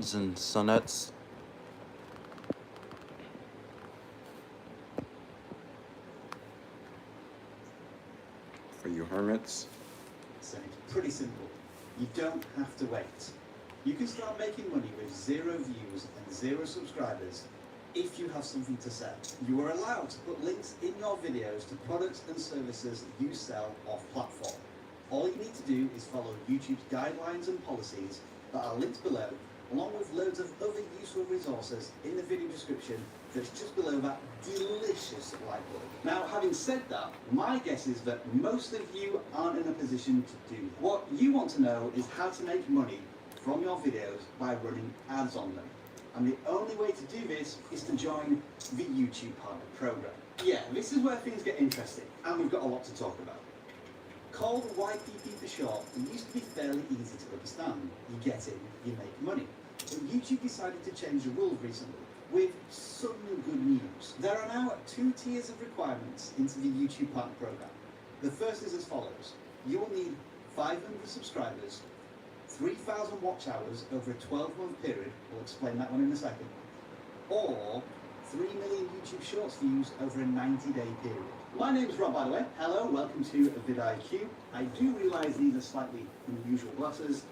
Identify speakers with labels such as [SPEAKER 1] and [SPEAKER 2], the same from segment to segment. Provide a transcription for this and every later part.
[SPEAKER 1] and CENAT'S. For you hermits.
[SPEAKER 2] So it's pretty simple. You don't have to wait. You can start making money with 0 views and 0 subscribers if you have something to sell. You are allowed to put links in your videos to products and services you sell off platform. All you need to do is follow YouTube's guidelines and policies that are linked below, along with loads of other useful resources in the video description that's just below that delicious like button. Now, having said that, my guess is that most of you aren't in a position to do that. What you want to know is how to make money from your videos by running ads on them. And the only way to do this is to join the YouTube Partner Program. Yeah, this is where things get interesting, and we've got a lot to talk about. Called YPP for short, it used to be fairly easy to understand. You get in, you make money. But YouTube decided to change the rules recently, with some good news. There are now 2 tiers of requirements into the YouTube Partner Program. The first is as follows. You will need 500 subscribers, 3,000 watch hours over a 12-month period, we'll explain that one in a second, or 3 million YouTube Shorts views over a 90-day period. My name's Rob, by the way. Hello, welcome to vidIQ. I do realise these are slightly unusual glasses,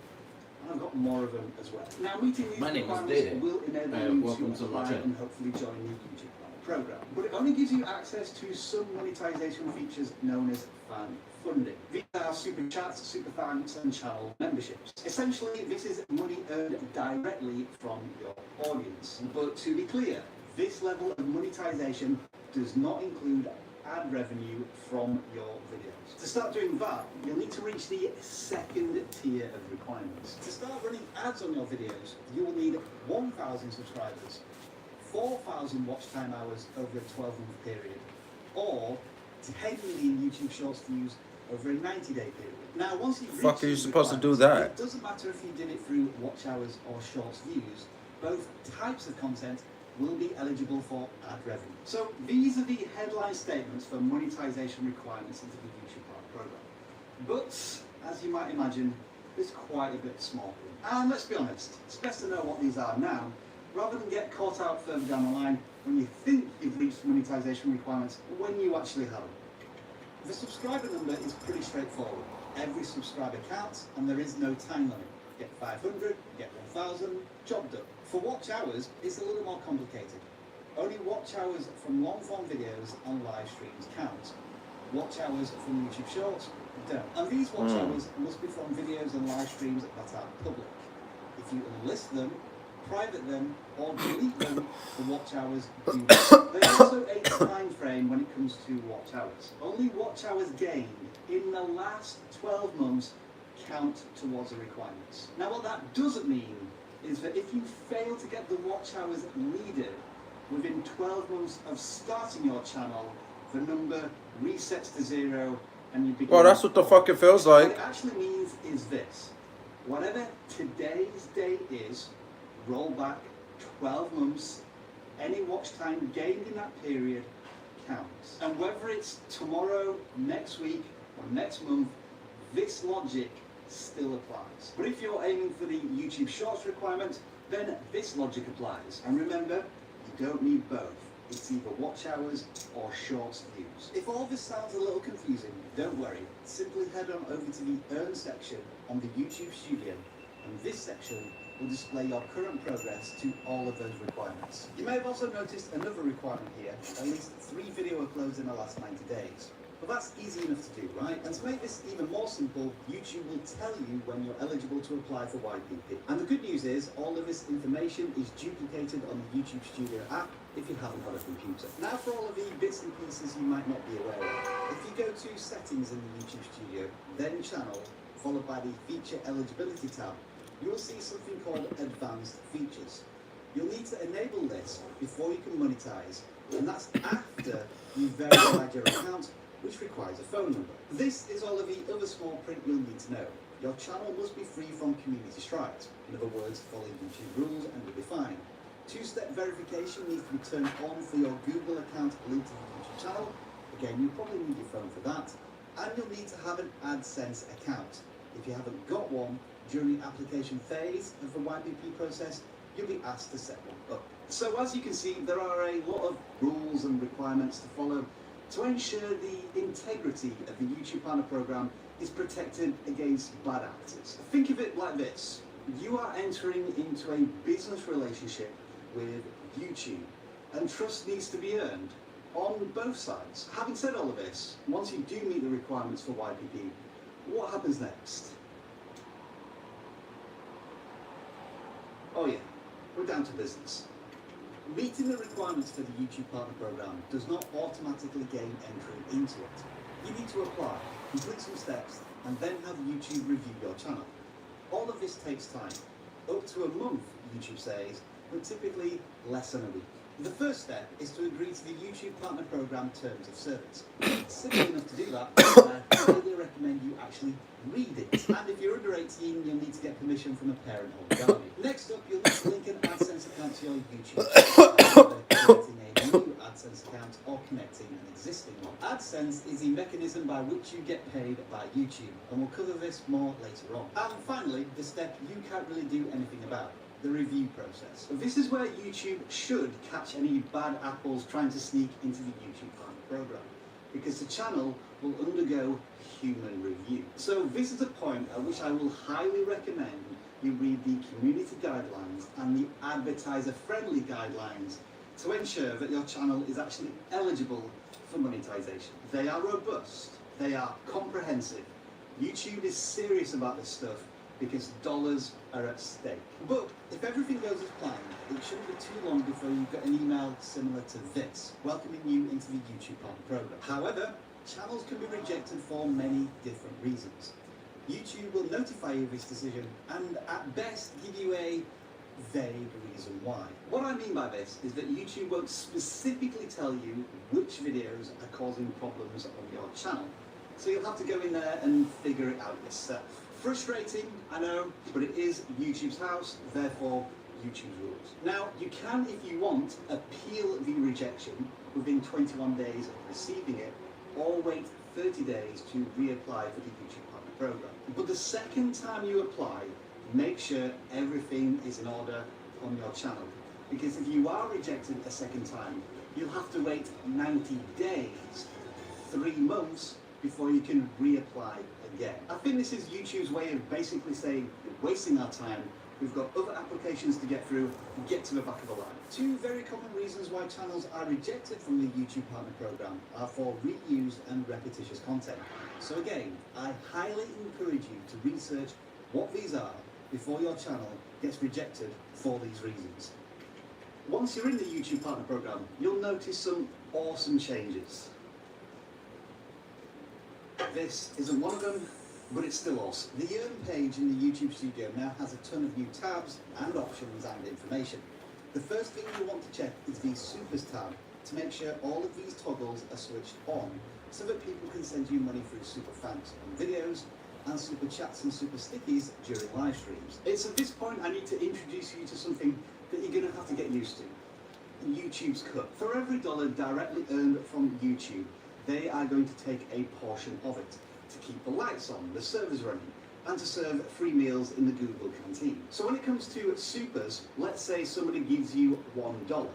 [SPEAKER 2] and I've got more of them as well. Now, meeting these requirements will enable you to apply and hopefully join the YouTube Partner Program. But it only gives you access to some monetization features known as fan funding. These are super chats, super fans, and channel memberships. Essentially, this is money earned directly from your audience. But to be clear, this level of monetization does not include ad revenue from your videos. To start doing that, you'll need to reach the second tier of requirements. To start running ads on your videos, you will need 1,000 subscribers, 4,000 watch time hours over a 12-month period, or 10 million YouTube Shorts views over a 90-day period. Now, once you've reached
[SPEAKER 1] Are you supposed to do that?
[SPEAKER 2] It doesn't matter if you did it through watch hours or Shorts views. Both types of content will be eligible for ad revenue. So these are the headline statements for monetization requirements into the YouTube Partner Program. But, as you might imagine, there's quite a bit small. And let's be honest, it's best to know what these are now, rather than get caught out further down the line when you think you've reached monetization requirements when you actually haven't. The subscriber number is pretty straightforward. Every subscriber counts, and there is no time limit. Get 500, get 1,000, job done. For watch hours, it's a little more complicated. Only watch hours from long-form videos and live streams count. Watch hours from YouTube Shorts don't. And these watch hours must be from videos and live streams that are public. If you enlist them, private them, or delete them, the watch hours do not. There's also a time frame when it comes to watch hours. Only watch hours gained in the last 12 months count towards the requirements. Now, what that doesn't mean is that if you fail to get the watch hours needed within 12 months of starting your channel, the number resets to 0 and you begin...
[SPEAKER 1] Well, that's what the fuck it feels like.
[SPEAKER 2] What it actually means is this. Whatever today's date is, roll back 12 months, any watch time gained in that period counts. And whether it's tomorrow, next week, or next month, this logic still applies. But if you're aiming for the YouTube Shorts requirement, then this logic applies. And remember, you don't need both. It's either watch hours or Shorts views. If all this sounds a little confusing, don't worry. Simply head on over to the Earn section on the YouTube Studio, and this section will display your current progress to all of those requirements. You may have also noticed another requirement here, at least 3 video uploads in the last 90 days. But that's easy enough to do, right? And to make this even more simple, YouTube will tell you when you're eligible to apply for YPP. And the good news is, all of this information is duplicated on the YouTube Studio app if you haven't got a computer. Now for all of the bits and pieces you might not be aware of. If you go to Settings in the YouTube Studio, then Channel, followed by the Feature Eligibility tab, you will see something called Advanced Features. You'll need to enable this before you can monetize, and that's after you've verified your account, which requires a phone number. This is all of the other small print you'll need to know. Your channel must be free from community strikes. In other words, following YouTube rules and you'll be fine. 2-step verification needs to be turned on for your Google account linked to the YouTube channel. Again, you probably need your phone for that. And you'll need to have an AdSense account. If you haven't got one, during the application phase of the YPP process, you'll be asked to set one up. So as you can see, there are a lot of rules and requirements to follow to ensure the integrity of the YouTube Partner Program is protected against bad actors. Think of it like this. You are entering into a business relationship with YouTube, and trust needs to be earned on both sides. Having said all of this, once you do meet the requirements for YPP, what happens next? Oh yeah, we're down to business. Meeting the requirements for the YouTube Partner Program does not automatically gain entry into it. You need to apply, complete some steps, and then have YouTube review your channel. All of this takes time, up to a month, YouTube says, but typically less than a week. The first step is to agree to the YouTube Partner Program Terms of Service. It's simple enough to do that, and I highly recommend you actually read it. And if you're under 18, you'll need to get permission from a parent or guardian. Next up, you'll need to link an AdSense account to your YouTube channel, creating a new AdSense account or connecting an existing one. AdSense is the mechanism by which you get paid by YouTube, and we'll cover this more later on. And finally, the step you can't really do anything about: the review process. This is where YouTube should catch any bad apples trying to sneak into the YouTube Partner Program, because the channel will undergo human review. So this is a point at which I will highly recommend you read the community guidelines and the advertiser-friendly guidelines to ensure that your channel is actually eligible for monetization. They are robust, they are comprehensive. YouTube is serious about this stuff because dollars are at stake. But if everything goes as planned, it shouldn't be too long before you get an email similar to this, welcoming you into the YouTube Partner Program. However, channels can be rejected for many different reasons. YouTube will notify you of this decision and at best give you a vague reason why. What I mean by this is that YouTube won't specifically tell you which videos are causing problems on your channel. So you'll have to go in there and figure it out yourself. Frustrating, I know, but it is YouTube's house, therefore YouTube's rules. Now, you can, if you want, appeal the rejection within 21 days of receiving it, or wait 30 days to reapply for the YouTube Partner Program. But the second time you apply, make sure everything is in order on your channel. Because if you are rejected a second time, you'll have to wait 90 days, 3 months, before you can reapply again. I think this is YouTube's way of basically saying, you're wasting our time, we've got other applications to get through, get to the back of the line. 2 very common reasons why channels are rejected from the YouTube Partner Program are for reused and repetitious content. So again, I highly encourage you to research what these are before your channel gets rejected for these reasons. Once you're in the YouTube Partner Program, you'll notice some awesome changes. This isn't one of them, but it's still awesome. The Earn page in the YouTube Studio now has a ton of new tabs and options and information. The first thing you want to check is the Supers tab to make sure all of these toggles are switched on so that people can send you money through super thanks on videos and super chats and super stickies during live streams. It's at this point I need to introduce you to something that you're going to have to get used to. YouTube's cut. For every dollar directly earned from YouTube, they are going to take a portion of it to keep the lights on, the servers running, and to serve free meals in the Google canteen. So when it comes to supers, let's say somebody gives you $1,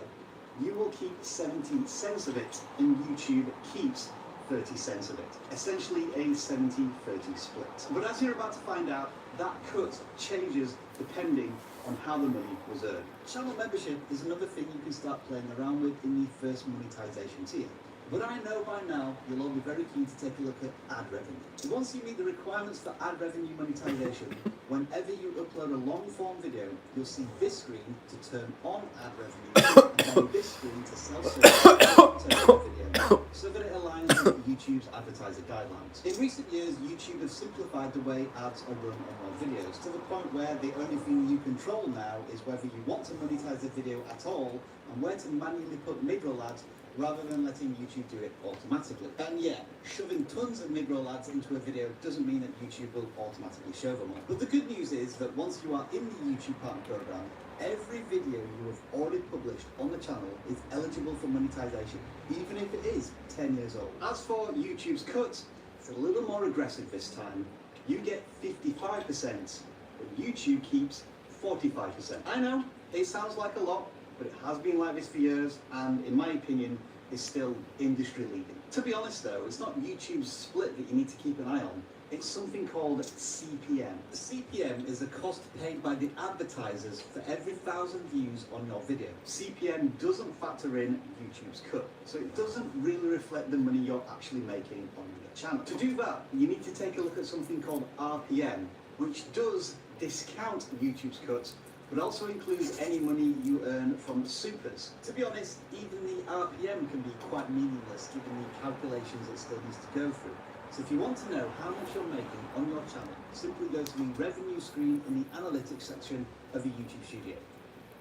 [SPEAKER 2] you will keep 17 cents of it and YouTube keeps 30 cents of it. Essentially a 70-30 split. But as you're about to find out, that cut changes depending on how the money was earned. Channel membership is another thing you can start playing around with in the first monetization tier. But I know by now you'll all be very keen to take a look at ad revenue. Once you meet the requirements for ad revenue monetization, whenever you upload a long form video, you'll see this screen to turn on ad revenue, and then this screen to self-serve video, so that it aligns with YouTube's advertiser guidelines. In recent years, YouTube has simplified the way ads are run on your videos, to the point where the only thing you control now is whether you want to monetize the video at all, and where to manually put mid-roll ads rather than letting YouTube do it automatically. And yeah, shoving tons of mid-roll ads into a video doesn't mean that YouTube will automatically show them all. But the good news is that once you are in the YouTube Partner Program, every video you have already published on the channel is eligible for monetization, even if it is 10 years old. As for YouTube's cuts, it's a little more aggressive this time. You get 55%, but YouTube keeps 45%. I know, It sounds like a lot, but it has been like this for years, and in my opinion, is still industry leading. To be honest though, it's not YouTube's split that you need to keep an eye on. It's something called CPM. The CPM is the cost paid by the advertisers for every 1,000 views on your video. CPM doesn't factor in YouTube's cut, so it doesn't really reflect the money you're actually making on your channel. To do that, you need to take a look at something called RPM, which does discount YouTube's cuts, but also includes any money you earn from supers. To be honest, even the RPM can be quite meaningless given the calculations it still needs to go through. So if you want to know how much you're making on your channel, simply go to the revenue screen in the analytics section of the YouTube Studio.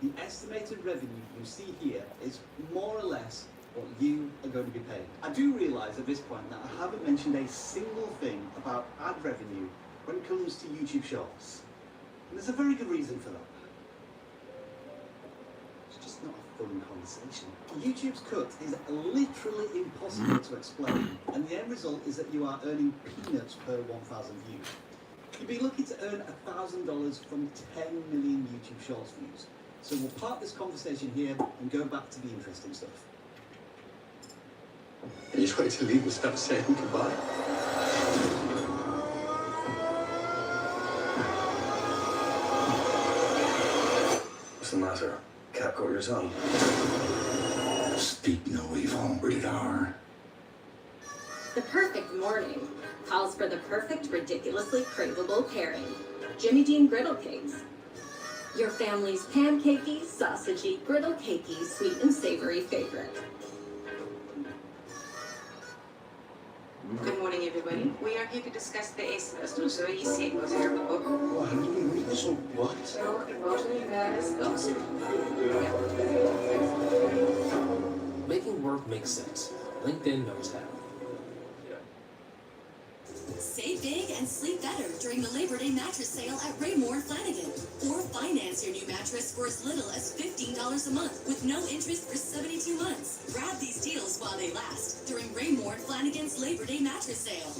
[SPEAKER 2] The estimated revenue you see here is more or less what you are going to be paid. I do realise at this point that I haven't mentioned a single thing about ad revenue when it comes to YouTube Shorts. And there's a very good reason for that. It's just not a fun conversation. YouTube's cut is literally impossible to explain, and the end result is that you are earning peanuts per 1,000 views. You'd be lucky to earn $1,000 from 10 million YouTube Shorts views. So we'll park this conversation here and go back to the interesting stuff. You try to leave without saying goodbye.
[SPEAKER 3] What's the matter? Cat caught your tongue? Speak no evil. Rated R.
[SPEAKER 4] The perfect morning calls for the perfect, ridiculously craveable pairing. Jimmy Dean griddle cakes. Your family's pancakey, sausagey, griddle cakey, sweet and savory favorite.
[SPEAKER 5] Good morning, everybody. We are here to discuss the ACENAT'S. So you see it goes here in the book.
[SPEAKER 3] What? So what?
[SPEAKER 5] So emotionally bad as goes.
[SPEAKER 6] Making work make sense. LinkedIn knows how.
[SPEAKER 7] Save big and sleep better during the Labor Day mattress sale at Raymore Flanigan. Or finance your new mattress for as little as $15 a month with no interest for 72 months. Grab these deals while they last during Raymore Flanigan's Labor Day mattress sale.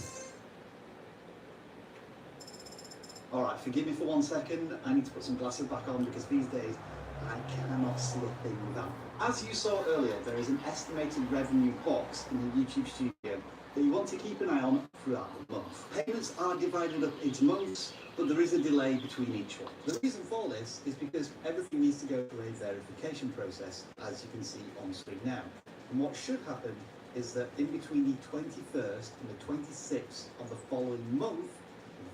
[SPEAKER 2] Alright, forgive me for 1 second. I need to put some glasses back on because these days I cannot see a thing without them. As you saw earlier, there is an estimated revenue box in the YouTube Studio that you want to keep an eye on throughout the month. Payments are divided up into months, but there is a delay between each one. The reason for this is because everything needs to go through a verification process, as you can see on screen now. And what should happen is that in between the 21st and the 26th of the following month,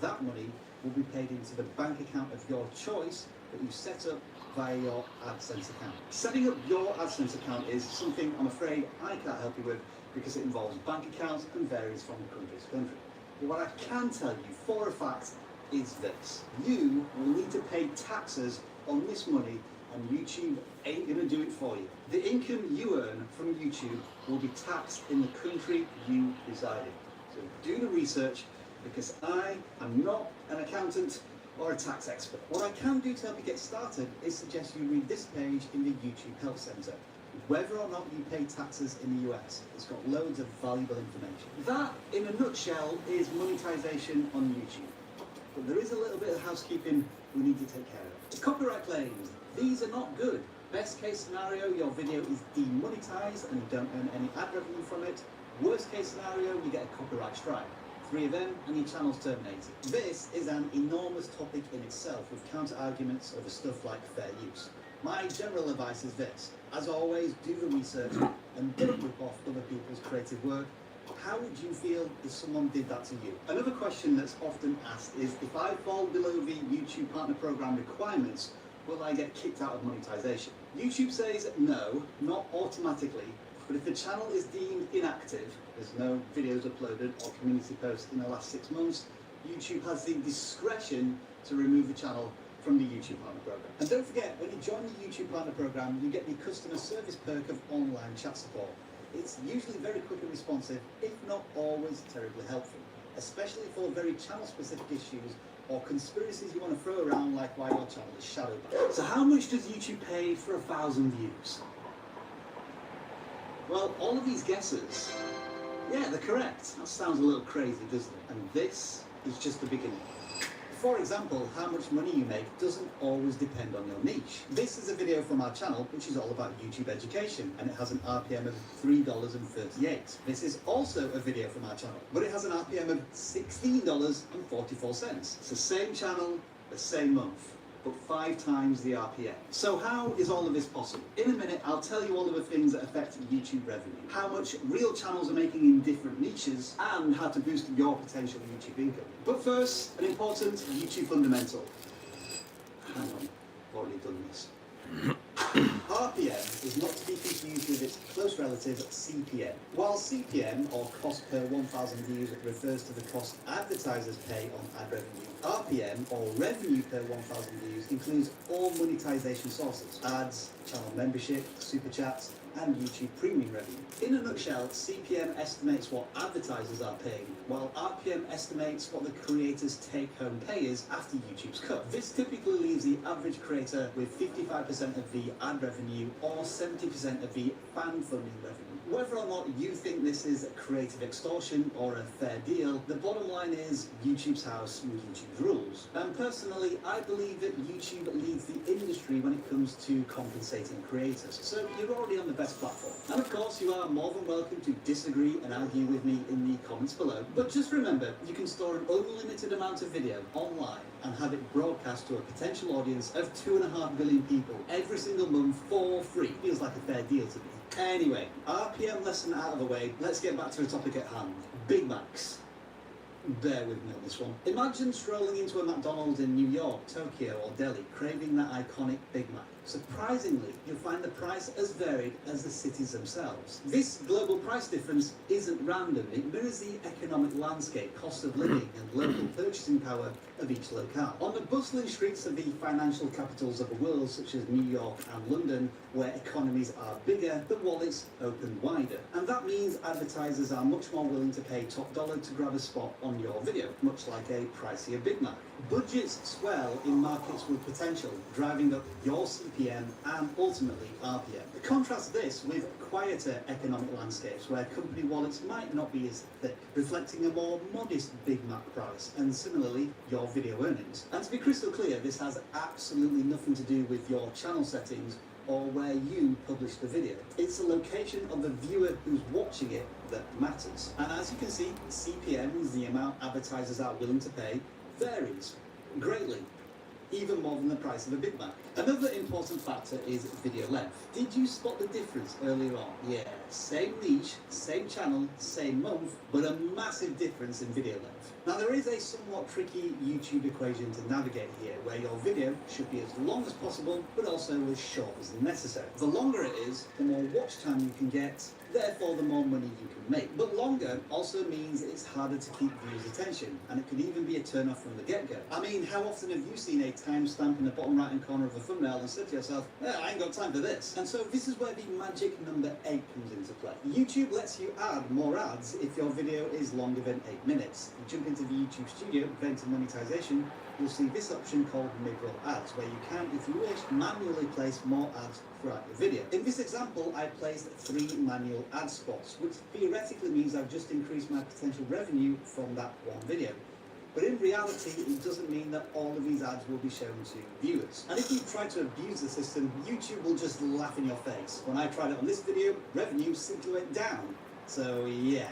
[SPEAKER 2] that money will be paid into the bank account of your choice that you set up via your AdSense account. Setting up your AdSense account is something I'm afraid I can't help you with because it involves bank accounts and varies from country to country. But what I can tell you for a fact is this. You will need to pay taxes on this money, and YouTube ain't going to do it for you. The income you earn from YouTube will be taxed in the country you reside in. So do the research, because I am not an accountant or a tax expert. What I can do to help you get started is suggest you read this page in the YouTube Help Center. Whether or not you pay taxes in the US, it's got loads of valuable information. That, in a nutshell, is monetization on YouTube. But there is a little bit of housekeeping we need to take care of. The copyright claims, these are not good. Best case scenario, your video is demonetized and you don't earn any ad revenue from it. Worst case scenario, you get a copyright strike. 3 of them and your channel's terminated. This is an enormous topic in itself with counter-arguments over stuff like fair use. My general advice is this: as always, do the research and don't rip off other people's creative work. How would you feel if someone did that to you? Another question that's often asked is, if I fall below the YouTube Partner Program requirements, will I get kicked out of monetization? YouTube says no, not automatically, but if the channel is deemed inactive, there's no videos uploaded or community posts in the last 6 months, YouTube has the discretion to remove the channel from the YouTube Partner Program. And don't forget, when you join the YouTube Partner Program, you get the customer service perk of online chat support. It's usually very quick and responsive, if not always terribly helpful, especially for very channel-specific issues or conspiracies you want to throw around, like why your channel is shadowed. So how much does YouTube pay for 1,000 views? Well, all of these guesses, yeah, they're correct. That sounds a little crazy, doesn't it? And this is just the beginning. For example, how much money you make doesn't always depend on your niche. This is a video from our channel which is all about YouTube education, and it has an RPM of $3.38. This is also a video from our channel, but it has an RPM of $16.44. It's the same channel, the same month, but 5 times the RPM. So how is all of this possible? In a minute, I'll tell you all of the things that affect YouTube revenue, how much real channels are making in different niches, and how to boost your potential YouTube income. But first, an important YouTube fundamental. Hang on, I've already done this. RPM is not to be confused with its close relative CPM. While CPM, or cost per 1,000 views, refers to the cost advertisers pay on ad revenue, RPM, or revenue per 1,000 views, includes all monetization sources: ads, channel membership, super chats, and YouTube premium revenue. In a nutshell, CPM estimates what advertisers are paying, while RPM estimates what the creator's take-home pay is after YouTube's cut. This typically leaves the average creator with 55% of the ad revenue or 70% of the fan funding revenue. Whether or not you think this is a creative extortion or a fair deal, the bottom line is YouTube's house and YouTube's rules. And personally, I believe that YouTube leads the industry when it comes to compensating creators. So you're already on the best platform. And of course, you are more than welcome to disagree and argue with me in the comments below. But just remember, you can store an unlimited amount of video online and have it broadcast to a potential audience of 2.5 billion people every single month for free. Feels like a fair deal to me. Anyway, RPM lesson out of the way, let's get back to the topic at hand. Big Macs. Bear with me on this one. Imagine strolling into a McDonald's in New York, Tokyo, or Delhi, craving that iconic Big Mac. Surprisingly, you'll find the price as varied as the cities themselves. This global price difference isn't random. It mirrors the economic landscape, cost of living, and local purchasing power of each locale. On the bustling streets of the financial capitals of the world, such as New York and London, where economies are bigger, the wallets open wider. And that means advertisers are much more willing to pay top dollar to grab a spot on your video, much like a pricier Big Mac. Budgets swell in markets with potential, driving up your CPM and ultimately RPM. Contrast this with quieter economic landscapes where company wallets might not be as thick, reflecting a more modest Big Mac price, and similarly your video earnings. And to be crystal clear, this has absolutely nothing to do with your channel settings or where you publish the video. It's the location of the viewer who's watching it that matters. And as you can see, CPMs, the amount advertisers are willing to pay, varies greatly, even more than the price of a Big Mac. Another important factor is video length. Did you spot the difference earlier on? Yeah, same niche, same channel, same month, but a massive difference in video length. Now there is a somewhat tricky YouTube equation to navigate here, where your video should be as long as possible, but also as short as necessary. The longer it is, the more watch time you can get, therefore the more money you can make. But longer also means it's harder to keep viewers' attention, and it can even be a turn off from the get-go. I mean, how often have you seen a timestamp in the bottom right-hand corner of a thumbnail and said to yourself, I ain't got time for this? And so this is where the magic number 8 comes into play. YouTube lets you add more ads if your video is longer than 8 minutes. You jump into the YouTube Studio, then to Monetization, you'll see this option called mid-roll ads, where you can, if you wish, manually place more ads throughout your video. In this example, I placed 3 manual ad spots, which theoretically means I've just increased my potential revenue from that one video. But in reality, it doesn't mean that all of these ads will be shown to viewers. And if you try to abuse the system, YouTube will just laugh in your face. When I tried it on this video, revenue simply went down. So yeah,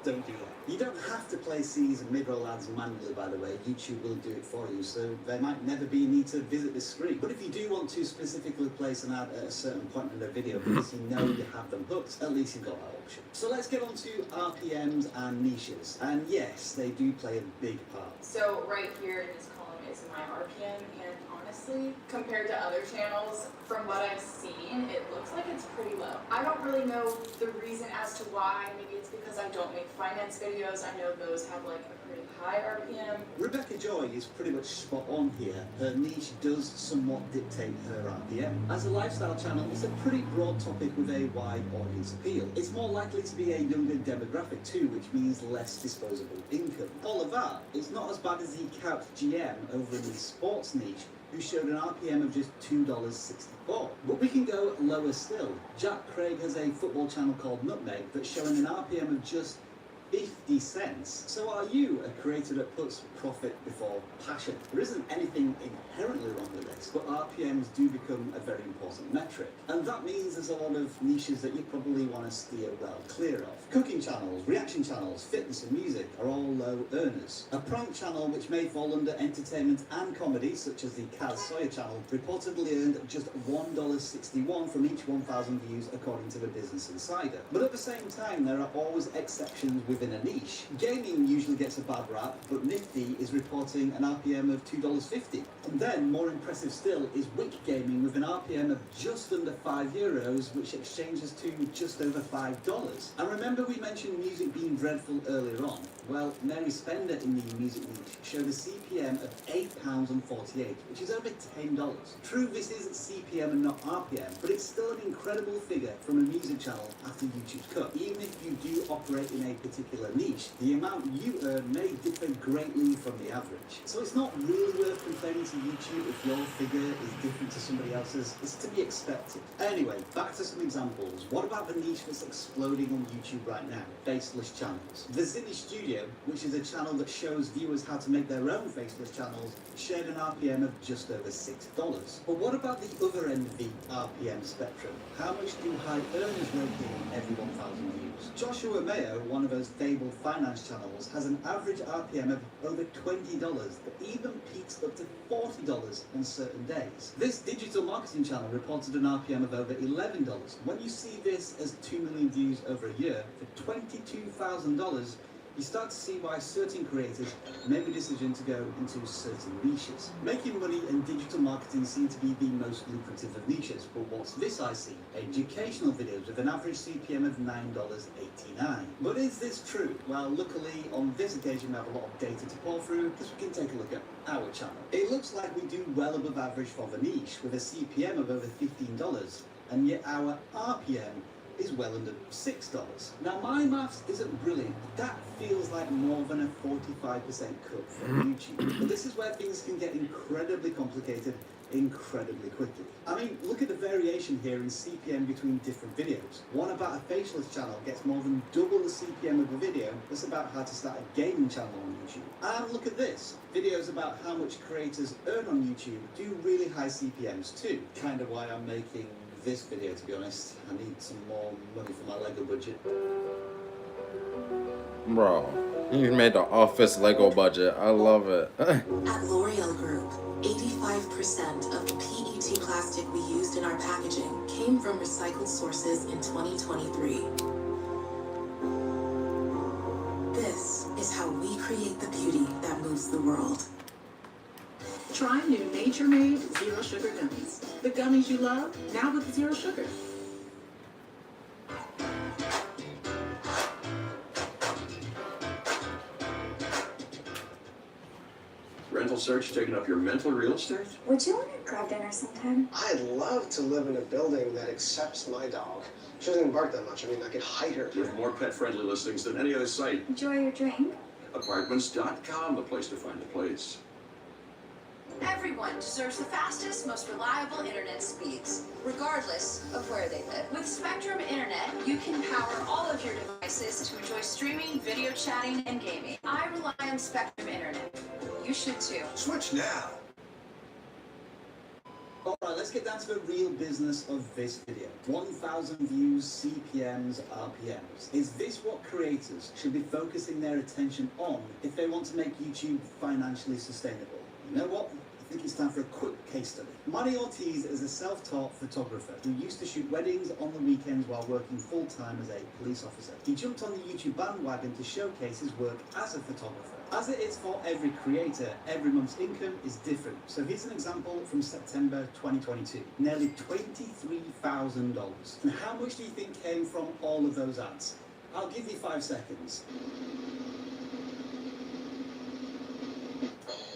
[SPEAKER 2] don't do that. You don't have to place these mid-roll ads manually, by the way. YouTube will do it for you, so there might never be a need to visit this screen. But if you do want to specifically place an ad at a certain point in the video because you know you have them hooked, at least you've got that option. So let's get on to RPMs and niches. And yes, they do play a big part.
[SPEAKER 8] So right here in this column is my RPM, and honestly, compared to other channels, from what I've seen, it looks like it's pretty low. I don't really know the reason as to why. Maybe it's because I don't make finance videos. I know those have like a pretty high RPM.
[SPEAKER 2] Rebecca Joy is pretty much spot on here. Her niche does somewhat dictate her RPM. As a lifestyle channel, it's a pretty broad topic with a wide audience appeal. It's more likely to be a younger demographic too, which means less disposable income. All of that, it's not as bad as the Couch GM over in the sports niche, who showed an RPM of just $2.64. But we can go lower still. Jack Craig has a football channel called Nutmeg that's showing an RPM of just 50 cents. So are you a creator that puts profit before passion? There isn't anything inherently wrong with this, but RPMs do become a very important metric. And that means there's a lot of niches that you probably want to steer well clear of. Cooking channels, reaction channels, fitness and music are all low earners. A prank channel which may fall under entertainment and comedy, such as the Kaz Sawyer channel, reportedly earned just $1.61 from each 1,000 views according to the Business Insider. But at the same time, there are always exceptions within a niche. Gaming usually gets a bad rap, but Nifty is reporting an RPM of $2.50. And then, more impressive still, is Wick Gaming with an RPM of just under €5, which exchanges to just over $5. And remember we mentioned music being dreadful earlier on? Well, Mary Spender in the music niche showed a CPM of £8.48, which is over $10. True, this is CPM and not RPM, but it's still an incredible figure from a music channel after YouTube's cut. Even if you do operate in a particular niche, the amount you earn may differ greatly from the average. So it's not really worth complaining to YouTube if your figure is different to somebody else's. It's to be expected. Anyway, back to some examples. What about the niche that's exploding on YouTube right now? Faceless channels. The Zinni Studio, which is a channel that shows viewers how to make their own faceless channels, shared an RPM of just over $6. But what about the other end of the RPM spectrum? How much do high earners rake in every 1,000 views? Joshua Mayo, one of those fabled finance channels, has an average RPM of over $20 that even peaks up to $40 on certain days. This digital marketing channel reported an RPM of over $11. When you see this as 2 million views over a year for $22,000, you start to see why certain creators make the decision to go into certain niches. Making money and digital marketing seem to be the most lucrative of niches, but what's this I see? Educational videos with an average CPM of $9.89. But is this true? Well, luckily on this occasion we have a lot of data to pour through, because we can take a look at our channel. It looks like we do well above average for the niche, with a CPM of over $15, and yet our RPM is well under $6. Now my maths isn't brilliant, but that feels like more than a 45% cut from YouTube. But this is where things can get incredibly complicated incredibly quickly. I mean, look at the variation here in CPM between different videos. One about a facialist channel gets more than double the CPM of a video that's about how to start a gaming channel on YouTube. And look at this. Videos about how much creators earn on YouTube do really high CPMs too. Kind of why I'm making this video, to be honest. I need some more money for my Lego budget.
[SPEAKER 1] Bro, you made the office Lego budget. I love it.
[SPEAKER 9] At L'Oreal Group, 85% of the PET plastic we used in our packaging came from recycled sources in 2023. This is how we create the beauty that moves the world.
[SPEAKER 10] Try new Nature-Made Zero Sugar Gummies. The gummies you love, now with zero sugar.
[SPEAKER 11] Rental search taking up your mental real estate?
[SPEAKER 12] Would you want to grab dinner sometime?
[SPEAKER 13] I'd love to live in a building that accepts my dog. She doesn't bark that much. I mean, I could hide her.
[SPEAKER 11] With more pet-friendly listings than any other site.
[SPEAKER 12] Enjoy your drink.
[SPEAKER 11] Apartments.com, the place to find a place.
[SPEAKER 14] Everyone deserves the fastest, most reliable internet speeds, regardless of where they live. With Spectrum Internet, you can power all of your devices to enjoy streaming, video chatting, and gaming. I rely on Spectrum Internet. You should too.
[SPEAKER 11] Switch now.
[SPEAKER 2] Alright, let's get down to the real business of this video. 1,000 views, CPMs, RPMs. Is this what creators should be focusing their attention on if they want to make YouTube financially sustainable? You know what? I think it's time for a quick case study. Manny Ortiz is a self-taught photographer who used to shoot weddings on the weekends while working full-time as a police officer. He jumped on the YouTube bandwagon to showcase his work as a photographer. As it is for every creator, every month's income is different. So here's an example from September 2022. Nearly $23,000. And how much do you think came from all of those ads? I'll give you 5 seconds.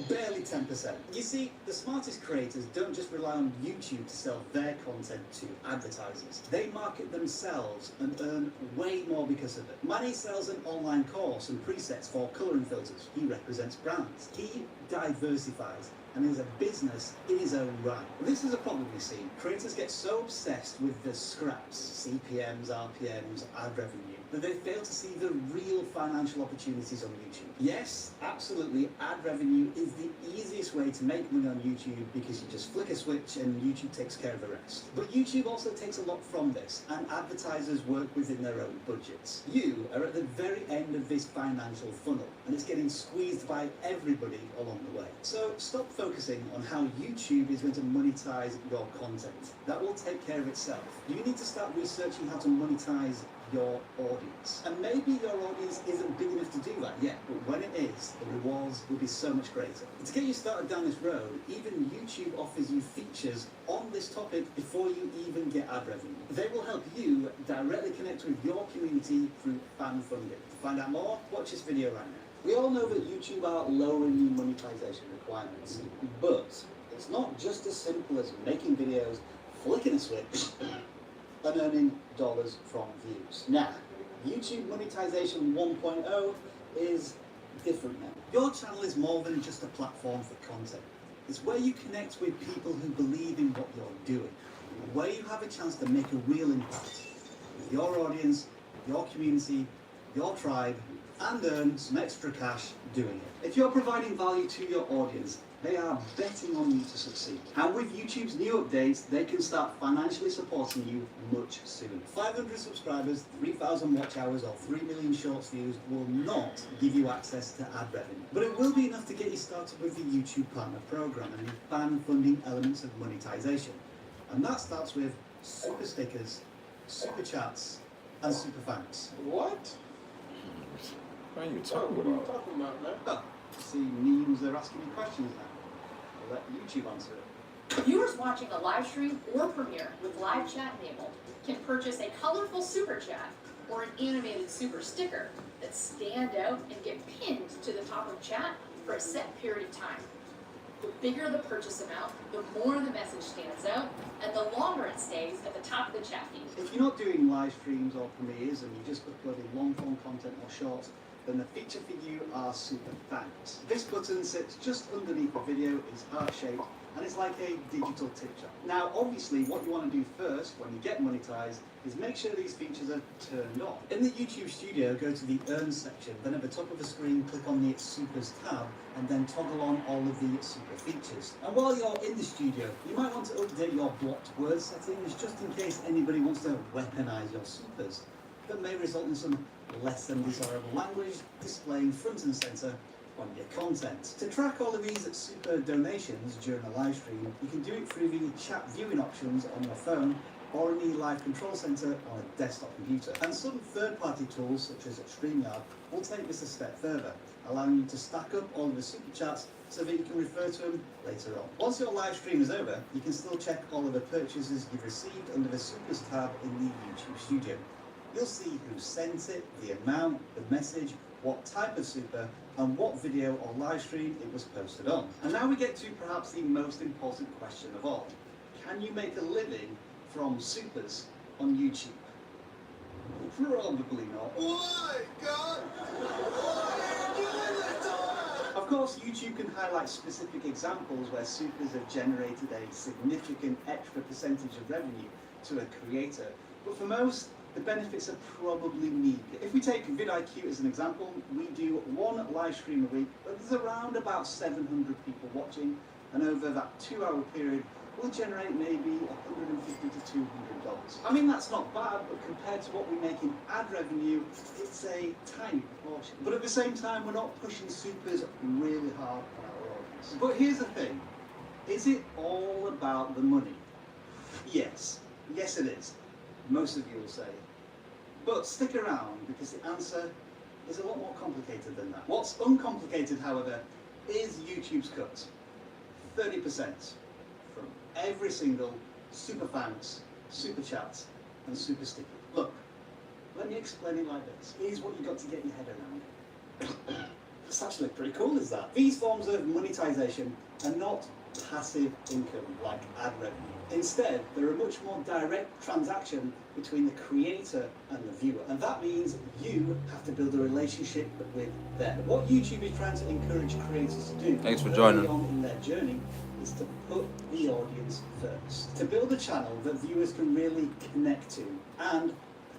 [SPEAKER 2] Barely 10%. You see, the smartest creators don't just rely on YouTube to sell their content to advertisers. They market themselves and earn way more because of it. Manny sells an online course and presets for coloring filters. He represents brands. He diversifies and is a business in its own right. This is a problem we see. Creators get so obsessed with the scraps, CPMs, RPMs, ad revenue, that they fail to see the real financial opportunities on YouTube. Yes, absolutely, ad revenue is the easiest way to make money on YouTube because you just flick a switch and YouTube takes care of the rest. But YouTube also takes a lot from this, and advertisers work within their own budgets. You are at the very end of this financial funnel, and it's getting squeezed by everybody along the way. So stop focusing on how YouTube is going to monetize your content. That will take care of itself. You need to start researching how to monetize your audience. And maybe your audience isn't big enough to do that yet, but when it is, the rewards will be so much greater. To get you started down this road, even YouTube offers you features on this topic before you even get ad revenue. They will help you directly connect with your community through fan funding. To find out more, watch this video right now. We all know that YouTube are lowering new monetization requirements, but it's not just as simple as making videos, flicking a switch, and earning dollars from views. Now, YouTube Monetization 1.0 is different now. Your channel is more than just a platform for content. It's where you connect with people who believe in what you're doing, where you have a chance to make a real impact with your audience, your community, your tribe, and earn some extra cash doing it. If you're providing value to your audience, they are betting on you to succeed. And with YouTube's new updates, they can start financially supporting you much sooner. 500 subscribers, 3,000 watch hours, or 3 million shorts views will not give you access to ad revenue. But it will be enough to get you started with the YouTube Partner Program and the fan funding elements of monetization. And that starts with super stickers, super chats, and super thanks.
[SPEAKER 1] What? What are you talking about?
[SPEAKER 2] Man? Oh, see, memes are asking me questions now. I'll let YouTube answer it.
[SPEAKER 15] Viewers watching a live stream or premiere with live chat enabled can purchase a colorful super chat or an animated super sticker that stand out and get pinned to the top of chat for a set period of time. The bigger the purchase amount, the more the message stands out, and the longer it stays at the top of the chat feed.
[SPEAKER 2] If you're not doing live streams or premieres and you're just uploading long-form content or shorts, then the feature for you are super thanks. This button sits just underneath the video, is heart-shaped, and it's like a digital tip jar. Now, obviously, what you want to do first when you get monetized is make sure these features are turned on. In the YouTube Studio, go to the Earn section, then at the top of the screen, click on the Supers tab, and then toggle on all of the super features. And while you're in the studio, you might want to update your blocked word settings just in case anybody wants to weaponize your supers. That may result in some less than desirable language displaying front and center on your content. To track all of these super donations during a live stream, you can do it through the chat viewing options on your phone or in the live control center on a desktop computer. And some third-party tools, such as StreamYard, will take this a step further, allowing you to stack up all of the super chats so that you can refer to them later on. Once your live stream is over, you can still check all of the purchases you've received under the Supers tab in the YouTube Studio. You'll see who sent it, the amount, the message, what type of super, and what video or live stream it was posted on. And now we get to perhaps the most important question of all. Can you make a living from supers on YouTube? Probably not. Why, God? Why are you doing this to us? Of course, YouTube can highlight specific examples where supers have generated a significant extra percentage of revenue to a creator, but for most, the benefits are probably meager. If we take vidIQ as an example, we do one live stream a week, but there's around about 700 people watching, and over that 2-hour period, we'll generate maybe $150 to $200. I mean, that's not bad, but compared to what we make in ad revenue, it's a tiny proportion. But at the same time, we're not pushing supers really hard on our audience. But here's the thing, is it all about the money? Yes. Yes, it is. Most of you will say. But stick around, because the answer is a lot more complicated than that. What's uncomplicated, however, is YouTube's cut. 30% from every single super thanks, super chat, and super sticker. Look, let me explain it like this. Here's what you've got to get your head around. It's actually pretty cool, is that? These forms of monetization are not passive income like ad revenue. Instead, there are much more direct transaction between the creator and the viewer, and that means you have to build a relationship with them. What YouTube is trying to encourage creators to do
[SPEAKER 1] Thanks for joining.
[SPEAKER 2] early on in their journey is to put the audience first, to build a channel that viewers can really connect to and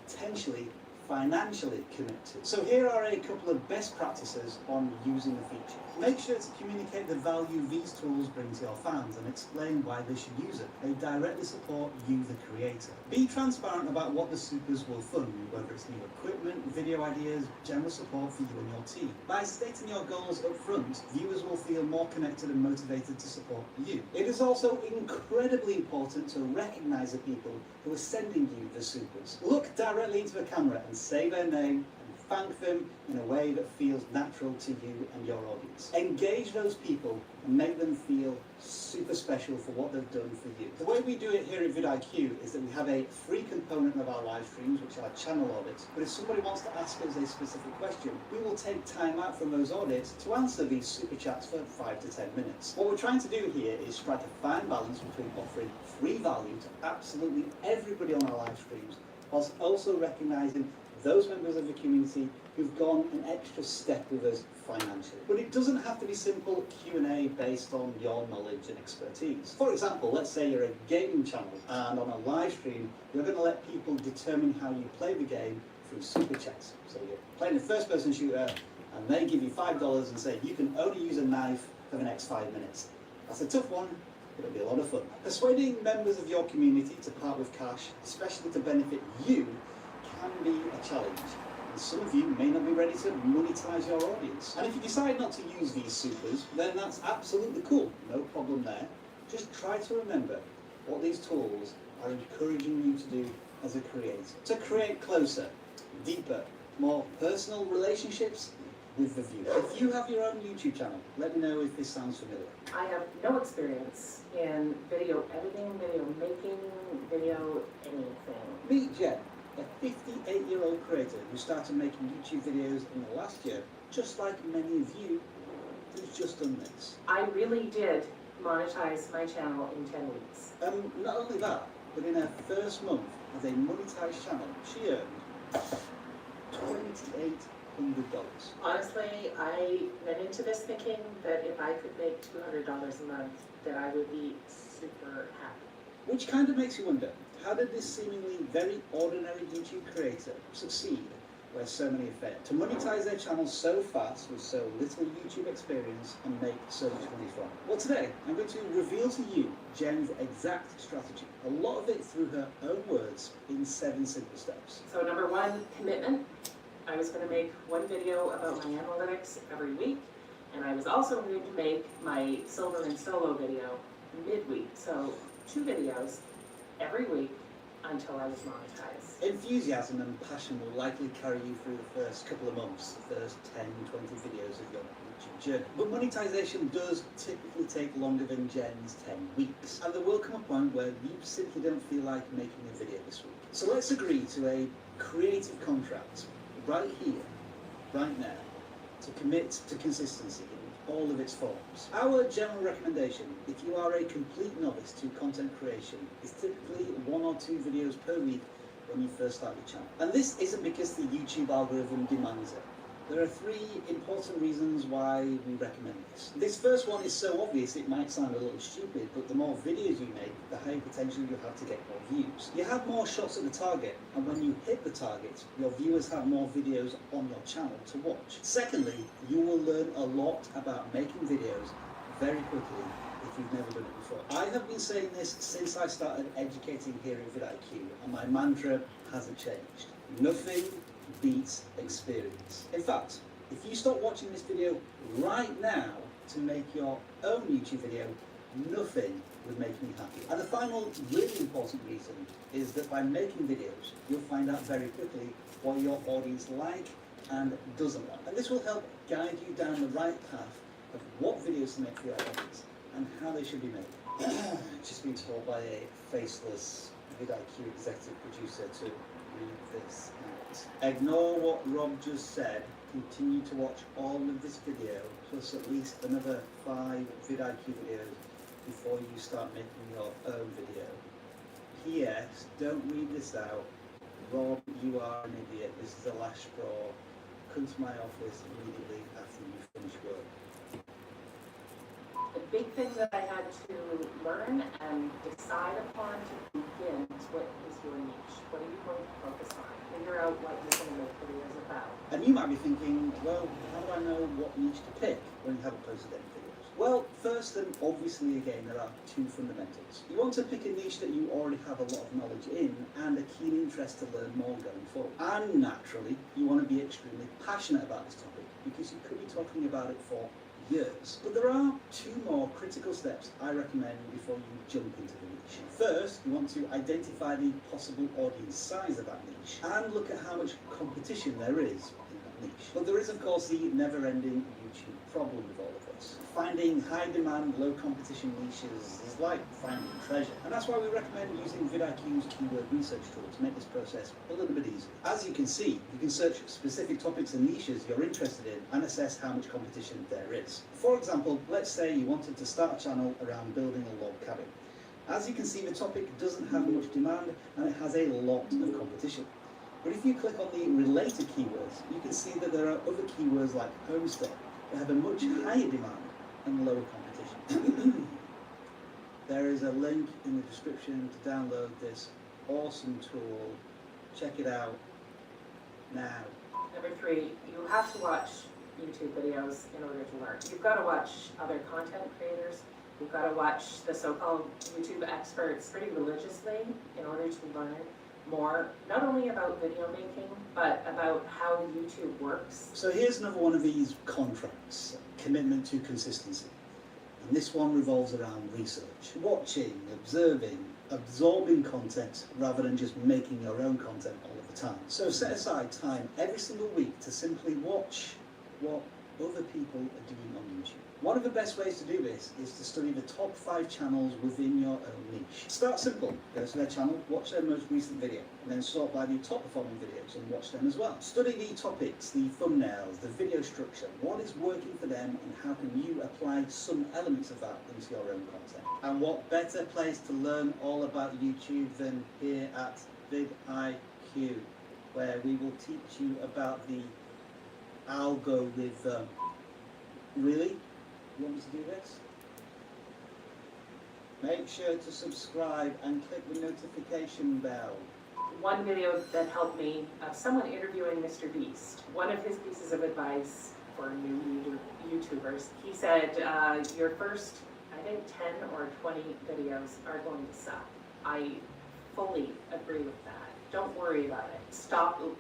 [SPEAKER 2] potentially financially connect to. So here are a couple of best practices on using the feature. Make sure to communicate the value these tools bring to your fans and explain why they should use it. They directly support you, the creator. Be transparent about what the supers will fund, whether it's new equipment, video ideas, general support for you and your team. By stating your goals up front, viewers will feel more connected and motivated to support you. It is also incredibly important to recognize the people who are sending you the supers. Look directly into the camera and say their name and thank them in a way that feels natural to you and your audience. Engage those people and make them feel super special for what they've done for you. The way we do it here at vidIQ is that we have a free component of our live streams, which are channel audits, but if somebody wants to ask us a specific question, we will take time out from those audits to answer these super chats for 5 to 10 minutes. What we're trying to do here is strike a fine balance between offering free value to absolutely everybody on our live streams, whilst also recognizing those members of the community who've gone an extra step with us financially. But it doesn't have to be simple Q&A based on your knowledge and expertise. For example, let's say you're a gaming channel and on a live stream you're going to let people determine how you play the game through super chats. So you're playing a first-person shooter and they give you $5 and say you can only use a knife for the next 5 minutes. That's a tough one. It'll be a lot of fun. Persuading members of your community to part with cash, especially to benefit you, can be a challenge. And some of you may not be ready to monetize your audience. And if you decide not to use these supers, then that's absolutely cool. No problem there. Just try to remember what these tools are encouraging you to do as a creator. To create closer, deeper, more personal relationships with the viewer. If you have your own YouTube channel, let me know if this sounds familiar.
[SPEAKER 10] I have no experience in video editing, video making, video anything.
[SPEAKER 2] Meet Jen, a 58-year-old creator who started making YouTube videos in the last year, just like many of you who's just done this.
[SPEAKER 10] I really did monetize my channel in 10 weeks.
[SPEAKER 2] Not only that, but in her first month as a monetized channel, she earned $2,800.
[SPEAKER 10] Honestly, I went into this thinking that if I could make $200 a month, that I would be super happy.
[SPEAKER 2] Which kind of makes you wonder, how did this seemingly very ordinary YouTube creator succeed where so many have failed? To monetize their channel so fast with so little YouTube experience and make so much money from it? Well, today I'm going to reveal to you Jen's exact strategy. A lot of it through her own words in 7 simple steps.
[SPEAKER 10] So number 1, commitment. I was going to make one video about my analytics every week, and I was also going to make my silver and solo video midweek. So 2 videos every week until I was monetized.
[SPEAKER 2] Enthusiasm and passion will likely carry you through the first couple of months, the first 10, 20 videos of your YouTube journey. But monetization does typically take longer than Jen's 10 weeks. And there will come a point where you simply don't feel like making a video this week. So let's agree to a creative contract right here, right now, to commit to consistency in all of its forms. Our general recommendation, if you are a complete novice to content creation, is typically 1 or 2 videos per week when you first start your channel. And this isn't because the YouTube algorithm demands it. There are 3 important reasons why we recommend this. This first one is so obvious it might sound a little stupid, but the more videos you make, the higher potential you have to get more views. You have more shots at the target, and when you hit the target, your viewers have more videos on your channel to watch. Secondly, you will learn a lot about making videos very quickly if you've never done it before. I have been saying this since I started educating here at vidIQ, and my mantra hasn't changed. Nothing beats experience. In fact, if you stop watching this video right now to make your own YouTube video, nothing would make me happy. And the final really important reason is that by making videos, you'll find out very quickly what your audience like and doesn't like. And this will help guide you down the right path of what videos to make for your audience and how they should be made. Just been told by a faceless vidIQ executive producer to read this out. Ignore what Rob just said. Continue to watch all of this video, plus at least another 5 vidIQ videos before you start making your own video. P.S. Don't read this out. Rob, you are an idiot. This is the last straw. Come to my office immediately after you finish work.
[SPEAKER 10] The big thing that I had to learn and decide upon to begin is what is your niche? What are you going to focus on? Figure out what you're going to make videos about.
[SPEAKER 2] And you might be thinking, well, how do I know what niche to pick when you haven't posted any videos? Well, first and obviously again, there are two fundamentals. You want to pick a niche that you already have a lot of knowledge in and a keen interest to learn more going forward. And naturally, you want to be extremely passionate about this topic because you could be talking about it for years. But there are two more critical steps I recommend before you jump into the niche. First, you want to identify the possible audience size of that niche and look at how much competition there is in that niche. But there is, of course, the never-ending YouTube problem with all of this. Finding high-demand, low-competition niches is like finding treasure. And that's why we recommend using vidIQ's keyword research tool to make this process a little bit easier. As you can see, you can search specific topics and niches you're interested in and assess how much competition there is. For example, let's say you wanted to start a channel around building a log cabin. As you can see, the topic doesn't have much demand and it has a lot of competition. But if you click on the related keywords, you can see that there are other keywords like homestay that have a much higher demand and lower competition. There is a link in the description to download this awesome tool. Check it out now.
[SPEAKER 10] Number 3, you have to watch YouTube videos in order to learn. You've got to watch other content creators. You've got to watch the so-called YouTube experts pretty religiously in order to learn more, not only about video making, but about how YouTube works.
[SPEAKER 2] So here's another one of these contracts, commitment to consistency. And this one revolves around research, watching, observing, absorbing content rather than just making your own content all of the time. So set aside time every single week to simply watch what other people are doing on YouTube. One of the best ways to do this is to study the top 5 channels within your own niche. Start simple, go to their channel, watch their most recent video, and then sort by the top performing videos and watch them as well. Study the topics, the thumbnails, the video structure, what is working for them and how can you apply some elements of that into your own content. And what better place to learn all about YouTube than here at vidIQ, where we will teach you about the algorithm. Really? You want me to do this? Make sure to subscribe and click the notification bell.
[SPEAKER 10] One video that helped me, someone interviewing Mr. Beast, one of his pieces of advice for new YouTubers, he said, your first, I think 10 or 20 videos are going to suck. I fully agree with that. Don't worry about it.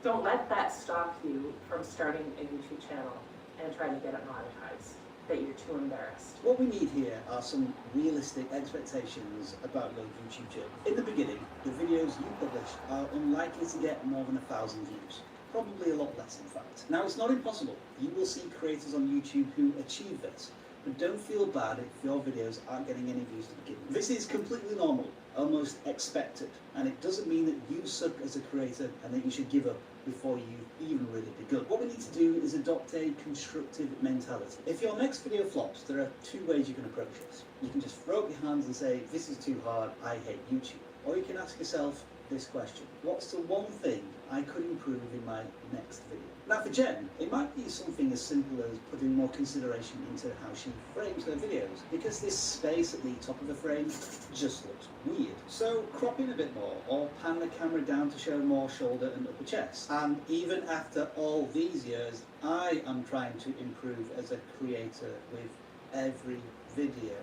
[SPEAKER 10] Don't let that stop you from starting a YouTube channel and trying to get it monetized, that you're too embarrassed.
[SPEAKER 2] What we need here are some realistic expectations about your YouTube journey. In the beginning, the videos you publish are unlikely to get more than 1,000 views. Probably a lot less, in fact. Now, it's not impossible. You will see creators on YouTube who achieve this, but don't feel bad if your videos aren't getting any views to begin with. This is completely normal, almost expected, and it doesn't mean that you suck as a creator and that you should give up before you even really begun. What we need to do is adopt a constructive mentality. If your next video flops, there are 2 ways you can approach this. You can just throw up your hands and say, this is too hard, I hate YouTube. Or you can ask yourself this question: what's the one thing I could improve in my next video? Now for Jen, it might be something as simple as putting more consideration into how she frames her videos, because this space at the top of the frame just looks weird. So crop in a bit more, or pan the camera down to show more shoulder and upper chest. And even after all these years, I am trying to improve as a creator with every video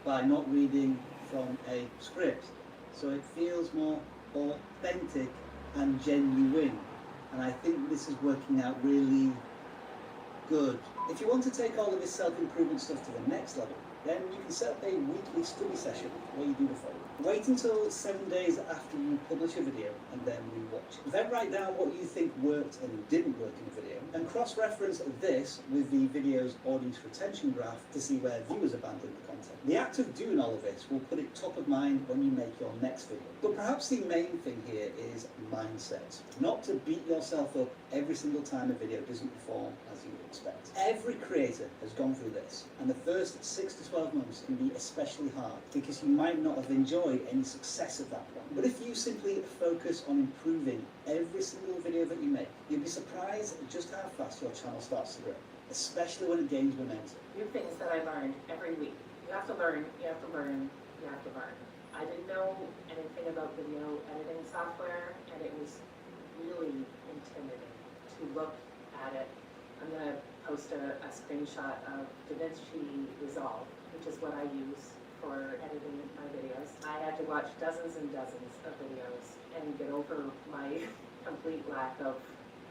[SPEAKER 2] by not reading from a script, so it feels more authentic and genuine. And I think this is working out really good. If you want to take all of this self-improvement stuff to the next level, then you can set up a weekly study session where you do the following. Wait until 7 days after you publish a video and then rewatch it. Then write down what you think worked and didn't work in a video, and cross-reference this with the video's audience retention graph to see where viewers abandon the content. The act of doing all of this will put it top of mind when you make your next video. But perhaps the main thing here is mindset. Not to beat yourself up every single time a video doesn't perform as you would expect. Every creator has gone through this, and the first 6 to 12 months can be especially hard because you might not have enjoyed any success at that point. But if you simply focus on improving every single video that you make, you'll be surprised at just how fast your channel starts to grow, especially when it gains momentum.
[SPEAKER 10] New things that I learned every week. You have to learn, you have to learn, you have to learn. I didn't know anything about video editing software, and it was really intimidating to look at it. I'm going to post a screenshot of DaVinci Resolve, which is what I use for editing my videos. I had to watch dozens and dozens of videos and get over my complete lack of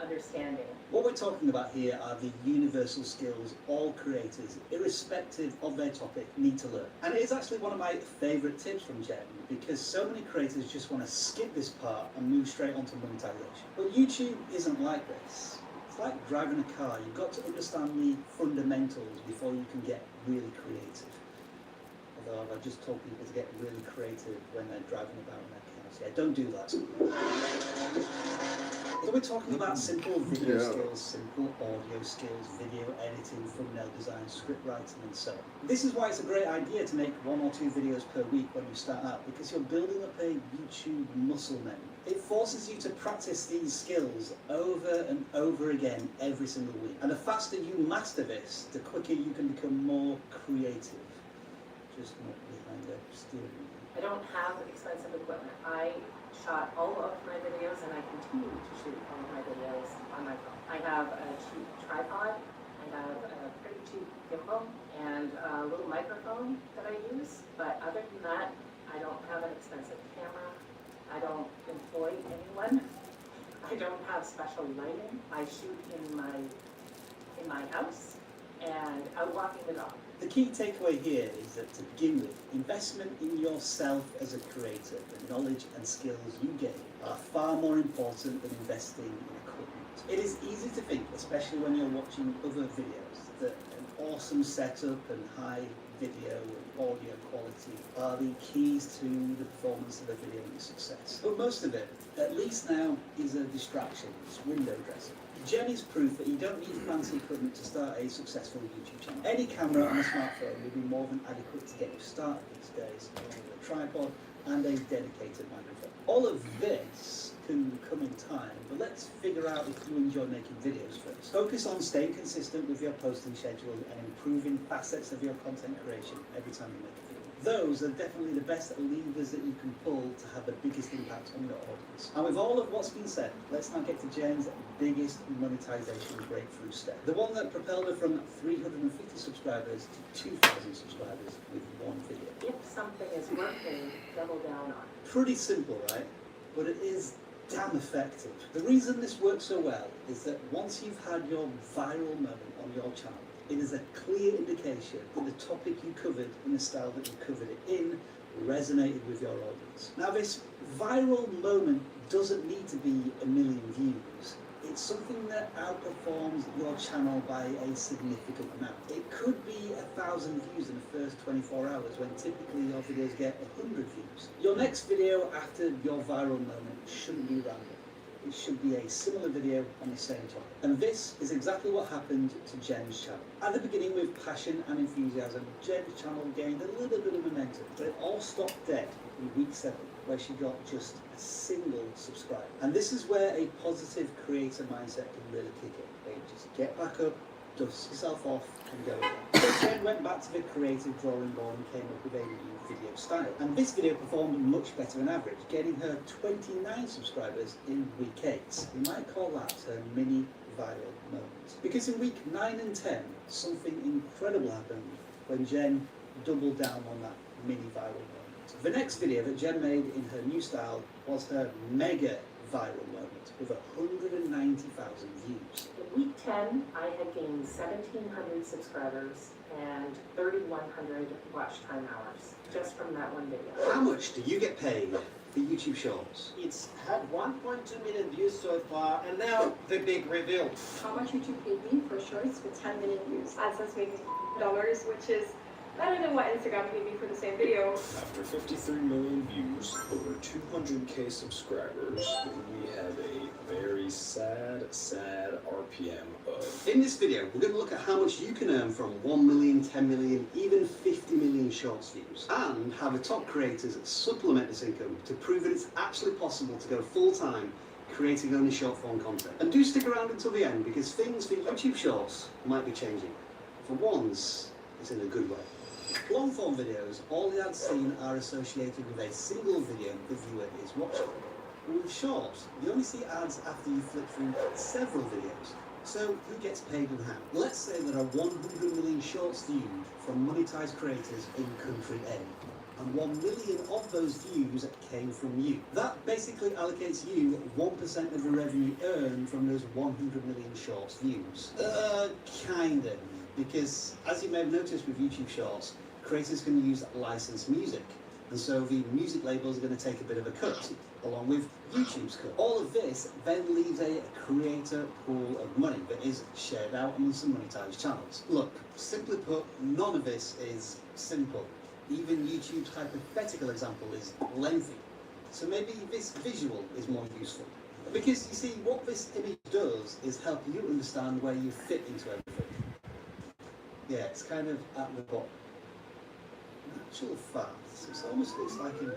[SPEAKER 10] understanding.
[SPEAKER 2] What we're talking about here are the universal skills all creators, irrespective of their topic, need to learn. And it is actually one of my favourite tips from Jen, because so many creators just want to skip this part and move straight onto monetization. But YouTube isn't like this. It's like driving a car. You've got to understand the fundamentals before you can get really creative. Although I've just told people to get really creative when they're driving about in their cars. Yeah, don't do that. So we're talking about simple video skills, simple audio skills, video editing, thumbnail design, script writing, and so on. This is why it's a great idea to make 1 or 2 videos per week when you start out, because you're building up a YouTube muscle memory. It forces you to practice these skills over and over again every single week. And the faster you master this, the quicker you can become more creative. Just not behind the steering wheel.
[SPEAKER 10] I don't have expensive equipment. I shot all of my videos, and I continue to shoot all of my videos on my phone. I have a cheap tripod, I have a pretty cheap gimbal, and a little microphone that I use, but other than that, I don't have an expensive camera. I don't employ anyone. I don't have special lighting. I shoot in my house and out walking the dog.
[SPEAKER 2] The key takeaway here is that to begin with, investment in yourself as a creator, the knowledge and skills you gain are far more important than investing in equipment. It is easy to think, especially when you're watching other videos, that an awesome setup and high video and audio quality are the keys to the performance of a video and its success. But most of it, at least now, is a distraction. It's window dressing. Jen is proof that you don't need fancy equipment to start a successful YouTube channel. Any camera on a smartphone will be more than adequate to get you started these days, along with a tripod and a dedicated microphone. All of this can come in time, but let's figure out if you enjoy making videos first. Focus on staying consistent with your posting schedule and improving facets of your content creation every time you make a video. Those are definitely the best levers that you can pull to have the biggest impact on your audience. And with all of what's been said, let's now get to Jen's biggest monetization breakthrough step. The one that propelled her from 350 subscribers to 2,000 subscribers with one video.
[SPEAKER 10] If something is working, double down on it.
[SPEAKER 2] Pretty simple, right? But it is damn effective. The reason this works so well is that once you've had your viral moment on your channel, it is a clear indication that the topic you covered in the style that you covered it in resonated with your audience. Now, this viral moment doesn't need to be 1 million views. It's something that outperforms your channel by a significant amount. It could be 1,000 views in the first 24 hours when typically your videos get 100 views. Your next video after your viral moment shouldn't be random. It should be a similar video on the same topic. And this is exactly what happened to Jen's channel. At the beginning, with passion and enthusiasm, Jen's channel gained a little bit of momentum, but it all stopped dead in week 7, where she got just a single subscriber. And this is where a positive creator mindset can really kick in. Where you just get back up, dust yourself off, and go again. So Jen went back to the creative drawing board and came up with a new video style. And this video performed much better than average, getting her 29 subscribers in week 8. We might call that her mini viral moment. Because in week 9 and 10, something incredible happened when Jen doubled down on that mini viral moment. The next video that Jen made in her new style was her mega viral moment with 190,000 views.
[SPEAKER 10] In week 10, I had gained 1,700 subscribers and 3,100 watch time hours just from that one video.
[SPEAKER 2] How much do you get paid for YouTube Shorts?
[SPEAKER 16] It's had 1.2 million views so far, and now the big reveal.
[SPEAKER 17] How much YouTube paid me for shorts with 10 million views? AdSense made me $, which is better than what Instagram paid me for the same video.
[SPEAKER 18] After 53 million views, over 200K subscribers, we have a very sad RPM of...
[SPEAKER 2] In this video, we're going to look at how much you can earn from 1 million, 10 million, even 50 million Shorts views, and how the top creators supplement this income to prove that it's actually possible to go full-time creating only short-form content. And do stick around until the end, because things for YouTube Shorts might be changing. For once, it's in a good way. Long-form videos, all the ads seen are associated with a single video the viewer is watching. With Shorts, you only see ads after you flick through several videos. So who gets paid and how? Let's say there are 100 million Shorts viewed from monetized creators in country A, and 1 million of those views came from you. That basically allocates you 1% of the revenue earned from those 100 million Shorts views. Kind of. Because, as you may have noticed with YouTube Shorts, creators can use licensed music, and so the music labels are going to take a bit of a cut, along with YouTube's cut. All of this then leaves a creator pool of money that is shared out among some monetized channels. Look, simply put, none of this is simple. Even YouTube's hypothetical example is lengthy, so maybe this visual is more useful. Because, you see, what this image does is help you understand where you fit into everything. Yeah, it's kind of at the bottom. In actual fact, it almost looks like an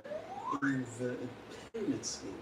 [SPEAKER 2] inverted pyramid scheme.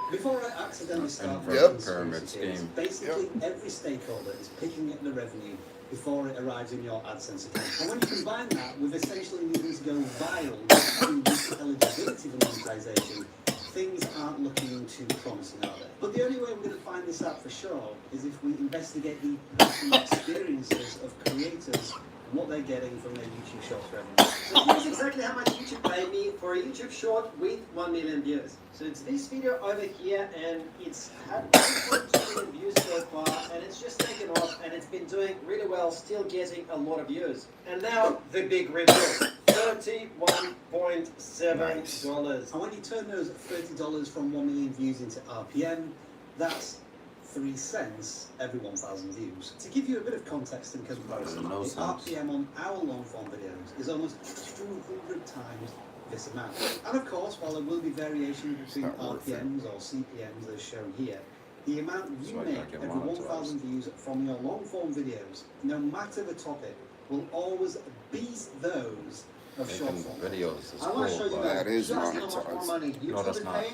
[SPEAKER 2] Before I accidentally start
[SPEAKER 1] inverted pyramid scheme.
[SPEAKER 2] Basically every stakeholder is picking up the revenue before it arrives in your AdSense account. And when you combine that with essentially needing to go viral to reach eligibility for monetization, things aren't looking too promising, are they? But the only way we're going to find this out for sure is if we investigate the personal experiences of creators and what they're getting from their YouTube Shorts revenue.
[SPEAKER 16] So here's exactly how much YouTube paid me for a YouTube short with 1 million views. So it's this video over here, and it's had 1.2 million views so far, and it's just taken off, and it's been doing really well, still getting a lot of views. And now the big reveal. $31.7.
[SPEAKER 2] Nice. And when you turn those $30 from 1 million views into RPM, that's 3 cents every 1,000 views. To give you a bit of context and comparison, the RPM on our long-form videos is almost 200 times this amount. And of course, while there will be variation between RPMs or CPMs as shown here, the amount you make every 1,000 views from your long-form videos, no matter the topic, will always beat those of short form
[SPEAKER 1] videos.
[SPEAKER 2] I want to show you
[SPEAKER 19] that is
[SPEAKER 2] just how much more money
[SPEAKER 1] No, that's not.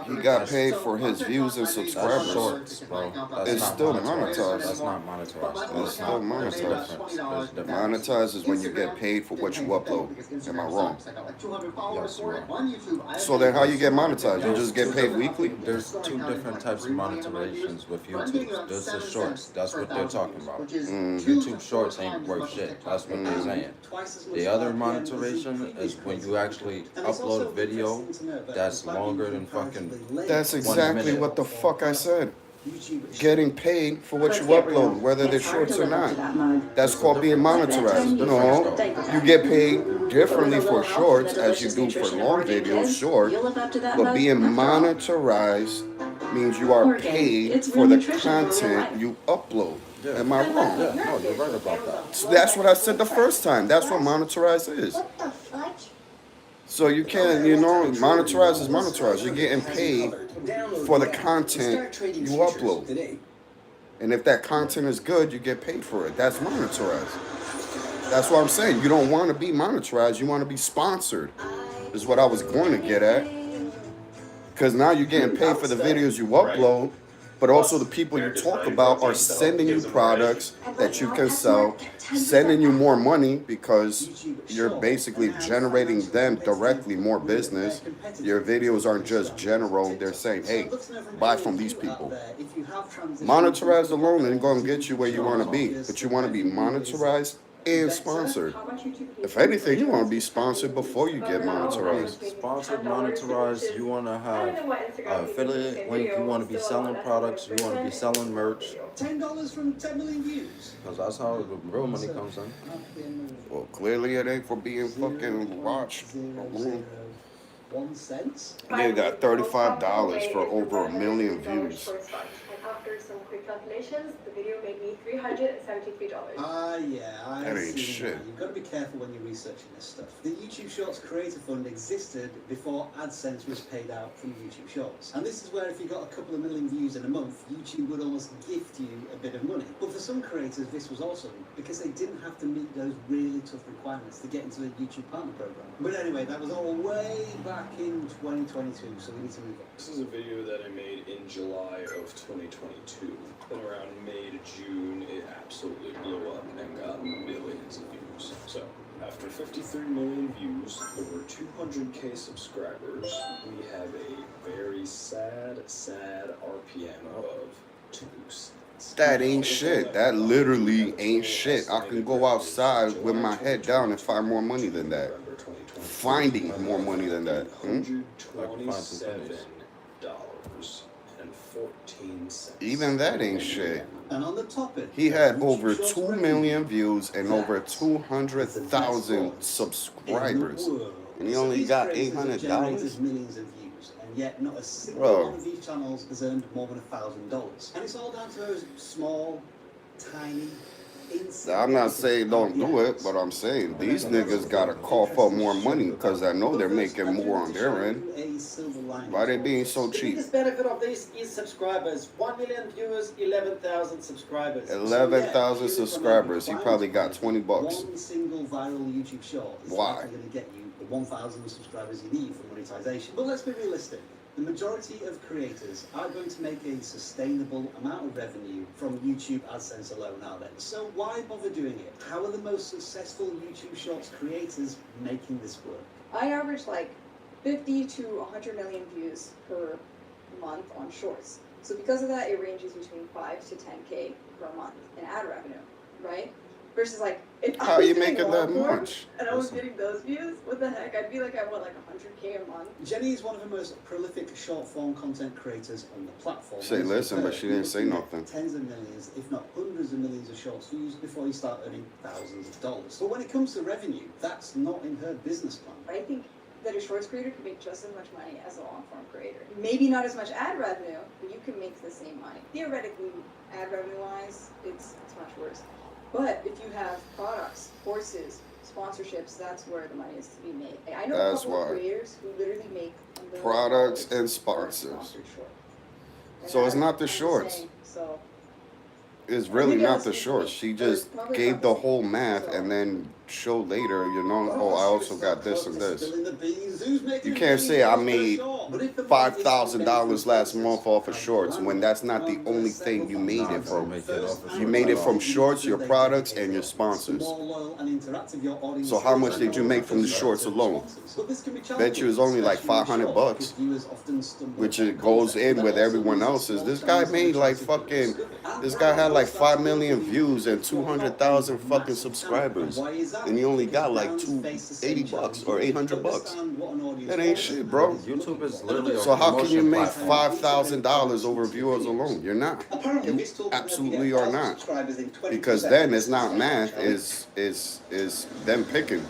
[SPEAKER 19] He got paid for his views and subscribers.
[SPEAKER 1] Shorts, bro.
[SPEAKER 19] It's still monetized.
[SPEAKER 1] That's not monetized.
[SPEAKER 19] It's still monetized. Monetized is when you get paid for what you upload. Am I wrong?
[SPEAKER 1] Yes, you are.
[SPEAKER 19] So then how you get monetized? You just get paid weekly?
[SPEAKER 1] There's 2 different types of monetizations with YouTube. There's the shorts. That's what they're talking about. YouTube Shorts ain't worth shit. That's what they're saying. The other monetization is when you actually upload a video that's longer than fucking
[SPEAKER 19] That's exactly what the fuck I said. Getting paid for what you upload, whether they're shorts or not. That's called being monetized. No, you get paid differently for shorts as you do for long videos, short. But being monetized means you are paid for the content you upload. Am I wrong?
[SPEAKER 1] Yeah, no, you're right about that.
[SPEAKER 19] So that's what I said the first time. That's what monetized is. So you can't, monetized is monetized. You're getting paid for the content you upload. And if that content is good, you get paid for it. That's monetized. That's what I'm saying. You don't want to be monetized. You want to be sponsored, is what I was going to get at. Because now you're getting paid for the videos you upload, but also the people you talk about are sending you products that you can sell, sending you more money because you're basically generating them directly more business. Your videos aren't just general. They're saying, hey, buy from these people. Monetized alone ain't going to get you where you want to be, but you want to be monetized and sponsored.
[SPEAKER 17] How much YouTube
[SPEAKER 19] If anything, you want to be sponsored before you get monetized.
[SPEAKER 1] Sponsored, monetized, you want to have affiliate link, you want to be selling products, you want to be selling merch.
[SPEAKER 2] $10 from 10 million views.
[SPEAKER 1] Because that's how the real money comes in.
[SPEAKER 19] Well, clearly it ain't for being fucking watched.
[SPEAKER 2] 1 cent.
[SPEAKER 19] You got $35 for over 1 million views.
[SPEAKER 17] And after some quick calculations, the video made me $373.
[SPEAKER 2] Yeah,
[SPEAKER 19] That
[SPEAKER 2] I
[SPEAKER 19] ain't
[SPEAKER 2] see
[SPEAKER 19] shit.
[SPEAKER 2] now. You've got to be careful when you're researching this stuff. The YouTube Shorts Creator Fund existed before AdSense was paid out from YouTube Shorts. And this is where if you got a couple of million views in a month, YouTube would almost gift you a bit of money. But for some creators, this was awesome because they didn't have to meet those really tough requirements to get into the YouTube Partner Program. But anyway, that was all way back in 2022, so we need to move on.
[SPEAKER 18] This is a video that I made in July of 2022. Then around May to June, it absolutely blew up and got millions of views. So, after 53 million views, over 200k subscribers, we have a very sad RPM of 2 cents.
[SPEAKER 19] That ain't shit. That literally ain't shit. I can go outside with my head down and find more money than that. Finding more money than that.
[SPEAKER 18] $127.14.
[SPEAKER 19] Even that ain't shit.
[SPEAKER 2] And on the topic,
[SPEAKER 19] He had over 2 million views and over 200,000 subscribers. And he only got $800.
[SPEAKER 2] Millions of views, and yet not a single
[SPEAKER 19] Bro.
[SPEAKER 2] one of these channels has earned more than $1,000. And it's all down to those small, tiny,
[SPEAKER 19] I'm not saying don't do it, but I'm saying these niggas gotta cough up more money because I know they're making more on their end. Why they being so
[SPEAKER 16] The
[SPEAKER 19] cheap?
[SPEAKER 16] biggest benefit of this is subscribers. 1 million viewers, 11,000 subscribers.
[SPEAKER 19] 11,000 subscribers. He probably got $20.
[SPEAKER 2] One single viral YouTube short is
[SPEAKER 19] Why?
[SPEAKER 2] likely going to get you the 1,000 subscribers you need for monetization. But let's be realistic. The majority of creators are going to make a sustainable amount of revenue from YouTube AdSense alone, are they? So why bother doing it? How are the most successful YouTube Shorts creators making this work?
[SPEAKER 20] I average like 50 to 100 million views per month on Shorts. So because of that, it ranges between 5 to 10K per month in ad revenue, right? Versus like, if
[SPEAKER 19] How
[SPEAKER 20] I was
[SPEAKER 19] you
[SPEAKER 20] doing
[SPEAKER 19] making that
[SPEAKER 20] long form
[SPEAKER 19] much?
[SPEAKER 20] and I was getting those views, what the heck? I'd be like at what, like 100K a month?
[SPEAKER 2] Jenny is one of the most prolific short-form content creators on the platform.
[SPEAKER 19] Say listen, but she didn't say nothing.
[SPEAKER 2] Tens of millions, if not hundreds of millions of shorts views before you start earning thousands of dollars. But when it comes to revenue, that's not in her business plan.
[SPEAKER 20] I think that a Shorts creator can make just as much money as a long-form creator. Maybe not as much ad revenue, but you can make the same money. Theoretically, ad revenue-wise, it's much worse. But if you have products, courses, sponsorships, that's where the money is to be made. I know
[SPEAKER 19] That's
[SPEAKER 20] a couple
[SPEAKER 19] why.
[SPEAKER 20] of creators who literally make
[SPEAKER 19] Products and sponsors. So it's not the shorts.
[SPEAKER 20] So
[SPEAKER 19] It's really not the shorts. She just gave the whole math and then showed later, you know, oh, I also got this and this. You can't say I made $5,000 last month off of shorts when that's not the only thing you made it from. You made it from shorts, your products, and your sponsors. So how much did you make from the shorts alone? Bet you it's only like $500, which it goes in with everyone else's. This guy made like fucking, this guy had like 5 million views and 200,000 fucking subscribers. And you only got like $280 or $800. That ain't shit, bro.
[SPEAKER 1] YouTube is literally.
[SPEAKER 19] So how can you make $5,000 over viewers alone? You're not. You absolutely are not. Because then it's not math. Is them picking.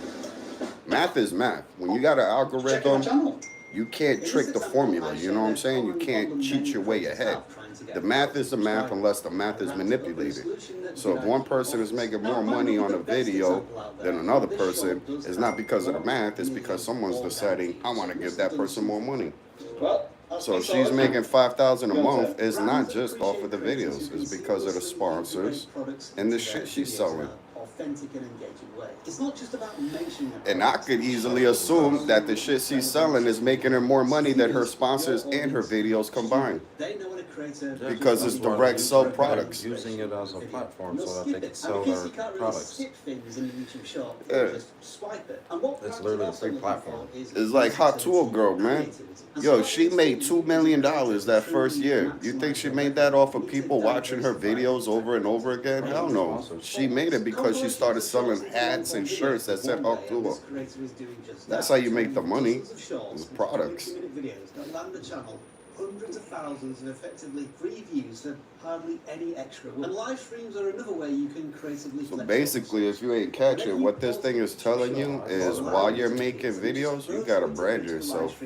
[SPEAKER 19] Math is math. When you got an algorithm, you can't trick the formula. You know what I'm saying? You can't cheat your way ahead. The math is the math unless the math is manipulated. So if one person is making more money on a video than another person, it's not because of the math, it's because someone's deciding, I want to give that person more money. So if she's making $5,000 a month, it's not just off of the videos, it's because of the sponsors and the shit she's selling.
[SPEAKER 2] Authentic and engaging way. It's not just about mentioning it.
[SPEAKER 19] And I could easily assume that the shit she's selling is making her more money than her sponsors and her videos combined.
[SPEAKER 2] They know when a creator
[SPEAKER 19] Because it's direct sell products.
[SPEAKER 1] Using it as a platform so that they can sell their products. It's literally a free platform.
[SPEAKER 19] It's like Hot Tool Girl, man. Yo, she made $2 million that first year. You think she made that off of people watching her videos over and over again? Hell no. She made it because she she started selling hats and shirts that said October. That's how you make the money. Is products.
[SPEAKER 2] Videos that land the channel hundreds of thousands of effectively free views for hardly any extra work. And live streams are another way you can creatively
[SPEAKER 19] So basically, if you ain't catching, what this thing is telling you is while you're making videos, you gotta brand yourself.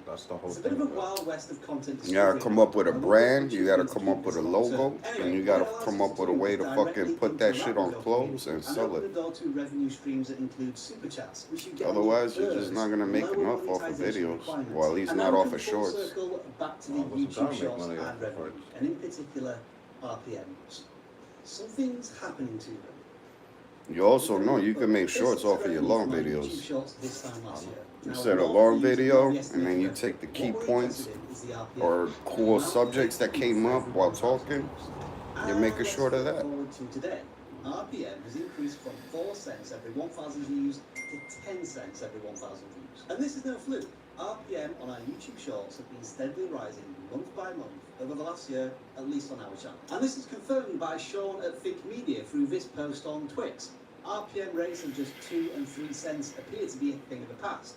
[SPEAKER 1] That's the whole
[SPEAKER 2] It's a bit of a
[SPEAKER 1] thing.
[SPEAKER 2] wild west of content.
[SPEAKER 19] You gotta come up with a brand, you gotta come up with a logo, and you gotta come up with a way to fucking put that shit on clothes and sell it.
[SPEAKER 2] Revenue streams that include super chats, which you get
[SPEAKER 19] Otherwise, you're just not gonna make enough off of videos. Well, at least not off of shorts.
[SPEAKER 2] Back to the YouTube shorts and revenue, and in particular RPMs. Something's happening to them.
[SPEAKER 19] You also know you can make shorts off of your long videos. You set a long video, and then you take the key points or cool subjects that came up while talking. You make a short of that.
[SPEAKER 2] Today, RPM has increased from 4 cents every 1,000 views to 10 cents every 1,000 views. And this is no fluke. RPM on our YouTube shorts have been steadily rising month by month over the last year, at least on our channel. And this is confirmed by Sean at Think Media through this post on Twix. RPM rates of just 2 and 3 cents appear to be a thing of the past.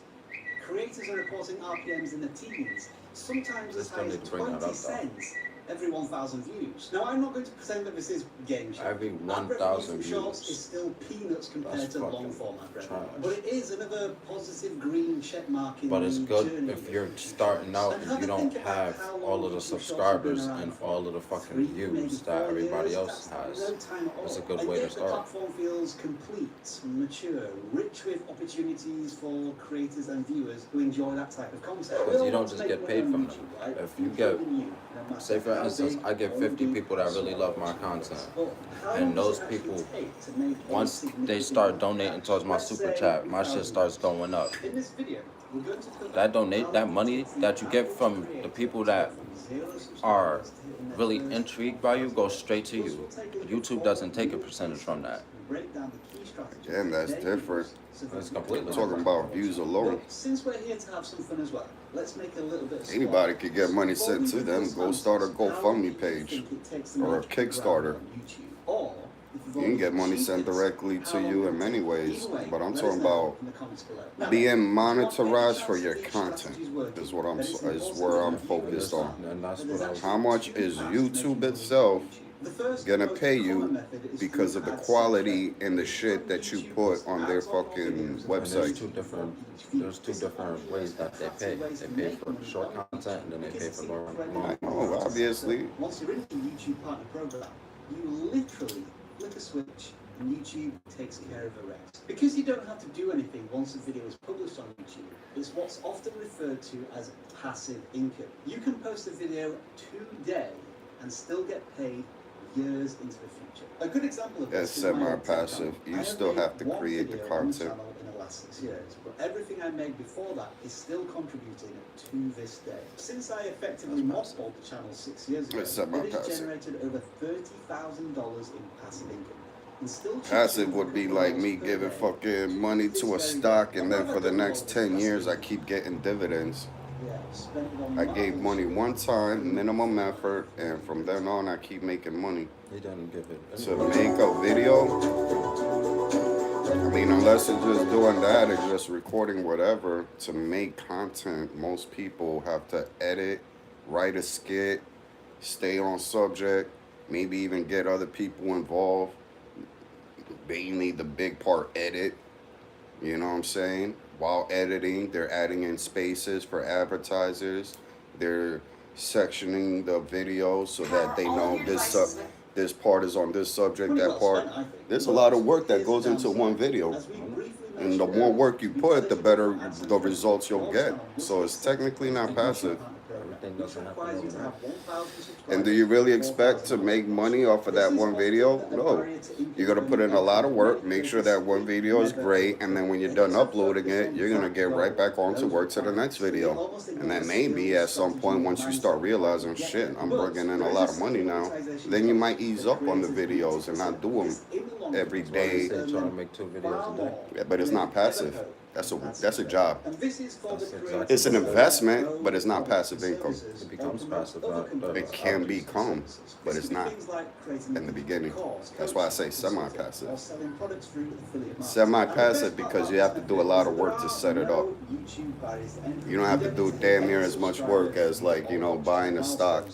[SPEAKER 2] Creators are reporting RPMs in the teens, sometimes as high as 20 cents every 1,000 views. Now, I'm not going to pretend that this is game show.
[SPEAKER 1] Every 1,000
[SPEAKER 2] shorts
[SPEAKER 1] views
[SPEAKER 2] is still peanuts compared to long format revenue.
[SPEAKER 1] trash.
[SPEAKER 2] But it is another positive green check mark in
[SPEAKER 1] But it's
[SPEAKER 2] the
[SPEAKER 1] good
[SPEAKER 2] journey.
[SPEAKER 1] if you're starting out and you don't have all of the subscribers and all of the fucking views that everybody else has. It's a good way to
[SPEAKER 2] The
[SPEAKER 1] start.
[SPEAKER 2] platform feels complete, mature, rich with opportunities for creators and viewers who enjoy that type of content.
[SPEAKER 1] Because you don't just get paid from them. If you get, say for instance, I get 50 people that really love my content. And those people, once they start donating towards my super chat, my shit starts going up. That money that you get from the people that are really intrigued by you goes straight to you. YouTube doesn't take a percentage from that.
[SPEAKER 19] Again, that's different.
[SPEAKER 1] It's completely
[SPEAKER 19] Talking about views alone.
[SPEAKER 2] Since we're here to have some fun as well, let's make a little bit of
[SPEAKER 19] Anybody could get money sent to them. Go start a GoFundMe page or a Kickstarter. You can get money sent directly to you in many ways, but I'm talking about being monetized for your content is where I'm focused on. How much is YouTube itself gonna pay you because of the quality and the shit that you put on their fucking website?
[SPEAKER 1] There's two different ways that they pay. They pay for short content and then they pay for long.
[SPEAKER 19] I know, obviously.
[SPEAKER 2] Once you're in the YouTube partner program, you literally flick a switch and YouTube takes care of the rest. Because you don't have to do anything once a video is published on YouTube, it's what's often referred to as passive income. You can post a video today and still get paid years into the future. A good example of
[SPEAKER 19] That's
[SPEAKER 2] this is my
[SPEAKER 19] semi-passive. You still have to create the content.
[SPEAKER 2] in the last 6 years, but everything I made before that is still contributing to this day. Since I effectively mothballed the channel 6 years ago,
[SPEAKER 19] It's
[SPEAKER 2] it has
[SPEAKER 19] semi-passive.
[SPEAKER 2] generated over $30,000 in passive income. And still
[SPEAKER 19] Passive would be like me giving fucking money to a stock, and then for the next 10 years I keep getting dividends. I gave money one time, minimum effort, and from then on I keep making money.
[SPEAKER 1] He doesn't give it.
[SPEAKER 19] To make a video, I mean, unless it's just doing that or just recording whatever, to make content, most people have to edit, write a skit, stay on subject, maybe even get other people involved. Mainly the big part, edit. You know what I'm saying? While editing, they're adding in spaces for advertisers. They're sectioning the video so that they know this part is on this subject, that part. There's a lot of work that goes into one video. And the more work you put, the better the results you'll get. So it's technically not passive. And do you really expect to make money off of that one video? No. You're going to put in a lot of work, make sure that one video is great, and then when you're done uploading it, you're going to get right back on to work to the next video. And then maybe at some point, once you start realizing, shit, I'm bringing in a lot of money now, then you might ease up on the videos and not do them every day.
[SPEAKER 1] Trying to make 2 videos a day.
[SPEAKER 19] Yeah, but it's not passive. That's a job.
[SPEAKER 2] And this is for the creators
[SPEAKER 19] It's an
[SPEAKER 2] of
[SPEAKER 19] investment, but it's not passive income.
[SPEAKER 2] services
[SPEAKER 1] It becomes
[SPEAKER 2] or promote
[SPEAKER 1] passive
[SPEAKER 2] other
[SPEAKER 1] after.
[SPEAKER 2] companies'
[SPEAKER 19] It can
[SPEAKER 2] products or
[SPEAKER 19] become,
[SPEAKER 2] services.
[SPEAKER 19] but
[SPEAKER 2] This
[SPEAKER 19] it's
[SPEAKER 2] could be
[SPEAKER 19] not
[SPEAKER 2] things like creating
[SPEAKER 19] in the beginning.
[SPEAKER 2] calls,
[SPEAKER 19] That's why I say
[SPEAKER 2] coaching, consulting,
[SPEAKER 19] semi-passive.
[SPEAKER 2] or selling products through affiliate marketing.
[SPEAKER 19] Semi-passive because you have to do a lot of work to set it up. You don't have to do damn near as much work as like, you know, buying a stock.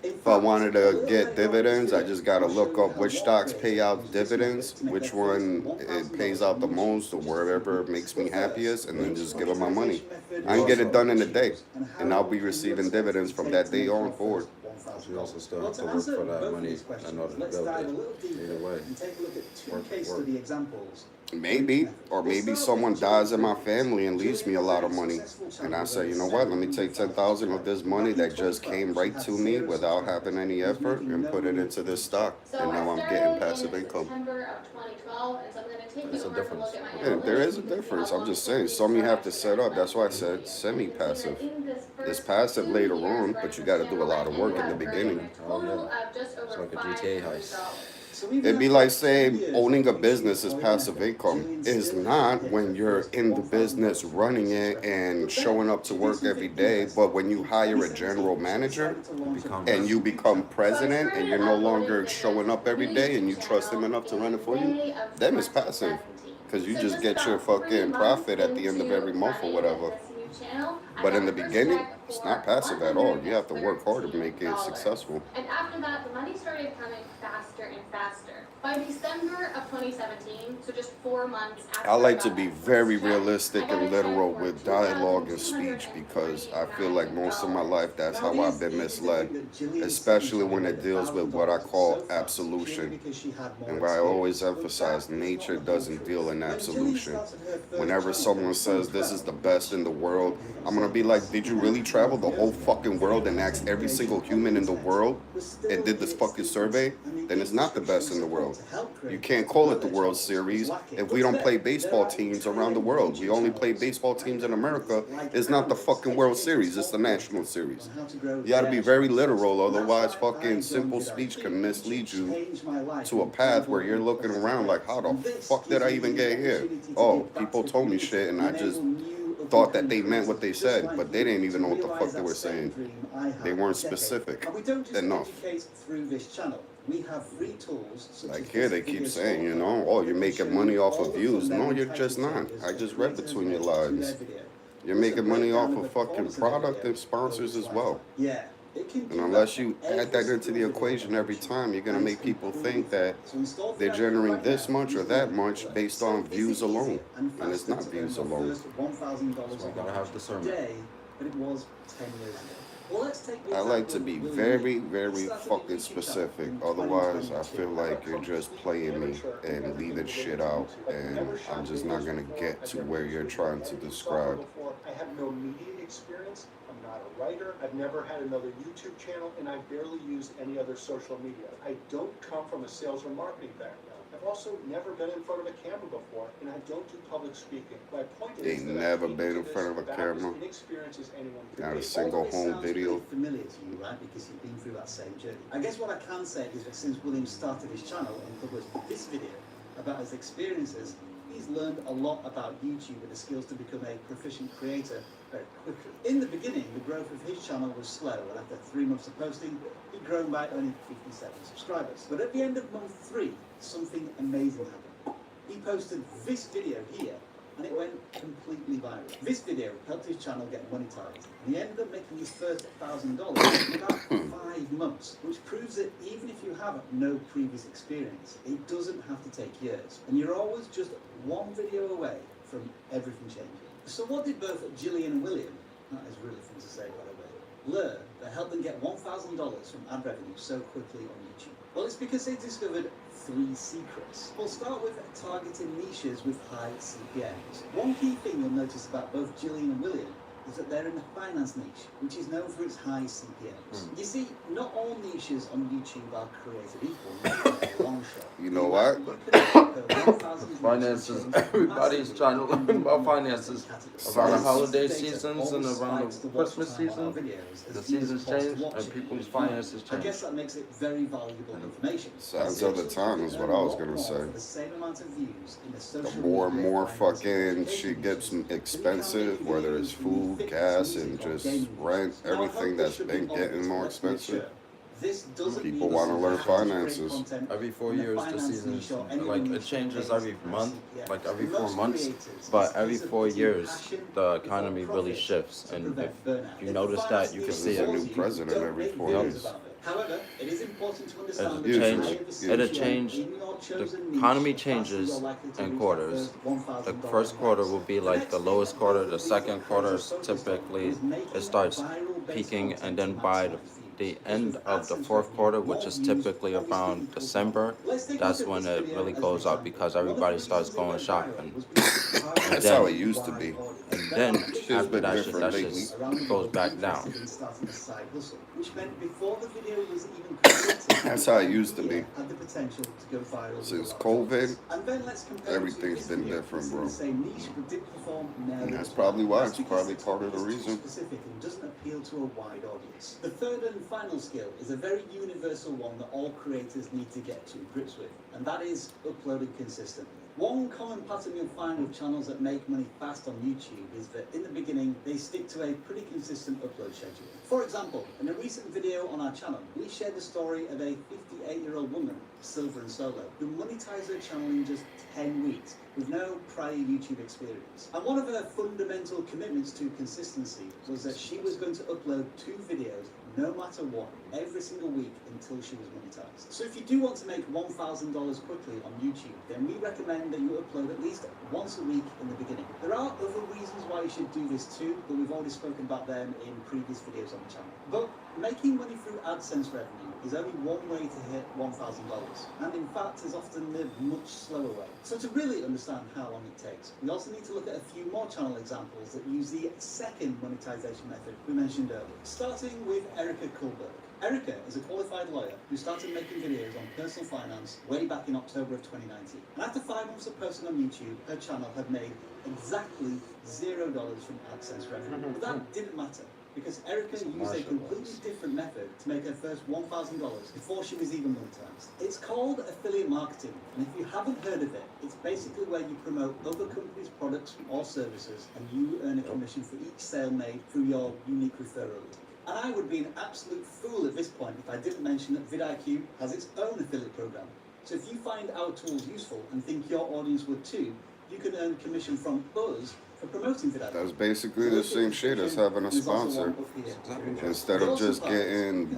[SPEAKER 19] If I wanted to get dividends, I just gotta look up which stocks pay out dividends, which one it pays out the most or wherever makes me happiest, and then just give them my money. I can get it done in a day, and I'll be receiving dividends from that day on forward.
[SPEAKER 1] But you also still have to work for that money in order to build it. Either way, work.
[SPEAKER 19] Maybe, or maybe someone dies in my family and leaves me a lot of money, and I say, you know what? Let me take 10,000 of this money that just came right to me without having any effort and put it into this stock, and now I'm getting passive income.
[SPEAKER 1] There's a difference.
[SPEAKER 19] Yeah, there is a difference. I'm just saying, some you have to set up. That's why I said semi-passive. It's passive later on, but you got to do a lot of work in the beginning.
[SPEAKER 1] Oh yeah, it's like a GTA heist.
[SPEAKER 19] It'd be like saying owning a business is passive income. It's not when you're in the business running it and showing up to work every day, but when you hire a general manager and you become president and you're no longer showing up every day and you trust him enough to run it for you, then it's passive. Because you just get your fucking profit at the end of every month or whatever. But in the beginning, it's not passive at all. You have to work hard to make it successful.
[SPEAKER 4] And after that, the money started coming faster and faster. By December of 2017, so just 4 months after
[SPEAKER 19] I like to be very realistic and literal with dialogue and speech because I feel like most of my life that's how I've been misled, especially when it deals with what I call absolution. And where I always emphasize nature doesn't deal in absolution. Whenever someone says this is the best in the world, I'm gonna be like, did you really travel the whole fucking world and ask every single human in the world and did this fucking survey? Then it's not the best in the world. You can't call it the World Series if we don't play baseball teams around the world. We only play baseball teams in America. It's not the fucking World Series, it's the National Series. You gotta be very literal, otherwise fucking simple speech can mislead you to a path where you're looking around like, how the fuck did I even get here? Oh, people told me shit and I just thought that they meant what they said, but they didn't even know what the fuck they were saying. They weren't specific enough.
[SPEAKER 2] We have free tools.
[SPEAKER 19] Like here, they keep saying, you know, oh, you're making money off of views. No, you're just not. I just read between your lines. You're making money off of fucking product and sponsors as well.
[SPEAKER 2] Yeah.
[SPEAKER 19] And unless you add that into the equation every time, you're going to make people think that they're generating this much or that much based on views alone. And it's not views alone.
[SPEAKER 2] So we gotta have discernment. But it was 10 years ago.
[SPEAKER 19] I like to be very, very fucking specific. Otherwise, I feel like you're just playing me and leaving shit out. And I'm just not going to get to where you're trying to describe.
[SPEAKER 21] I have no media experience. I'm not a writer. I've never had another YouTube channel, and I barely use any other social media. I don't come from a sales or marketing background. I've also never been in front of a camera before, and I don't do public speaking. My point is
[SPEAKER 19] Ain't never been in front of a camera. Not a single home video.
[SPEAKER 2] Familiar to you, right? Because you've been through that same journey. I guess what I can say is that since William started his channel and published this video about his experiences, he's learned a lot about YouTube and the skills to become a proficient creator very quickly. In the beginning, the growth of his channel was slow, and after 3 months of posting, he'd grown by only 57 subscribers. But at the end of month 3, something amazing happened. He posted this video here, and it went completely viral. This video helped his channel get monetized, and he ended up making his first $1,000 in about 5 months, which proves that even if you have no previous experience, it doesn't have to take years, and you're always just one video away from everything changing. So what did both Gillian and William, that is really fun to say by the way, learn that helped them get $1,000 from ad revenue so quickly on YouTube? Well, it's because they discovered 3 secrets. We'll start with targeting niches with high CPMs. One key thing you'll notice about both Gillian and William is that they're in the finance niche, which is known for its high CPMs. You see, not all niches on YouTube are created equal, not by a long shot.
[SPEAKER 19] You know what?
[SPEAKER 1] Finances. Everybody's trying to learn about finances around the holiday seasons and around the Christmas season. The seasons change and people's finances
[SPEAKER 2] I
[SPEAKER 1] change.
[SPEAKER 2] guess that makes it very valuable information.
[SPEAKER 19] Signs of the time is what I was gonna say. The more and more fucking shit gets expensive, whether it's food, gas, and just rent, everything that's been getting more expensive. People want to learn finances.
[SPEAKER 1] Every 4 years, the seasons, like, it changes every month, like every 4 months, but every 4 years, the economy really shifts. And if you notice that, you can see
[SPEAKER 19] a
[SPEAKER 1] a
[SPEAKER 19] new president every 4 years.
[SPEAKER 2] However, it is important to understand
[SPEAKER 1] It'll change. The economy changes in quarters. The first quarter will be like the lowest quarter. The second quarter is typically, it starts peaking, and then by the end of the fourth quarter, which is typically around December, that's when it really goes up because everybody starts going shopping.
[SPEAKER 19] That's how it used to be.
[SPEAKER 1] And then after that shit, that shit goes back down.
[SPEAKER 19] That's how it used to be. Since COVID, everything's been different, bro. And that's probably why. It's probably part of the reason.
[SPEAKER 2] The third and final skill is a very universal one that all creators need to get to grips with, and that is uploading consistently. One common pattern you'll find with channels that make money fast on YouTube is that in the beginning, they stick to a pretty consistent upload schedule. For example, in a recent video on our channel, we shared the story of a 58-year-old woman, Silver and Solo, who monetized her channel in just 10 weeks with no prior YouTube experience. And one of her fundamental commitments to consistency was that she was going to upload 2 videos no matter what, every single week until she was monetized. So if you do want to make $1,000 quickly on YouTube, then we recommend that you upload at least once a week in the beginning. There are other reasons why you should do this too, but we've already spoken about them in previous videos on the channel. But making money through AdSense revenue is only one way to hit $1,000, and in fact is often a much slower way. So to really understand how long it takes, we also need to look at a few more channel examples that use the second monetization method we mentioned earlier, starting with Erica Kuhlberg. Erica is a qualified lawyer who started making videos on personal finance way back in October of 2019. And after 5 months of posting on YouTube, her channel had made exactly $0 from AdSense revenue. But that didn't matter, because Erica used a completely different method to make her first $1,000 before she was even monetized. It's called affiliate marketing, and if you haven't heard of it, it's basically where you promote other companies' products or services, and you earn a commission for each sale made through your unique referral link. And I would be an absolute fool at this point if I didn't mention that vidIQ has its own affiliate program. So if you find our tools useful and think your audience would too, you can earn commission from us for promoting vidIQ.
[SPEAKER 19] That's basically the same shit as having a sponsor. Instead of just getting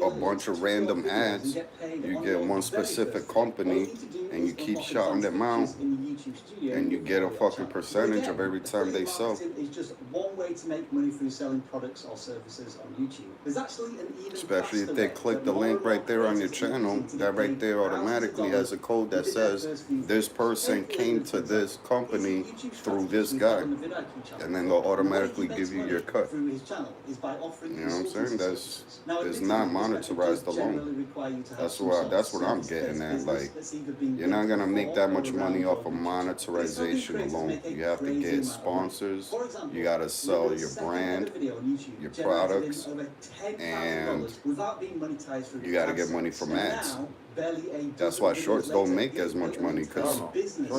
[SPEAKER 19] a bunch of random ads, you get one specific company and you keep shouting them out, and you get a fucking percentage of every time they sell.
[SPEAKER 2] Is just one way to make money through selling products or services on YouTube. There's actually an even
[SPEAKER 19] Especially if they click the link right there on your channel, that right there automatically has a code that says this person came to this company through this guy, and then they'll automatically give you your cut. You know what I'm saying? That's not monetized alone. That's what I'm getting at. Like, you're not gonna make that much money off of monetization alone. You have to get sponsors. You gotta sell your brand, your products, and you gotta get money from ads. That's why shorts don't make as much money, because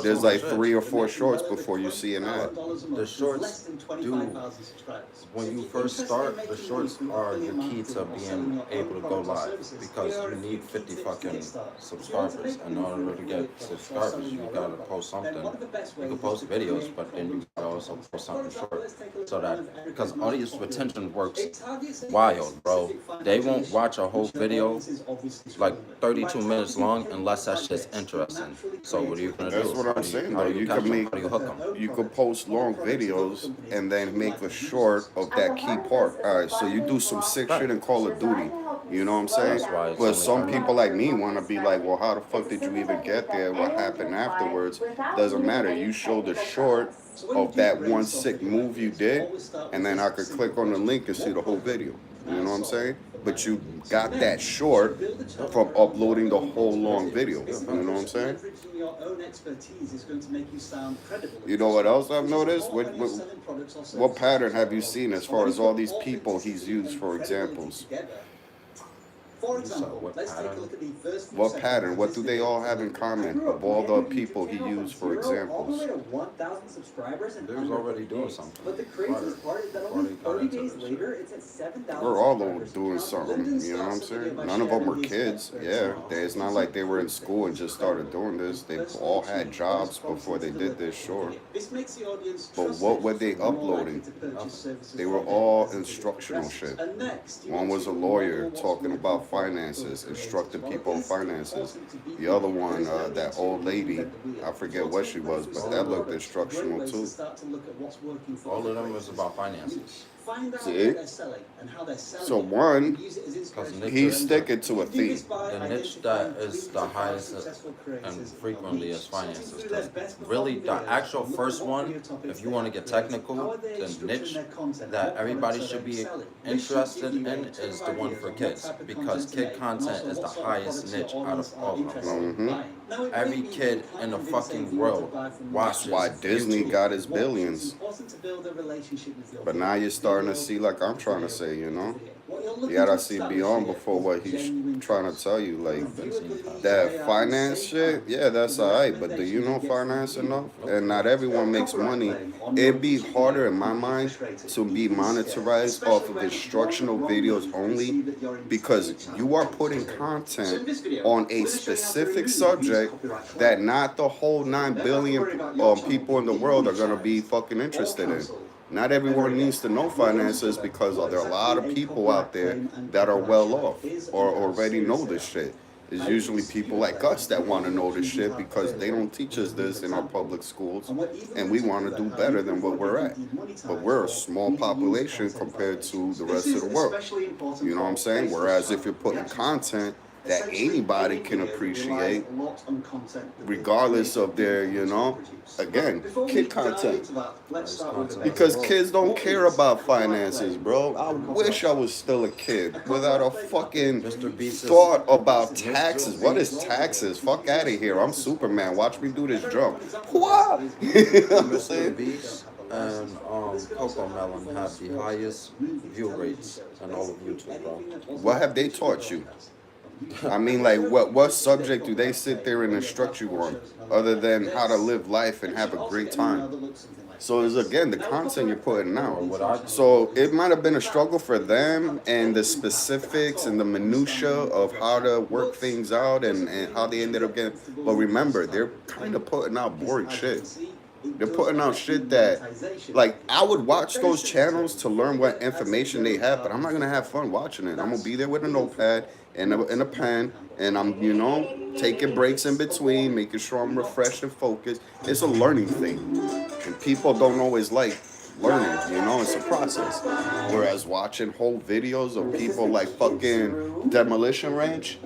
[SPEAKER 19] there's like 3 or 4 shorts before you see an ad.
[SPEAKER 1] The shorts do, when you first start, the shorts are the key to being able to go live, because you need 50 fucking subscribers. In order to get subscribers, you gotta post something. You can post videos, but then you gotta also post something short. So that, because audience retention works wild, bro. They won't watch a whole video like 32 minutes long unless that shit's interesting. So what are you gonna do?
[SPEAKER 19] That's what I'm saying though. You could post long videos and then make a short of that key part. Alright, so you do some sick shit in Call of Duty. You know what I'm saying?
[SPEAKER 1] That's why it's
[SPEAKER 19] But
[SPEAKER 1] only
[SPEAKER 19] some
[SPEAKER 1] 30.
[SPEAKER 19] people like me want to be like, well, how the fuck did you even get there? What happened afterwards? Doesn't matter. You show the short of that one sick move you did, and then I could click on the link and see the whole video. You know what I'm saying? But you got that short from uploading the whole long video. You know what I'm saying?
[SPEAKER 2] Leveraging your own expertise is going to make you sound credible.
[SPEAKER 19] You know what else I've noticed? What pattern have you seen as far as all these people he's used for examples?
[SPEAKER 2] For example, let's take a look at the first few
[SPEAKER 19] What
[SPEAKER 2] seconds
[SPEAKER 19] pattern?
[SPEAKER 2] of
[SPEAKER 19] What
[SPEAKER 2] this
[SPEAKER 19] do they
[SPEAKER 2] video.
[SPEAKER 19] all have in common of all the people he used for
[SPEAKER 2] All the way
[SPEAKER 19] examples?
[SPEAKER 2] to 1,000 subscribers in
[SPEAKER 1] They was
[SPEAKER 2] under
[SPEAKER 1] already
[SPEAKER 2] 30
[SPEAKER 1] doing
[SPEAKER 2] days.
[SPEAKER 1] something.
[SPEAKER 2] But the craziest part is that only 30 days later, it's at 7,000
[SPEAKER 19] We're all
[SPEAKER 2] subscribers.
[SPEAKER 19] doing something, you know what I'm saying? None of them were kids. Yeah, it's not like they were in school and just started doing this. They all had jobs before they did this, sure.
[SPEAKER 2] This makes the audience
[SPEAKER 19] But what were they uploading? They were all instructional shit. One was a lawyer talking about finances, instructing people on finances. The other one, that old lady, I forget what she was, but that looked instructional too.
[SPEAKER 1] All of them was about finances.
[SPEAKER 19] See? So one, he's sticking to a theme.
[SPEAKER 1] The niche that is the highest and frequently is finances. 'Cause really, the actual first one, if you want to get technical, the niche that everybody should be interested in is the one for kids. Because kid content is the highest niche out of all of them. Every kid in the fucking world watches.
[SPEAKER 19] That's why Disney got his billions. But now you're starting to see, like I'm trying to say, you know? You gotta see beyond before what he's trying to tell you. Like, that finance shit, yeah, that's alright, but do you know finance enough? And not everyone makes money. It'd be harder in my mind to be monetized off of instructional videos only because you are putting content on a specific subject that not the whole 9 billion people in the world are gonna be fucking interested in. Not everyone needs to know finances because there are a lot of people out there that are well off or already know this shit. It's usually people like us that want to know this shit because they don't teach us this in our public schools and we want to do better than what we're at. But we're a small population compared to the rest of the world. You know what I'm saying? Whereas if you're putting content that anybody can appreciate, regardless of their, you know, again, kid content. Because kids don't care about finances, bro. I wish I was still a kid without a fucking thought about taxes. What is taxes? Fuck out of here. I'm Superman. Watch me do this jump. What? You know what I'm saying?
[SPEAKER 1] And Coco Melon have the highest view rates in all of YouTube, bro.
[SPEAKER 19] What have they taught you? I mean, like, what subject do they sit there and instruct you on, other than how to live life and have a great time? So it's, again, the content you're putting out. So it might have been a struggle for them and the specifics and the minutia of how to work things out and how they ended up getting. But remember, they're kind of putting out boring shit. They're putting out shit that, like, I would watch those channels to learn what information they have, but I'm not going to have fun watching it. I'm going to be there with a notepad and a pen, and I'm, you know, taking breaks in between, making sure I'm refreshed and focused. It's a learning thing. And people don't always like learning, you know, it's a process. Whereas watching whole videos of people like fucking Demolition Ranch,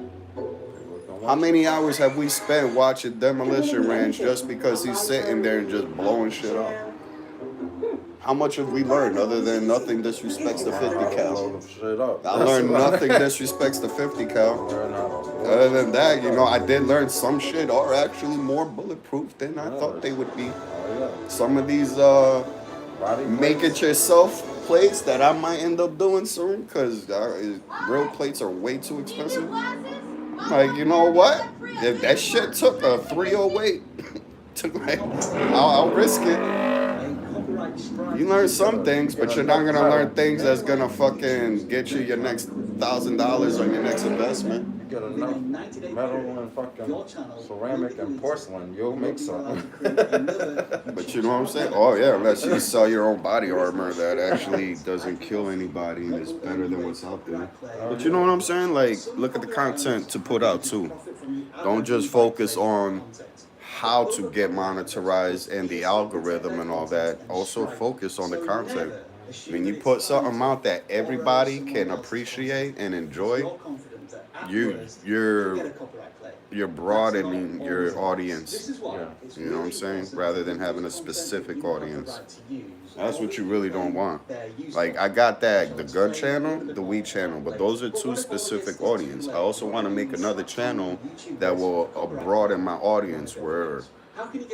[SPEAKER 19] how many hours have we spent watching Demolition Ranch just because he's sitting there and just blowing shit up? How much have we learned other than nothing disrespects the 50 cal? I learned nothing disrespects the 50 cal. Other than that, you know, I did learn some shit are actually more bulletproof than I thought they would be. Some of these make it yourself plates that I might end up doing soon because real plates are way too expensive. Like, you know what? If that shit took a 308, I'll risk it. You learn some things, but you're not gonna learn things that's gonna fucking get you your next $1,000 on your next investment.
[SPEAKER 1] You get enough metal and fucking ceramic and porcelain, you'll make something.
[SPEAKER 19] But you know what I'm saying? Oh yeah, unless you sell your own body armor that actually doesn't kill anybody and is better than what's out there. But you know what I'm saying? Like, look at the content to put out too. Don't just focus on how to get monetized and the algorithm and all that. Also focus on the content. When you put something out that everybody can appreciate and enjoy, you're broadening your audience. You know what I'm saying? Rather than having a specific audience. That's what you really don't want. Like, I got the gun channel, the weed channel, but those are two specific audience. I also want to make another channel that will broaden my audience, where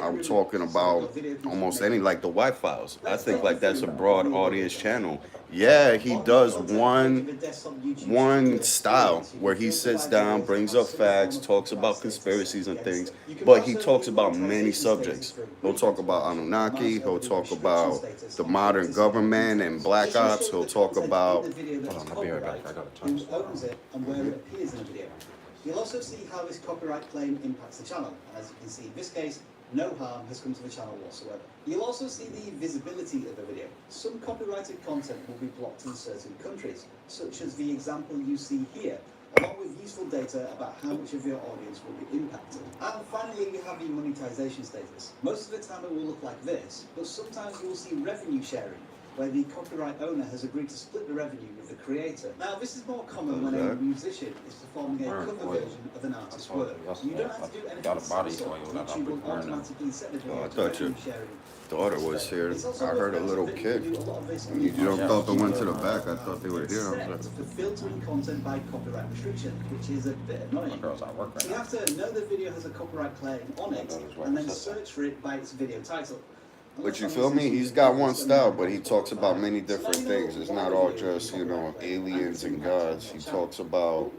[SPEAKER 19] I'm talking about almost any, like the White Files. I think like that's a broad audience channel. Yeah, he does one style where he sits down, brings up facts, talks about conspiracies and things, but he talks about many subjects. He'll talk about Anunnaki, he'll talk about the modern government and black ops, he'll talk about...
[SPEAKER 2] Who owns it and where it appears in a video. You'll also see how this copyright claim impacts the channel. As you can see in this case, no harm has come to the channel whatsoever. You'll also see the visibility of the video. Some copyrighted content will be blocked in certain countries, such as the example you see here, along with useful data about how much of your audience will be impacted. And finally, we have the monetization status. Most of the time it will look like this, but sometimes you will see revenue sharing, where the copyright owner has agreed to split the revenue with the creator. Now, this is more common when a musician is performing a cover version of an artist's work. You don't have to do anything special, YouTube will automatically set the video to revenue sharing.
[SPEAKER 19] Daughter was here. I heard a little kid. You jumped off and went to the back. I thought they were here. I was
[SPEAKER 2] For filtering content by copyright restriction, which is a bit annoying. You have to know the video has a copyright claim on it, and then search for it by its video title.
[SPEAKER 19] But you feel me? He's got one style, but he talks about many different things. It's not all just, you know, aliens and gods. He talks about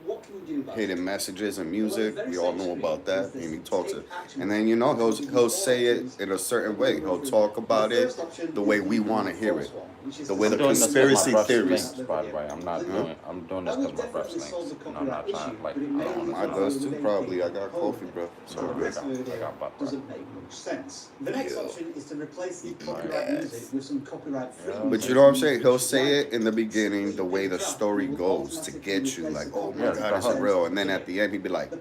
[SPEAKER 19] hidden messages in music. We all know about that. And he talks it. And then, you know, he'll say it in a certain way. He'll talk about it the way we want to hear it. The way the conspiracy theories.
[SPEAKER 1] By the way, I'm doing this because my breath stinks. And I'm not trying to, like, I don't want
[SPEAKER 19] I does too, probably. I got coffee, bro. So
[SPEAKER 2] I got butt. Doesn't make much sense. The next option is to replace the copyright music with some copyright free.
[SPEAKER 19] But you know what I'm saying? He'll say it in the beginning, the way the story goes, to get you like, oh my God, is it real? And then at the end, he'd be like,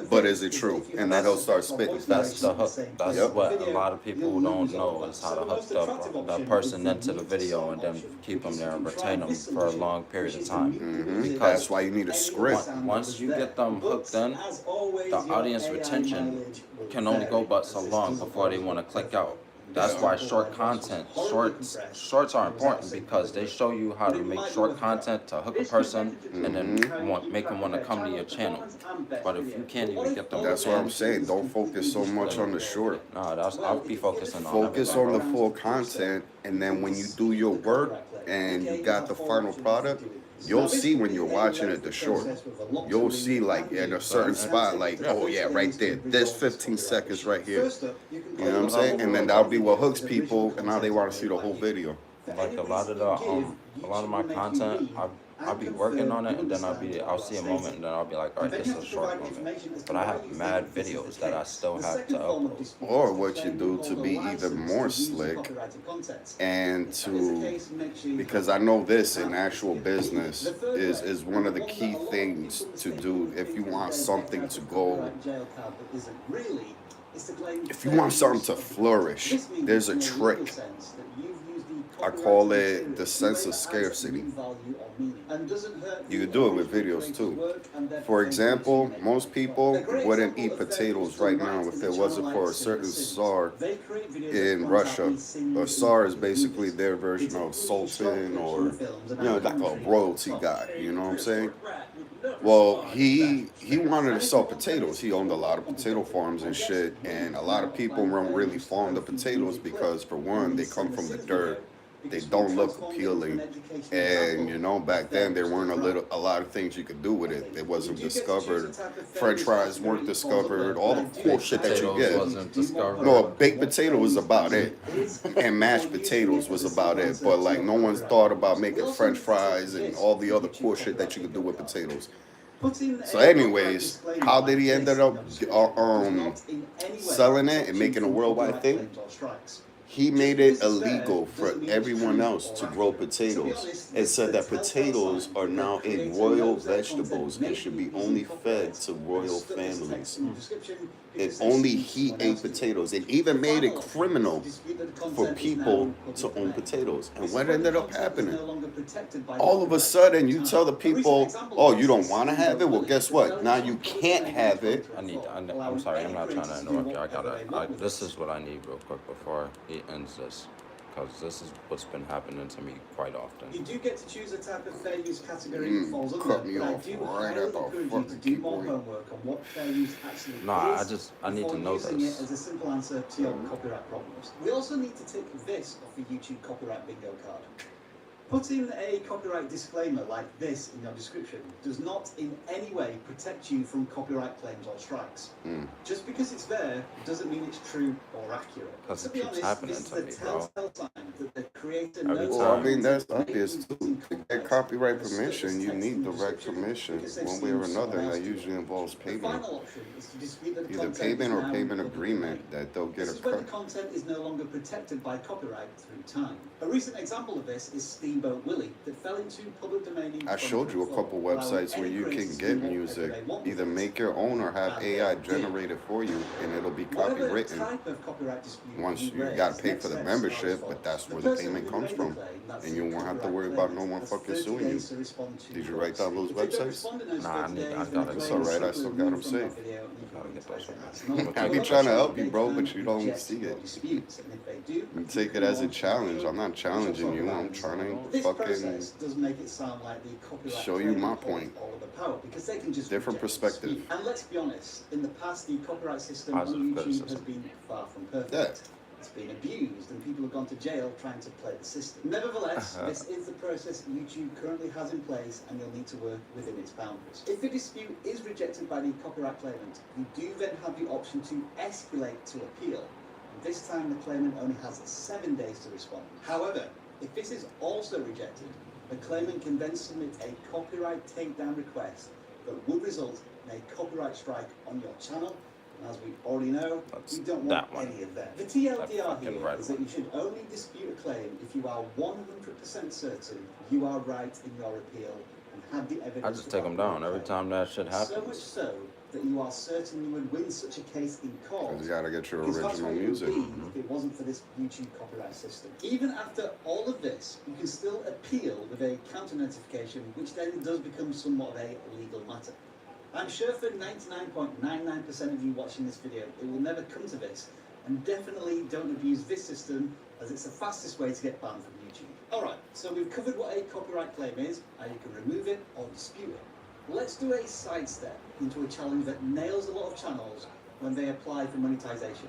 [SPEAKER 19] but is it true? And then he'll start spitting.
[SPEAKER 1] That's the hook. That's what a lot of people don't know, is how to hook the person into the video and then keep them there and retain them for a long period of time.
[SPEAKER 19] Because that's why you need a script.
[SPEAKER 1] Once you get them hooked in, the audience retention can only go but so long before they want to click out. That's why short content, shorts are important, because they show you how to make short content to hook a person and then make them want to come to your channel. But if you can't even get them,
[SPEAKER 19] that's what I'm saying. Don't focus so much on the short.
[SPEAKER 1] No, I'll be focusing on
[SPEAKER 19] focus on the full content, and then when you do your work and you got the final product, you'll see when you're watching it, the short. You'll see, like, at a certain spot, like, oh yeah, right there. There's 15 seconds right here. You know what I'm saying? And then that'll be what hooks people, and now they want to see the whole video.
[SPEAKER 1] Like a lot of my content, I'll be working on it, and then I'll see a moment, and then I'll be like, all right, this is a short moment. But I have mad videos that I still have to upload.
[SPEAKER 19] Or what you do to be even more slick, and because I know this in actual business is one of the key things to do if you want something to go. If you want something to flourish, there's a trick. I call it the sense of scarcity. You can do it with videos too. For example, most people wouldn't eat potatoes right now if it wasn't for a certain Tsar in Russia. A Tsar is basically their version of Sultan, or, you know, like a royalty guy, you know what I'm saying? Well, he wanted to sell potatoes. He owned a lot of potato farms and shit, and a lot of people weren't really fond of potatoes because, for one, they come from the dirt. They don't look appealing, and you know, back then there weren't a lot of things you could do with it. It wasn't discovered. French fries weren't discovered. All the cool shit that you get. No, a baked potato was about it, and mashed potatoes was about it. But like, no one's thought about making French fries and all the other cool shit that you could do with potatoes. So anyways, how did he end up selling it and making a worldwide thing? He made it illegal for everyone else to grow potatoes and said that potatoes are now a royal vegetables and should be only fed to royal families. And only he ate potatoes. It even made it criminal for people to own potatoes. And what ended up happening? All of a sudden, you tell the people, oh, you don't want to have it? Well, guess what? Now you can't have it.
[SPEAKER 1] I'm sorry, I'm not trying to interrupt you. This is what I need real quick before he ends this. Because this is what's been happening to me quite often.
[SPEAKER 2] You do get to choose a type of fair use category that falls under, but I do highly encourage you to do more homework on what fair use actually is.
[SPEAKER 1] I need to know
[SPEAKER 2] using
[SPEAKER 1] this.
[SPEAKER 2] it as a simple answer to your copyright problems. We also need to take this off the YouTube copyright bingo card. Putting a copyright disclaimer like this in your description does not in any way protect you from copyright claims or strikes. Just because it's there doesn't mean it's true or accurate.
[SPEAKER 1] Because
[SPEAKER 2] to
[SPEAKER 1] it
[SPEAKER 2] be
[SPEAKER 1] keeps
[SPEAKER 2] honest,
[SPEAKER 1] happening
[SPEAKER 2] this
[SPEAKER 1] to
[SPEAKER 2] is
[SPEAKER 1] me,
[SPEAKER 2] a
[SPEAKER 1] bro.
[SPEAKER 2] telltale sign that the creator
[SPEAKER 1] Every
[SPEAKER 2] knows.
[SPEAKER 19] Well, I mean, that's obvious too. To get copyright permission, you need direct permission, one way or another, and that usually involves payment. Either payment or payment agreement that they'll get a
[SPEAKER 2] This is when the
[SPEAKER 19] cut.
[SPEAKER 2] content is no longer protected by copyright through time. A recent example of this is Steamboat Willie that fell into public domain.
[SPEAKER 19] I showed you a couple websites where you can get music, either make your own or have AI generate it for you, and it'll be copywritten. Once you gotta pay for the membership, but that's where the payment comes from, and you won't have to worry about no one fucking suing you. Did you write down those websites?
[SPEAKER 1] Nah, I gotta.
[SPEAKER 19] It's alright, I still got them saved.
[SPEAKER 1] Gotta get those.
[SPEAKER 19] I be trying to help you, bro, but you don't see it. You take it as a challenge. I'm not challenging you. I'm trying to fucking
[SPEAKER 2] does make it sound like the copyright
[SPEAKER 19] show you my point.
[SPEAKER 2] all of the power because they can just
[SPEAKER 19] Different perspective.
[SPEAKER 2] And let's be honest, in the past the copyright system on YouTube has been far from perfect. It's been abused and people have gone to jail trying to play the system. Nevertheless, this is the process YouTube currently has in place and you'll need to work within its boundaries. If a dispute is rejected by the copyright claimant, you do then have the option to escalate to appeal. And this time the claimant only has 7 days to respond. However, if this is also rejected, the claimant can then submit a copyright takedown request that would result in a copyright strike on your channel. And as we already know, we don't want any of that. The TLDR here is that you should only dispute a claim if you are 100% certain you are right in your appeal and have the evidence.
[SPEAKER 1] I just take them down every time that shit happens.
[SPEAKER 2] So much so that you are certain you would win such a case in court.
[SPEAKER 19] Because you gotta get your
[SPEAKER 2] Because that's
[SPEAKER 19] original
[SPEAKER 2] what it would
[SPEAKER 19] music.
[SPEAKER 2] be if it wasn't for this YouTube copyright system. Even after all of this, you can still appeal with a counter notification, which then does become somewhat of a legal matter. I'm sure for 99.99% of you watching this video, it will never come to this, and definitely don't abuse this system, as it's the fastest way to get banned from YouTube. Alright, so we've covered what a copyright claim is, how you can remove it or dispute it. Let's do a sidestep into a challenge that nails a lot of channels when they apply for monetization.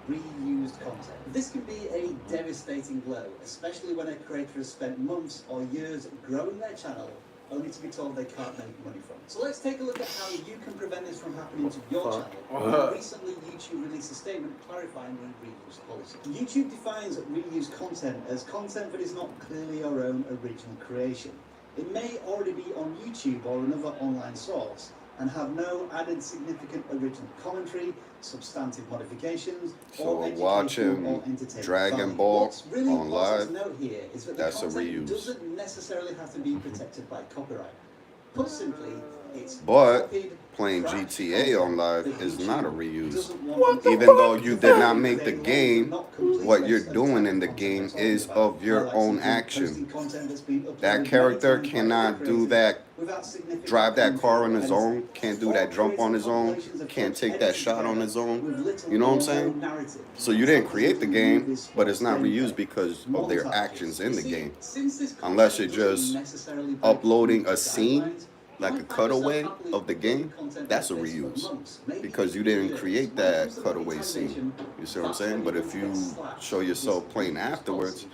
[SPEAKER 2] Reused content. This can be a devastating blow, especially when a creator has spent months or years growing their channel only to be told they can't make money from it. So let's take a look at how you can prevent this from happening to your channel. Recently, YouTube released a statement clarifying the reuse policy. YouTube defines reused content as content that is not clearly your own original creation. It may already be on YouTube or another online source and have no added significant original commentary, substantive modifications, or educational or entertainment
[SPEAKER 19] Dragon
[SPEAKER 2] value.
[SPEAKER 19] Ball
[SPEAKER 2] What's really
[SPEAKER 19] on live,
[SPEAKER 2] important to note here is that
[SPEAKER 19] that's
[SPEAKER 2] the
[SPEAKER 19] a
[SPEAKER 2] content
[SPEAKER 19] reuse.
[SPEAKER 2] doesn't necessarily have to be protected by copyright. Put simply, it's
[SPEAKER 19] But
[SPEAKER 2] copied,
[SPEAKER 19] playing
[SPEAKER 2] cracked
[SPEAKER 19] GTA on
[SPEAKER 2] content
[SPEAKER 19] live
[SPEAKER 2] that
[SPEAKER 19] is
[SPEAKER 2] YouTube
[SPEAKER 19] not a reuse.
[SPEAKER 2] doesn't want
[SPEAKER 19] Even though you did not make the game, what you're doing in the game is of your own action. That character cannot do that, drive that car on his own, can't do that jump on his own, can't take that shot on his own. You know what I'm saying? So you didn't create the game, but it's not reused because of their actions in the game. Unless you're just uploading a scene, like a cutaway of the game, that's a reuse. Because you didn't create that cutaway scene. You see what I'm saying? But if you show yourself playing afterwards,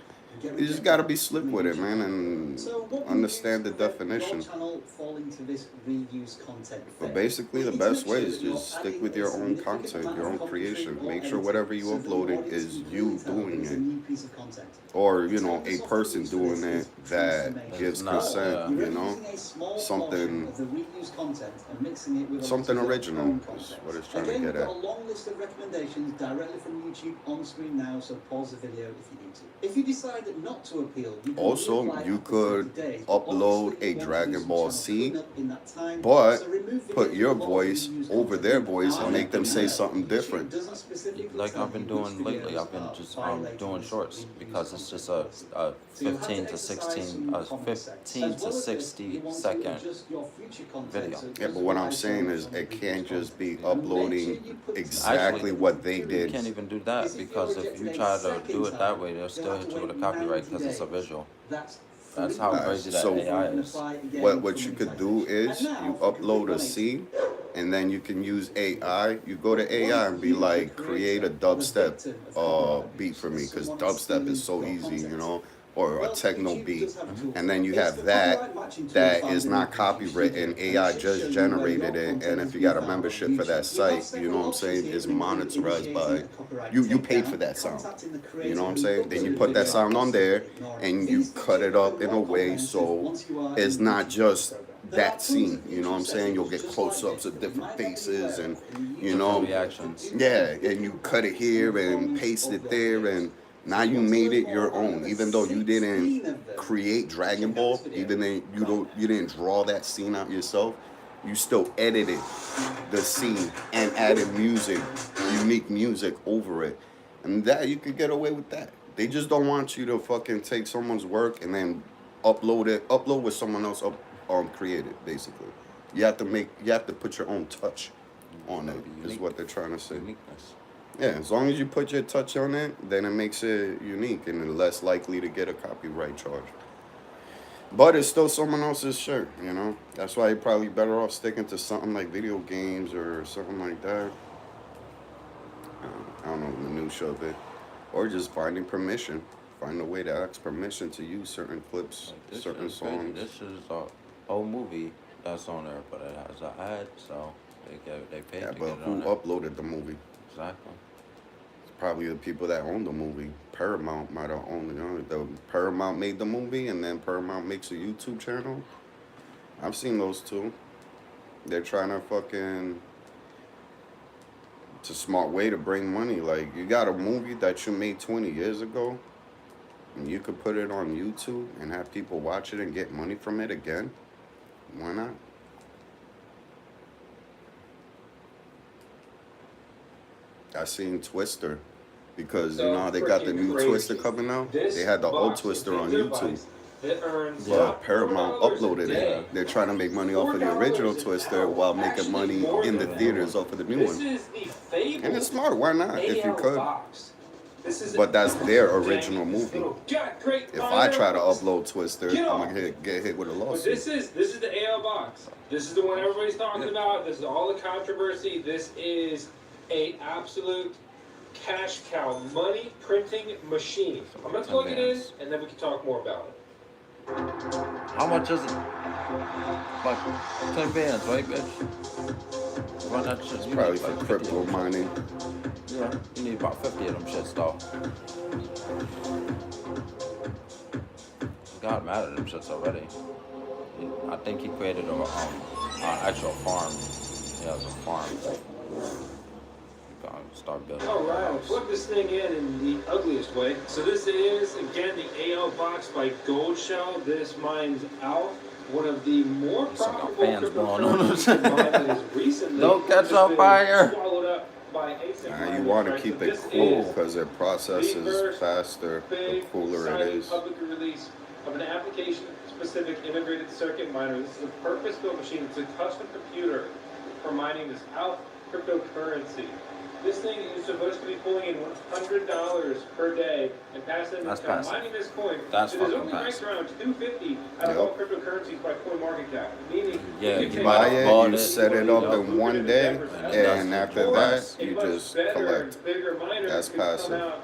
[SPEAKER 19] You just gotta be slick with it, man, and
[SPEAKER 2] So what
[SPEAKER 19] understand the
[SPEAKER 2] will your
[SPEAKER 19] definition.
[SPEAKER 2] channel fall into this reuse content
[SPEAKER 19] But
[SPEAKER 2] phase?
[SPEAKER 19] basically, the
[SPEAKER 2] You need to
[SPEAKER 19] best
[SPEAKER 2] make
[SPEAKER 19] way
[SPEAKER 2] sure
[SPEAKER 19] is
[SPEAKER 2] that you're
[SPEAKER 19] just stick
[SPEAKER 2] adding
[SPEAKER 19] with
[SPEAKER 2] a
[SPEAKER 19] your own
[SPEAKER 2] significant
[SPEAKER 19] content,
[SPEAKER 2] amount
[SPEAKER 19] your
[SPEAKER 2] of
[SPEAKER 19] own
[SPEAKER 2] commentary
[SPEAKER 19] creation.
[SPEAKER 2] or
[SPEAKER 19] Make sure
[SPEAKER 2] editing
[SPEAKER 19] whatever you
[SPEAKER 2] so that the
[SPEAKER 19] uploading
[SPEAKER 2] audience
[SPEAKER 19] is
[SPEAKER 2] can
[SPEAKER 19] you
[SPEAKER 2] really tell that
[SPEAKER 19] doing
[SPEAKER 2] it's a
[SPEAKER 19] it,
[SPEAKER 2] new piece of content.
[SPEAKER 19] or
[SPEAKER 2] The
[SPEAKER 19] a
[SPEAKER 2] software
[SPEAKER 19] person
[SPEAKER 2] use for
[SPEAKER 19] doing
[SPEAKER 2] this
[SPEAKER 19] it
[SPEAKER 2] is
[SPEAKER 19] that
[SPEAKER 2] transformation.
[SPEAKER 19] gives
[SPEAKER 1] not,
[SPEAKER 19] consent.
[SPEAKER 2] You're
[SPEAKER 19] You
[SPEAKER 2] only
[SPEAKER 19] know,
[SPEAKER 2] using a small portion
[SPEAKER 19] something
[SPEAKER 2] of the reused content and mixing it with a
[SPEAKER 19] something
[SPEAKER 2] lot of your
[SPEAKER 19] original
[SPEAKER 2] own
[SPEAKER 19] is
[SPEAKER 2] content.
[SPEAKER 19] what it's trying to
[SPEAKER 2] Again,
[SPEAKER 19] get
[SPEAKER 2] we've got
[SPEAKER 19] at.
[SPEAKER 2] a long list of recommendations directly from YouTube on screen now, so pause the video if you need to. If you decide not to appeal, you can
[SPEAKER 19] Also,
[SPEAKER 2] reapply
[SPEAKER 19] you
[SPEAKER 2] after
[SPEAKER 19] could
[SPEAKER 2] 30 days, but
[SPEAKER 19] upload
[SPEAKER 2] obviously
[SPEAKER 19] a
[SPEAKER 2] you want to do
[SPEAKER 19] Dragon
[SPEAKER 2] some
[SPEAKER 19] Ball
[SPEAKER 2] channel
[SPEAKER 19] C,
[SPEAKER 2] cleanup in that time,
[SPEAKER 19] but
[SPEAKER 2] so remove
[SPEAKER 19] put
[SPEAKER 2] videos
[SPEAKER 19] your
[SPEAKER 2] with a lot of
[SPEAKER 19] voice
[SPEAKER 2] reused
[SPEAKER 19] over
[SPEAKER 2] content
[SPEAKER 19] their
[SPEAKER 2] in them.
[SPEAKER 19] voice
[SPEAKER 2] Now,
[SPEAKER 19] and
[SPEAKER 2] I
[SPEAKER 19] make them
[SPEAKER 2] do
[SPEAKER 19] say
[SPEAKER 2] know
[SPEAKER 19] something
[SPEAKER 2] YouTube
[SPEAKER 19] different.
[SPEAKER 2] doesn't specifically
[SPEAKER 1] like
[SPEAKER 2] tell
[SPEAKER 1] I've been
[SPEAKER 2] you
[SPEAKER 1] doing
[SPEAKER 2] which
[SPEAKER 1] lately.
[SPEAKER 2] videos
[SPEAKER 1] I've been
[SPEAKER 2] are
[SPEAKER 1] just
[SPEAKER 2] violating
[SPEAKER 1] doing
[SPEAKER 2] this
[SPEAKER 1] shorts
[SPEAKER 2] reused
[SPEAKER 1] because it's
[SPEAKER 2] content
[SPEAKER 1] just
[SPEAKER 2] policy.
[SPEAKER 1] a
[SPEAKER 2] So you'll have
[SPEAKER 1] 15
[SPEAKER 2] to
[SPEAKER 1] to
[SPEAKER 2] exercise
[SPEAKER 1] 16,
[SPEAKER 2] some common sense.
[SPEAKER 1] 15
[SPEAKER 2] As
[SPEAKER 1] to
[SPEAKER 2] well as this,
[SPEAKER 1] 60
[SPEAKER 2] you want to
[SPEAKER 1] second
[SPEAKER 2] adjust your future content
[SPEAKER 1] video.
[SPEAKER 2] so it
[SPEAKER 19] Yeah, but
[SPEAKER 2] doesn't
[SPEAKER 19] what I'm
[SPEAKER 2] rely
[SPEAKER 19] saying
[SPEAKER 2] solely
[SPEAKER 19] is
[SPEAKER 2] on the
[SPEAKER 19] it
[SPEAKER 2] reused
[SPEAKER 19] can't just be
[SPEAKER 2] content. And make sure
[SPEAKER 19] uploading
[SPEAKER 2] you put
[SPEAKER 19] exactly what they
[SPEAKER 1] You
[SPEAKER 19] did.
[SPEAKER 1] can't even do that
[SPEAKER 2] Is if you're
[SPEAKER 1] because if
[SPEAKER 2] rejected
[SPEAKER 1] you
[SPEAKER 2] a
[SPEAKER 1] try to
[SPEAKER 2] second
[SPEAKER 1] do it that
[SPEAKER 2] time,
[SPEAKER 1] way, they'll
[SPEAKER 2] you'll
[SPEAKER 1] still
[SPEAKER 2] have
[SPEAKER 1] hit
[SPEAKER 2] to
[SPEAKER 1] you with a
[SPEAKER 2] wait
[SPEAKER 1] copyright
[SPEAKER 2] 90
[SPEAKER 1] because it's a
[SPEAKER 2] days.
[SPEAKER 1] visual.
[SPEAKER 2] That's
[SPEAKER 1] That's how
[SPEAKER 19] Alright,
[SPEAKER 1] crazy that
[SPEAKER 19] so
[SPEAKER 1] AI is.
[SPEAKER 19] what you could do is you upload a scene, and then you can use AI. You go to AI and be like, create a dubstep beat for me, because dubstep is so easy, you know, or a techno beat, and then you have that is not copywritten. AI just generated it, and if you got a membership for that site, you know what I'm saying, is monetized by you paid for that sound. You know what I'm saying? Then you put that sound on there, and you cut it up in a way so it's not just that scene. You know what I'm saying? You'll get close-ups of different faces, and you know,
[SPEAKER 1] reactions.
[SPEAKER 19] yeah, and you cut it here and paste it there, and now you made it your own. Even though you didn't create Dragon Ball, even though you didn't draw that scene out yourself, you still edited the scene and added music, unique music over it, and that you could get away with that. They just don't want you to fucking take someone's work and then upload what someone else created. Basically, you have to put your own touch on it. Is what they're trying to say.
[SPEAKER 1] Uniqueness.
[SPEAKER 19] Yeah, as long as you put your touch on it, then it makes it unique and less likely to get a copyright charge. But it's still someone else's shirt, you know? That's why you're probably better off sticking to something like video games or something like that. I don't know the minutia of it. Or just finding permission. Find a way to ask permission to use certain clips,
[SPEAKER 1] This
[SPEAKER 19] certain
[SPEAKER 1] is crazy.
[SPEAKER 19] songs.
[SPEAKER 1] This is a whole movie that's on there, but it has an ad, so they paid
[SPEAKER 19] Yeah,
[SPEAKER 1] to
[SPEAKER 19] but
[SPEAKER 1] get it
[SPEAKER 19] who
[SPEAKER 1] on there.
[SPEAKER 19] uploaded the movie?
[SPEAKER 1] Exactly.
[SPEAKER 19] It's probably the people that own the movie. Paramount might have owned it. You know? The Paramount made the movie, and then Paramount makes a YouTube channel. I've seen those two. They're trying to fucking... It's a smart way to bring money. Like, you got a movie that you made 20 years ago, and you could put it on YouTube and have people watch it and get money from it again. Why not? I seen Twister, because you know how they got the new Twister coming out? They had the old Twister on YouTube. But Paramount uploaded it. They're trying to make money off of the original Twister while making money in the theaters off of the new one. And it's smart, why not, if you could? But that's their original movie. If I try to upload Twister, I'm gonna get hit with a
[SPEAKER 3] But
[SPEAKER 19] lawsuit.
[SPEAKER 3] this is the AL box. This is the one everybody's talking about. This is all the controversy. This is a absolute cash cow, money printing machine. I'm gonna plug it in, and then we can talk more about it.
[SPEAKER 1] How much is it? Like 10 bands, right, bitch? Run that shit.
[SPEAKER 19] It's
[SPEAKER 1] You
[SPEAKER 19] probably
[SPEAKER 1] need
[SPEAKER 19] for
[SPEAKER 1] like 50
[SPEAKER 19] crypto
[SPEAKER 1] of them
[SPEAKER 19] mining.
[SPEAKER 1] shits. Yeah, you need about 50 of them shits, though. Got mad at them shits already. I think he created an actual farm. He has a farm. Start building.
[SPEAKER 3] Alright, I'll plug this thing in the ugliest way. So this is, again, the AL box by Gold Shell. This mines out one of the more profitable cryptocurrencies that is recently
[SPEAKER 1] Don't catch on fire!
[SPEAKER 3] swallowed up by ASIC
[SPEAKER 19] Nah, you
[SPEAKER 3] miners,
[SPEAKER 19] want to
[SPEAKER 3] right?
[SPEAKER 19] keep
[SPEAKER 3] So
[SPEAKER 19] it
[SPEAKER 3] this
[SPEAKER 19] cool
[SPEAKER 3] is
[SPEAKER 19] because it processes faster, the
[SPEAKER 3] big,
[SPEAKER 19] cooler it
[SPEAKER 3] exciting
[SPEAKER 19] is.
[SPEAKER 3] public release of an application-specific integrated circuit miner. This is a purpose-built machine. It's a custom computer for mining this out cryptocurrency. This thing is supposed to be pulling in $100 per day and passing
[SPEAKER 1] That's
[SPEAKER 3] income.
[SPEAKER 1] passive.
[SPEAKER 3] Mining this coin,
[SPEAKER 1] That's
[SPEAKER 3] it is
[SPEAKER 1] fucking
[SPEAKER 3] only ranked
[SPEAKER 1] passive.
[SPEAKER 3] around 250 out of all cryptocurrencies by CoinMarketCap. Meaning,
[SPEAKER 1] Yeah,
[SPEAKER 3] you
[SPEAKER 1] you
[SPEAKER 3] can
[SPEAKER 19] Buy
[SPEAKER 3] take
[SPEAKER 19] it, you set it up in one day, and after that, you just
[SPEAKER 3] better,
[SPEAKER 19] collect.
[SPEAKER 3] bigger miners
[SPEAKER 19] That's
[SPEAKER 3] could come
[SPEAKER 19] passive.
[SPEAKER 3] out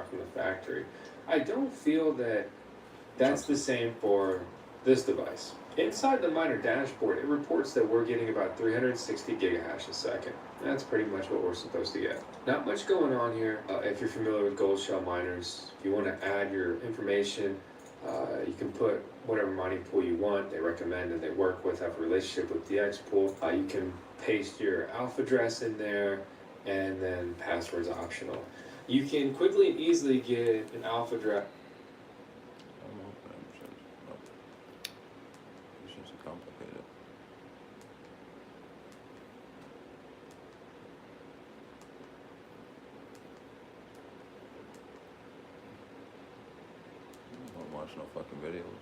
[SPEAKER 3] benchmark from the factory. I don't feel that that's the same for this device. Inside the miner dashboard, it reports that we're getting about 360 gigahash a second. That's pretty much what we're supposed to get. Not much going on here. If you're familiar with gold shell miners, if you want to add your information, you can put whatever mining pool you want. They recommend and they work with, have a relationship with the X pool. You can paste your alpha address in there, and then password's optional. You can quickly and easily get an alpha address.
[SPEAKER 1] watch no fucking videos.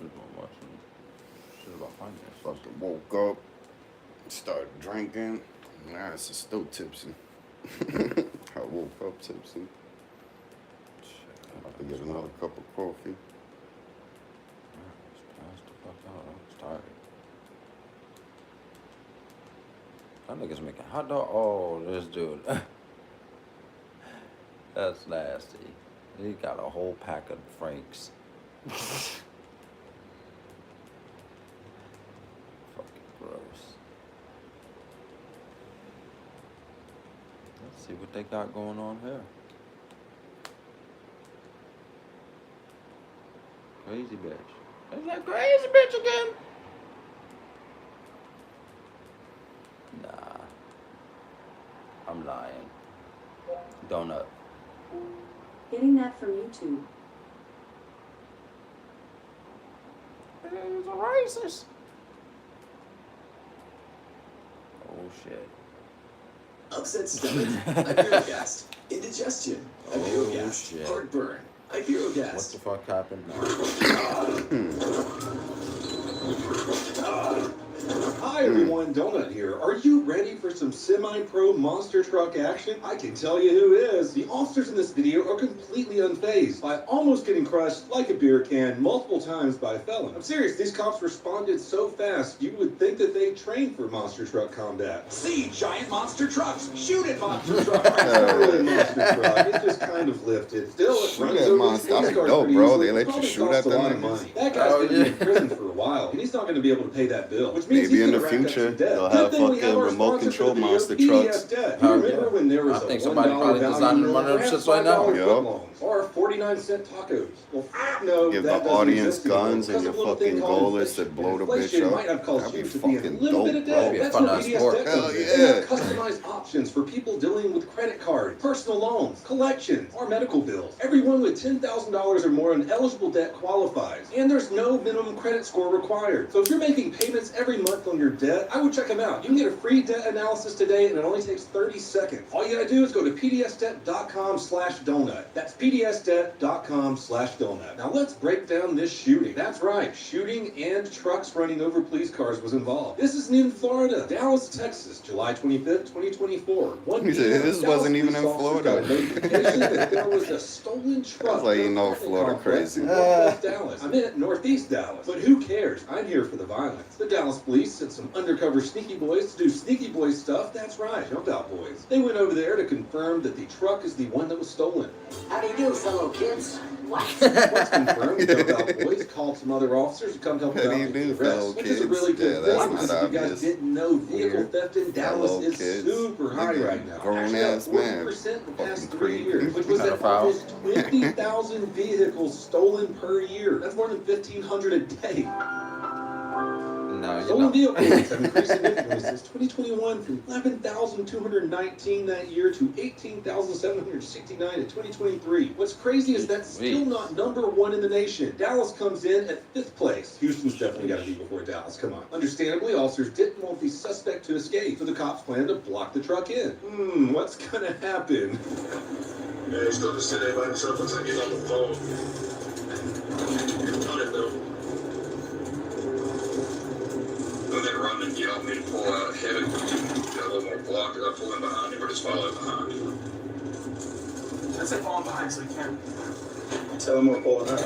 [SPEAKER 1] Just want to watch some shit about finance.
[SPEAKER 19] Fucking woke up, started drinking. Nah, it's still tipsy. I woke up tipsy. About to get another cup of coffee.
[SPEAKER 1] Just passed the fuck out. I was tired. That nigga's making hot dog. Oh, this dude. That's nasty. He got a whole pack of Franks. Fucking gross. Let's see what they got going on here. Crazy bitch. Is that crazy bitch again? Nah. I'm lying. Donut.
[SPEAKER 5] Getting that from YouTube.
[SPEAKER 1] He's a racist. Oh shit.
[SPEAKER 11] Upset stomach, Ibero-Gast. Indigestion, Ibero-Gast.
[SPEAKER 1] Shit.
[SPEAKER 11] Heartburn, Ibero-Gast.
[SPEAKER 1] What the fuck happened?
[SPEAKER 22] Hi everyone, Donut here. Are you ready for some semi-pro monster truck action? I can tell you who is. The officers in this video are completely unfazed by almost getting crushed like a beer can multiple times by a felon. I'm serious, these cops responded so fast you would think that they trained for monster truck combat.
[SPEAKER 11] See giant monster trucks, shoot at monster trucks.
[SPEAKER 22] It's not really a monster truck, it's just kind of lifted. Still, it
[SPEAKER 19] Shoot
[SPEAKER 22] runs
[SPEAKER 19] at
[SPEAKER 22] over
[SPEAKER 19] monster.
[SPEAKER 22] these
[SPEAKER 19] That'd be
[SPEAKER 22] cars
[SPEAKER 19] dope,
[SPEAKER 22] pretty
[SPEAKER 19] bro.
[SPEAKER 22] easily.
[SPEAKER 19] They let you
[SPEAKER 22] Probably
[SPEAKER 19] shoot
[SPEAKER 22] costs
[SPEAKER 19] at
[SPEAKER 22] a
[SPEAKER 19] them
[SPEAKER 22] lot of
[SPEAKER 19] niggas.
[SPEAKER 22] money. That guy's gonna be in prison for a while, and he's not going to be able to pay that bill, which means
[SPEAKER 19] Maybe
[SPEAKER 22] he's
[SPEAKER 19] in the
[SPEAKER 22] gonna rack up
[SPEAKER 19] future
[SPEAKER 22] some debt.
[SPEAKER 19] they'll
[SPEAKER 22] Good
[SPEAKER 19] have
[SPEAKER 22] thing we have
[SPEAKER 19] fucking
[SPEAKER 22] our
[SPEAKER 19] remote
[SPEAKER 22] sponsor for
[SPEAKER 19] control
[SPEAKER 22] the video,
[SPEAKER 19] monster
[SPEAKER 22] PDS
[SPEAKER 19] trucks.
[SPEAKER 22] Debt. You remember when there was
[SPEAKER 1] I
[SPEAKER 22] a
[SPEAKER 1] think somebody
[SPEAKER 22] $1
[SPEAKER 1] probably
[SPEAKER 22] value
[SPEAKER 1] designing
[SPEAKER 22] loan
[SPEAKER 1] one of them
[SPEAKER 22] grant,
[SPEAKER 1] shits right now.
[SPEAKER 22] $5
[SPEAKER 19] Yup.
[SPEAKER 22] foot loans, or 49-cent tacos? Well, no,
[SPEAKER 19] Give
[SPEAKER 22] that
[SPEAKER 19] the
[SPEAKER 22] doesn't
[SPEAKER 19] audience
[SPEAKER 22] exist anymore
[SPEAKER 19] guns and
[SPEAKER 22] because
[SPEAKER 19] your
[SPEAKER 22] of a little thing
[SPEAKER 19] fucking
[SPEAKER 22] called
[SPEAKER 19] goal is to
[SPEAKER 22] inflation.
[SPEAKER 19] blow the bitch
[SPEAKER 22] Inflation
[SPEAKER 19] up.
[SPEAKER 22] might have caused
[SPEAKER 19] That'd
[SPEAKER 22] you
[SPEAKER 19] be
[SPEAKER 22] to be in a
[SPEAKER 19] fucking
[SPEAKER 22] little bit
[SPEAKER 19] dope,
[SPEAKER 22] of
[SPEAKER 19] bro.
[SPEAKER 22] debt.
[SPEAKER 1] That'd be a
[SPEAKER 22] That's
[SPEAKER 1] fun
[SPEAKER 22] what
[SPEAKER 1] ass
[SPEAKER 22] PDS
[SPEAKER 1] sport.
[SPEAKER 22] Debt
[SPEAKER 19] Hell
[SPEAKER 22] comes in.
[SPEAKER 19] yeah.
[SPEAKER 22] They have customized options for people dealing with credit cards, personal loans, collections, or medical bills. Everyone with $10,000 or more in eligible debt qualifies, and there's no minimum credit score required. So if you're making payments every month on your debt, I would check them out. You can get a free debt analysis today, and it only takes 30 seconds. All you gotta do is go to pdsdebt.com/donut. That's pdsdebt.com/donut. Now let's break down this shooting. That's right, shooting and trucks running over police cars was involved. This is in Florida, Dallas, Texas, July 25th, 2024.
[SPEAKER 19] He said this wasn't even in Florida.
[SPEAKER 22] There was a stolen truck.
[SPEAKER 19] That's like, you know,
[SPEAKER 22] in a
[SPEAKER 19] Florida
[SPEAKER 22] complex in
[SPEAKER 19] crazy.
[SPEAKER 22] Northwest Dallas. I meant Northeast Dallas. But who cares? I'm here for the violence. The Dallas police sent some undercover sneaky boys to do sneaky boy stuff. That's right, jump out boys. They went over there to confirm that the truck is the one that was stolen.
[SPEAKER 23] How do you do, fellow kids? What?
[SPEAKER 22] Once confirmed, the jump out boys called some other officers to come help them
[SPEAKER 19] How do
[SPEAKER 22] out
[SPEAKER 19] you
[SPEAKER 22] with
[SPEAKER 19] do,
[SPEAKER 22] the
[SPEAKER 19] fellow
[SPEAKER 22] arrest, which is a
[SPEAKER 19] kids?
[SPEAKER 22] really good
[SPEAKER 19] Yeah, that's
[SPEAKER 22] thing.
[SPEAKER 19] not
[SPEAKER 22] If you guys
[SPEAKER 19] obvious.
[SPEAKER 22] didn't know, vehicle
[SPEAKER 19] Weird.
[SPEAKER 22] theft in Dallas
[SPEAKER 19] Fellow
[SPEAKER 22] is
[SPEAKER 19] kids.
[SPEAKER 22] super high
[SPEAKER 19] Nigga,
[SPEAKER 22] right now.
[SPEAKER 19] grown
[SPEAKER 22] Actually,
[SPEAKER 19] ass man.
[SPEAKER 22] 40% in the past
[SPEAKER 19] Fucking
[SPEAKER 22] 3
[SPEAKER 19] creep.
[SPEAKER 22] years, which was
[SPEAKER 1] Kinda
[SPEAKER 22] at
[SPEAKER 1] foul.
[SPEAKER 22] almost 20,000 vehicles stolen per year. That's more than 1,500 a day.
[SPEAKER 1] No, you're
[SPEAKER 22] Stolen
[SPEAKER 1] not.
[SPEAKER 22] vehicles have increased significantly since 2021 from 11,219 that year to 18,769 in 2023. What's crazy is that's still not #1 in the nation. Dallas comes in at 5th place. Houston's definitely got to be before Dallas. Come on. Understandably, officers didn't want the suspect to escape, so the cops planned to block the truck in. What's gonna happen?
[SPEAKER 24] Yeah, he's still just sitting there by himself. Looks like he's on the phone. On it though. Then they run and yell at me to pull out, hit it, get a little more block, and I pull in behind him or just follow behind.
[SPEAKER 16] I'd say falling behind so he can.
[SPEAKER 24] Tell him we're pulling out.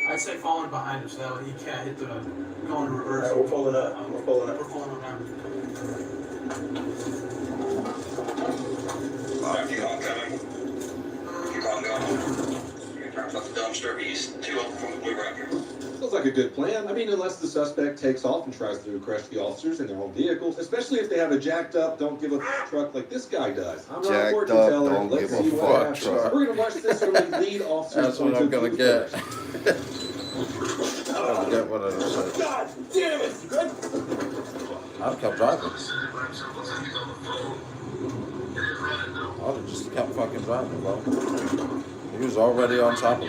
[SPEAKER 16] I'd say falling behind him so that way he can't hit the going in reverse.
[SPEAKER 24] Alright, we're pulling up. We're pulling up.
[SPEAKER 16] We're pulling him down.
[SPEAKER 24] Alright, keep on coming. Keep on going. You're trying to put the dumpster. He's 2 up from the blue right here.
[SPEAKER 22] Sounds like a good plan. I mean, unless the suspect takes off and tries to crush the officers in their own vehicles, especially if they have a jacked up, don't give a truck like this guy does. I'm not a
[SPEAKER 19] Jacked
[SPEAKER 22] fortune
[SPEAKER 19] up,
[SPEAKER 22] teller.
[SPEAKER 19] don't
[SPEAKER 22] Let's
[SPEAKER 19] give a
[SPEAKER 22] see what
[SPEAKER 19] fuck
[SPEAKER 22] happens.
[SPEAKER 19] truck.
[SPEAKER 22] We're gonna watch this from the lead officer's
[SPEAKER 1] That's what
[SPEAKER 22] point
[SPEAKER 1] I'm
[SPEAKER 22] of
[SPEAKER 1] gonna
[SPEAKER 22] view
[SPEAKER 1] get.
[SPEAKER 22] first.
[SPEAKER 1] I'm gonna get one of those.
[SPEAKER 24] God damn it! You good?
[SPEAKER 1] I'd kept driving. I would have just kept fucking driving, bro. He was already on top of me.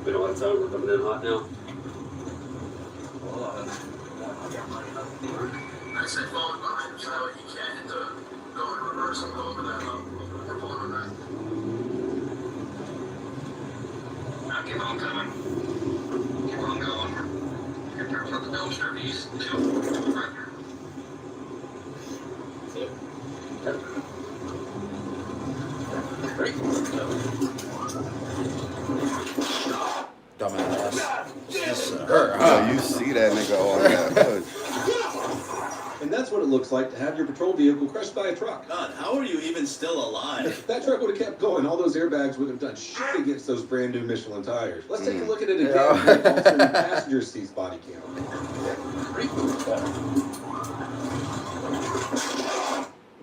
[SPEAKER 24] We know what time we're coming in hot now. I said falling behind him so he can't hit the Keep on coming. Keep on going. Get there for the dumpster east.
[SPEAKER 1] Dumbass. This hurt,
[SPEAKER 19] So
[SPEAKER 1] huh?
[SPEAKER 19] you see that nigga on that hood.
[SPEAKER 22] And that's what it looks like to have your patrol vehicle crushed by a truck.
[SPEAKER 11] God, how are you even still alive?
[SPEAKER 22] If that truck would have kept going, all those airbags would have done shit against those brand new Michelin tires. Let's take a look at it again.
[SPEAKER 1] Yeah.
[SPEAKER 22] Also, the passenger seat's body count.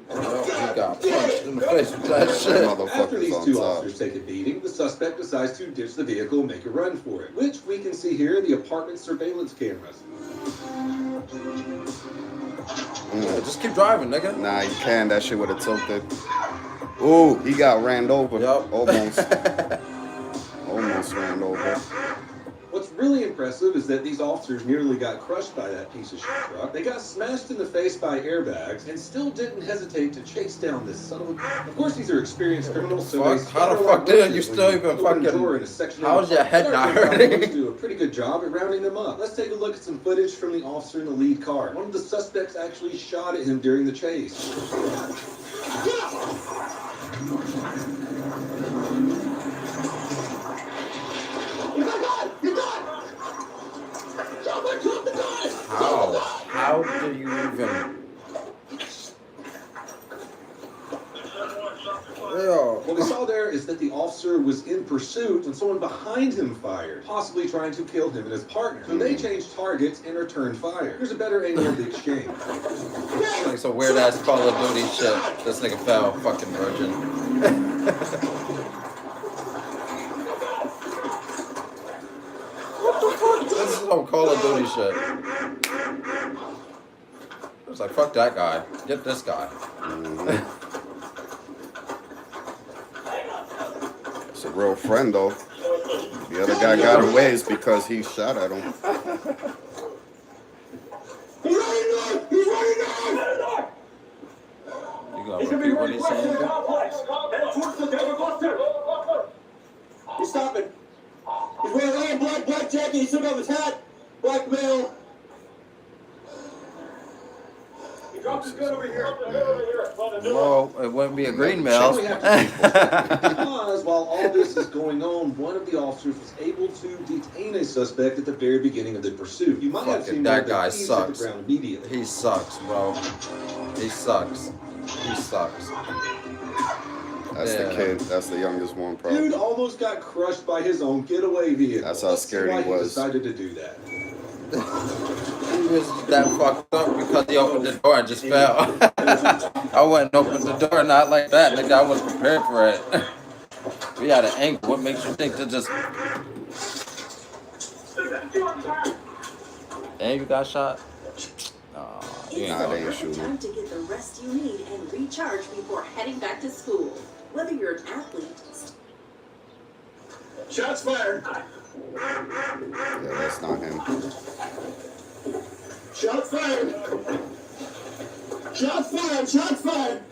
[SPEAKER 1] He got punched in the face with that shit.
[SPEAKER 22] After these
[SPEAKER 19] Motherfuckers
[SPEAKER 22] two
[SPEAKER 19] on top.
[SPEAKER 22] officers take a beating, the suspect decides to ditch the vehicle and make a run for it, which we can see here in the apartment surveillance cameras.
[SPEAKER 1] Yeah, just keep driving, nigga.
[SPEAKER 19] Nah, you can. That shit would have tilted. Ooh, he got ran over.
[SPEAKER 1] Yup.
[SPEAKER 19] Almost. Almost ran over.
[SPEAKER 22] What's really impressive is that these officers nearly got crushed by that piece of shit truck. They got smashed in the face by airbags and still didn't hesitate to chase down this son of a... Of course, these are experienced criminals, so they
[SPEAKER 1] How the fuck did you still even fucking... How's your head not hurting?
[SPEAKER 22] do a pretty good job at rounding them up. Let's take a look at some footage from the officer in the lead car. One of the suspects actually shot at him during the chase.
[SPEAKER 1] How do you even...
[SPEAKER 22] What we saw there is that the officer was in pursuit when someone behind him fired, possibly trying to kill him and his partner. So they changed targets and returned fire. Here's a better angle of the exchange.
[SPEAKER 1] Like some weird ass Call of Duty shit. This nigga fell, fucking virgin. What the fuck? This is some Call of Duty shit. It's like, fuck that guy. Get this guy.
[SPEAKER 19] It's a real friend, though. The other guy got away is because he shot at him.
[SPEAKER 11] He's running north! He's running north!
[SPEAKER 1] You gonna repeat what he's saying?
[SPEAKER 11] He's stopping. He's wearing black jacket. He took off his hat. Black male. He dropped his gun over here.
[SPEAKER 1] Well, it wouldn't be a green male.
[SPEAKER 22] Because while all this is going on, one of the officers was able to detain a suspect at the very beginning of the pursuit. You might have
[SPEAKER 1] Fucking
[SPEAKER 22] seen
[SPEAKER 1] that guy
[SPEAKER 22] he's hit
[SPEAKER 1] sucks.
[SPEAKER 22] the ground immediately.
[SPEAKER 1] He sucks, bro. He sucks. He sucks.
[SPEAKER 19] That's the kid. That's the youngest one,
[SPEAKER 22] Dude
[SPEAKER 19] probably.
[SPEAKER 22] almost got crushed by his own getaway vehicle.
[SPEAKER 19] That's how
[SPEAKER 22] Let's see
[SPEAKER 19] scared
[SPEAKER 22] why
[SPEAKER 19] he was.
[SPEAKER 22] decided to do that.
[SPEAKER 1] He was that fucked up because he opened the door and just fell. I wouldn't open the door not like that. Nigga, I was prepared for it. We had an angle. What makes you think to just... And you got shot? No, you ain't
[SPEAKER 19] Nah, they
[SPEAKER 1] going
[SPEAKER 19] ain't shooting.
[SPEAKER 4] Time to get the rest you need and recharge before heading back to school. Whether you're an athlete...
[SPEAKER 11] Shots fired.
[SPEAKER 19] Yeah, that's not him.
[SPEAKER 11] Shots fired. Shots fired. Shots fired.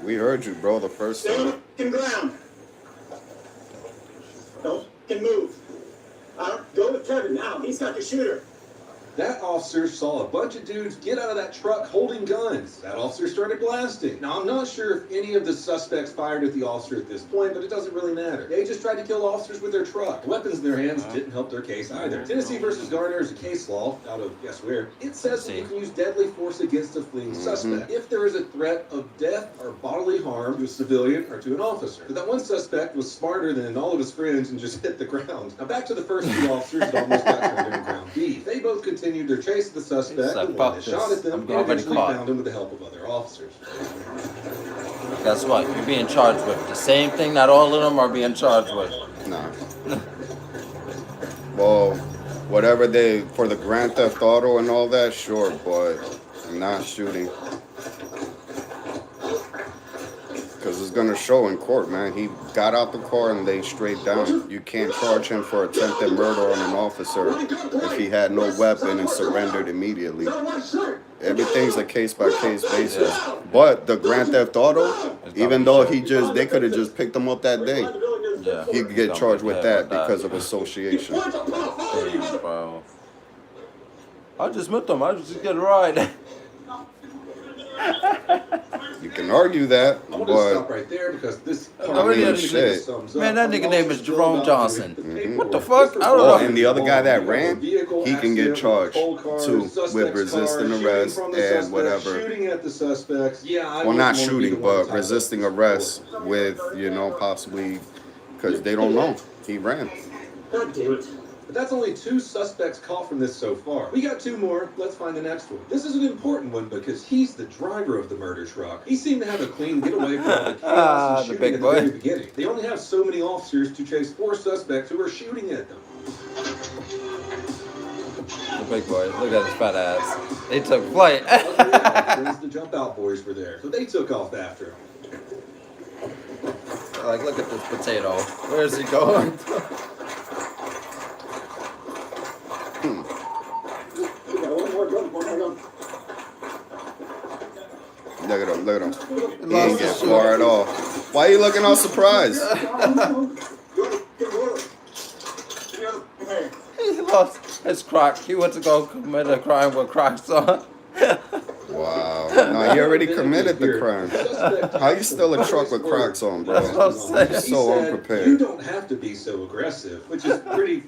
[SPEAKER 19] We heard you, bro, the first
[SPEAKER 11] Stay on
[SPEAKER 19] time.
[SPEAKER 11] the ground. Don't move. Go with Kevin now. He's got the shooter.
[SPEAKER 22] That officer saw a bunch of dudes get out of that truck holding guns. That officer started blasting. Now, I'm not sure if any of the suspects fired at the officer at this point, but it doesn't really matter. They just tried to kill officers with their truck. Weapons in their hands didn't help their case either. Tennessee versus Garner is a case law, out of guess where. It says that you can use deadly force against a fleeing suspect if there is a threat of death or bodily harm to a civilian or to an officer. But that one suspect was smarter than all of his friends and just hit the ground. Now, back to the first two officers that almost got turned into ground beef. They both continued their chase of the suspect and one that shot at them and eventually found him with the help of other officers.
[SPEAKER 1] Guess what? You're being charged with the same thing that all of them are being charged with.
[SPEAKER 19] Nah. Well, whatever they, for the Grand Theft Auto and all that, sure, but not shooting. Because it's going to show in court, man. He got out the car and laid straight down. You can't charge him for attempted murder on an officer if he had no weapon and surrendered immediately. Everything's a case by case basis. But the Grand Theft Auto, even though they could have just picked him up that day.
[SPEAKER 1] Yeah.
[SPEAKER 19] He could get charged with that because of association.
[SPEAKER 1] Damn, bro. I just met them. I was just getting a ride.
[SPEAKER 19] You can argue that,
[SPEAKER 22] I want to
[SPEAKER 19] but
[SPEAKER 22] stop right there because this.
[SPEAKER 19] shit.
[SPEAKER 1] Man, that nigga name is Jerome Johnson.
[SPEAKER 19] Mhm.
[SPEAKER 1] What the fuck? I don't know.
[SPEAKER 19] And the other guy that ran, he can get charged too with resisting arrest and whatever.
[SPEAKER 22] Shooting at the suspects. Yeah,
[SPEAKER 19] Well, not shooting, but resisting arrest with, possibly because they don't know. He ran.
[SPEAKER 22] God damn it. But that's only 2 suspects caught from this so far. We got 2 more. Let's find the next one. This is an important one because he's the driver of the murder truck. He seemed to have a clean getaway from all the chaos and shooting at the very beginning. They only have so many officers to chase 4 suspects who are shooting at them.
[SPEAKER 1] The big boy. Look at his fat ass. They took flight.
[SPEAKER 22] The jump out boys were there, so they took off after him.
[SPEAKER 1] Like, look at this potato. Where's he going?
[SPEAKER 19] Look at him, look at him. He ain't get far at all. Why are you looking all surprised?
[SPEAKER 1] He lost his crock. He went to go commit a crime with Crocs on.
[SPEAKER 19] Wow. No, he already committed the crime. How you steal a truck with Crocs on, bro?
[SPEAKER 1] That's what I'm saying.
[SPEAKER 19] So unprepared.
[SPEAKER 22] You don't have to be so aggressive, which is pretty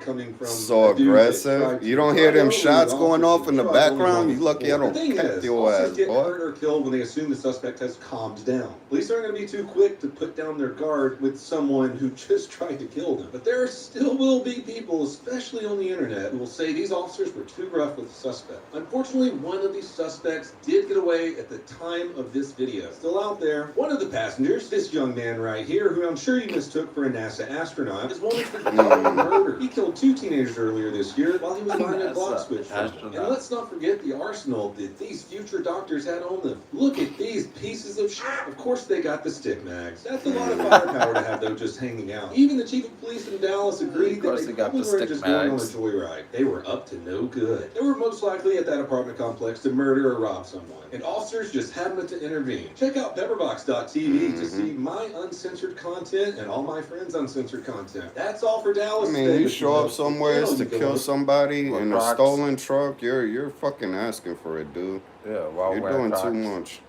[SPEAKER 22] coming from
[SPEAKER 19] so aggressive. You don't hear them shots going off in the background. You lucky I don't peck your ass,
[SPEAKER 22] get
[SPEAKER 19] boy.
[SPEAKER 22] hurt or killed when they assume the suspect has calmed down. Police aren't going to be too quick to put down their guard with someone who just tried to kill them. But there still will be people, especially on the internet, who will say these officers were too rough with the suspect. Unfortunately, one of these suspects did get away at the time of this video. Still out there, one of the passengers, this young man right here, who I'm sure you mistook for a NASA astronaut, is wanted for murder. He killed 2 teenagers earlier this year while he was buying a block switch. And let's not forget the arsenal that these future doctors had on them. Look at these pieces of shit. Of course they got the stick mags. That's a lot of firepower to have those just hanging out. Even the chief of police in Dallas agreed that they probably weren't just going on a joyride. They were up to no good. They were most likely at that apartment complex to murder or rob someone. And officers just happened to intervene. Check out pepperbox.tv to see my uncensored content and all my friends' uncensored content. That's all for Dallas.
[SPEAKER 19] I mean, you show up somewhere to kill somebody in a stolen truck, you're fucking asking for it, dude.
[SPEAKER 1] Yeah, while
[SPEAKER 19] you're doing too much.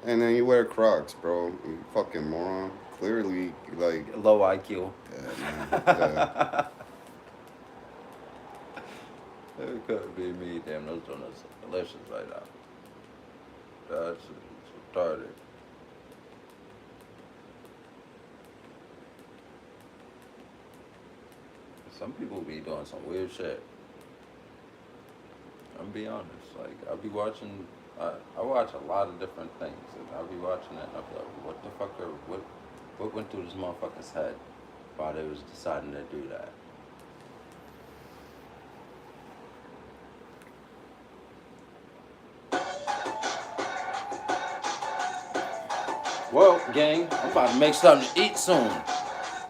[SPEAKER 19] And then you wear Crocs, bro. You fucking moron. Clearly, like
[SPEAKER 1] low IQ.
[SPEAKER 19] Yeah, man. Yeah.
[SPEAKER 1] It could be me. Damn, those donuts are delicious right now. That's retarded. Some people be doing some weird shit. I'm gonna be honest. Like, I'll be watching. I watch a lot of different things, and I'll be watching it, and I'll be like, "What the fuck? What went through this motherfucker's head while they was deciding to do that?" Well, gang, I'm about to make something to eat soon.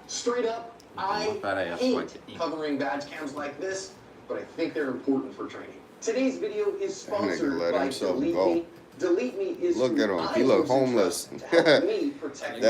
[SPEAKER 6] Straight up, I hate covering badge cams like this, but I think they're important for training. Today's video is sponsored by Delete Me. Delete Me is
[SPEAKER 19] look at him. He look homeless. That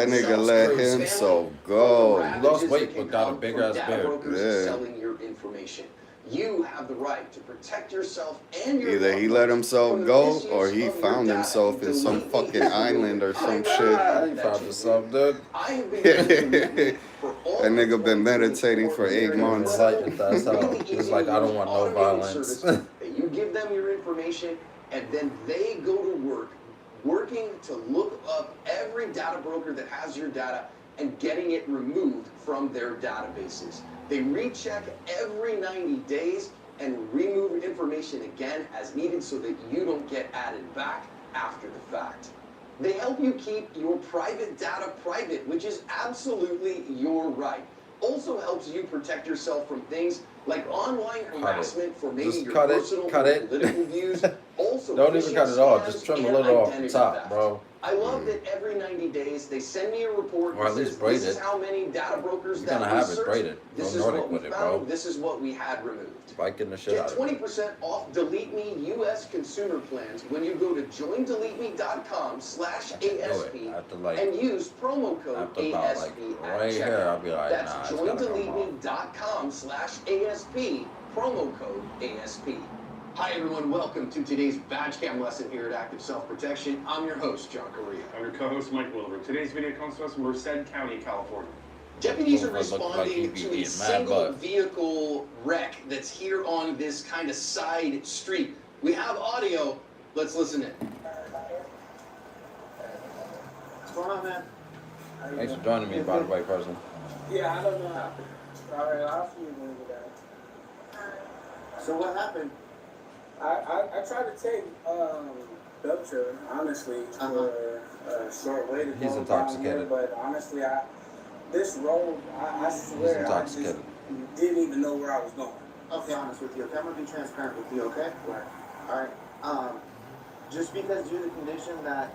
[SPEAKER 19] nigga let himself go.
[SPEAKER 1] He lost weight but got a big ass beard.
[SPEAKER 6] Yeah. Selling your information. You have the right to protect yourself and your
[SPEAKER 19] Either he let himself go or he found himself in some fucking island or some shit.
[SPEAKER 1] He found himself, dude.
[SPEAKER 19] That nigga been meditating for 8 months.
[SPEAKER 1] That's how. It's like, I don't want no violence.
[SPEAKER 6] You give them your information and then they go to work, working to look up every data broker that has your data and getting it removed from their databases. They recheck every 90 days and remove information again as needed so that you don't get added back after the fact. They help you keep your private data private, which is absolutely your right. Also helps you protect yourself from things like online harassment for maybe your personal or political views. Also,
[SPEAKER 1] don't even cut it off. Just trim a little off the top, bro.
[SPEAKER 6] I love that every 90 days they send me a report
[SPEAKER 1] Or at
[SPEAKER 6] that
[SPEAKER 1] least
[SPEAKER 6] says
[SPEAKER 1] braid
[SPEAKER 6] this is
[SPEAKER 1] it.
[SPEAKER 6] how many data brokers
[SPEAKER 1] You're
[SPEAKER 6] that
[SPEAKER 1] gonna
[SPEAKER 6] we
[SPEAKER 1] have it
[SPEAKER 6] searched.
[SPEAKER 1] braided.
[SPEAKER 6] This
[SPEAKER 1] Go
[SPEAKER 6] is
[SPEAKER 1] Nordic
[SPEAKER 6] what we
[SPEAKER 1] with it,
[SPEAKER 6] found.
[SPEAKER 1] bro.
[SPEAKER 6] This is what we had removed.
[SPEAKER 1] Spiking the shit
[SPEAKER 6] Get
[SPEAKER 1] out of it.
[SPEAKER 6] 20% off Delete Me US consumer plans when you go to joindeleteme.com/ASP and use promo code
[SPEAKER 1] After about, like,
[SPEAKER 6] ASP at
[SPEAKER 1] right here,
[SPEAKER 6] checkout.
[SPEAKER 1] I'll be like,
[SPEAKER 6] That's
[SPEAKER 1] nah, it's gotta come off.
[SPEAKER 6] joindeleteme.com/ASP, promo code ASP. Hi everyone, welcome to today's badge cam lesson here at Active Self Protection. I'm your host, John Correa.
[SPEAKER 7] I'm your co-host, Mike Wilbur. Today's video comes to us from Merced County, California.
[SPEAKER 6] Deputies are
[SPEAKER 1] Looks like
[SPEAKER 6] responding
[SPEAKER 1] he'd be
[SPEAKER 6] to a
[SPEAKER 1] eating mad
[SPEAKER 6] single
[SPEAKER 1] butt.
[SPEAKER 6] vehicle wreck that's here on this kind of side street. We have audio. Let's listen in.
[SPEAKER 8] What's going on, man?
[SPEAKER 1] Thanks for joining me, by the way, person.
[SPEAKER 8] Yeah, I don't know. Alright, I'll see you when we get out. So what happened? I tried to take Belcher, honestly, for a short way to
[SPEAKER 1] He's
[SPEAKER 8] go
[SPEAKER 1] intoxicated.
[SPEAKER 8] down here, but honestly, this road, I swear, I just
[SPEAKER 1] intoxicated.
[SPEAKER 8] didn't even know where I was going. I'll be honest with you, okay? I'm gonna be transparent with you, okay? Right. Alright, just because due to the condition that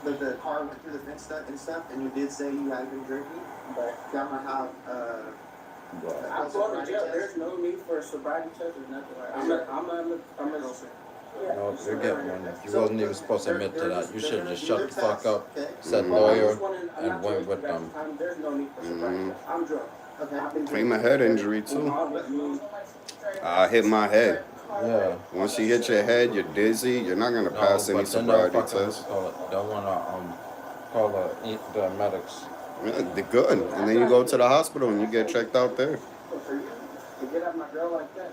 [SPEAKER 8] the car went through the fence and stuff, and you did say you had been drinking, but I'm gonna have, I'm going to jail. There's no need for a sobriety test or nothing like that. I'm a
[SPEAKER 1] No, you're getting one. You wasn't even supposed to admit to that. You should have just shut the fuck up, said lawyer, and went with them.
[SPEAKER 8] There's no need for sobriety test. I'm drunk. Okay.
[SPEAKER 19] Claim a head injury too. I hit my head.
[SPEAKER 1] Yeah.
[SPEAKER 19] Once you hit your head, you're dizzy. You're not gonna pass any sobriety test.
[SPEAKER 1] Don't wanna call the medics.
[SPEAKER 19] Yeah, they're good. And then you go to the hospital and you get checked out there.
[SPEAKER 8] To get at my girl like that.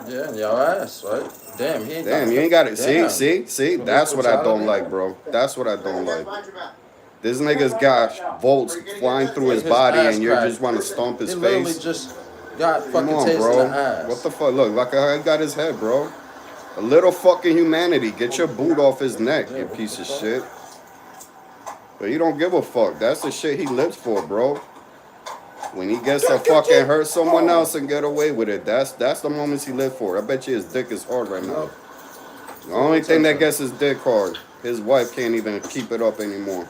[SPEAKER 1] Yeah, your ass, right? Damn, he ain't
[SPEAKER 19] Damn, you ain't got it. See? That's what I don't like, bro. That's what I don't like. This nigga's got volts flying through his body and you just want to stomp his face.
[SPEAKER 1] Just got
[SPEAKER 19] Come
[SPEAKER 1] fucking
[SPEAKER 19] on,
[SPEAKER 1] taste
[SPEAKER 19] bro.
[SPEAKER 1] in the ass.
[SPEAKER 19] What the fuck? Look, like I got his head, bro. A little fucking humanity. Get your boot off his neck, you piece of shit. But he don't give a fuck. That's the shit he lives for, bro. When he gets to fucking hurt someone else and get away with it, that's the moments he lives for. I bet you his dick is hard right now. The only thing that gets his dick hard, his wife can't even keep it up anymore.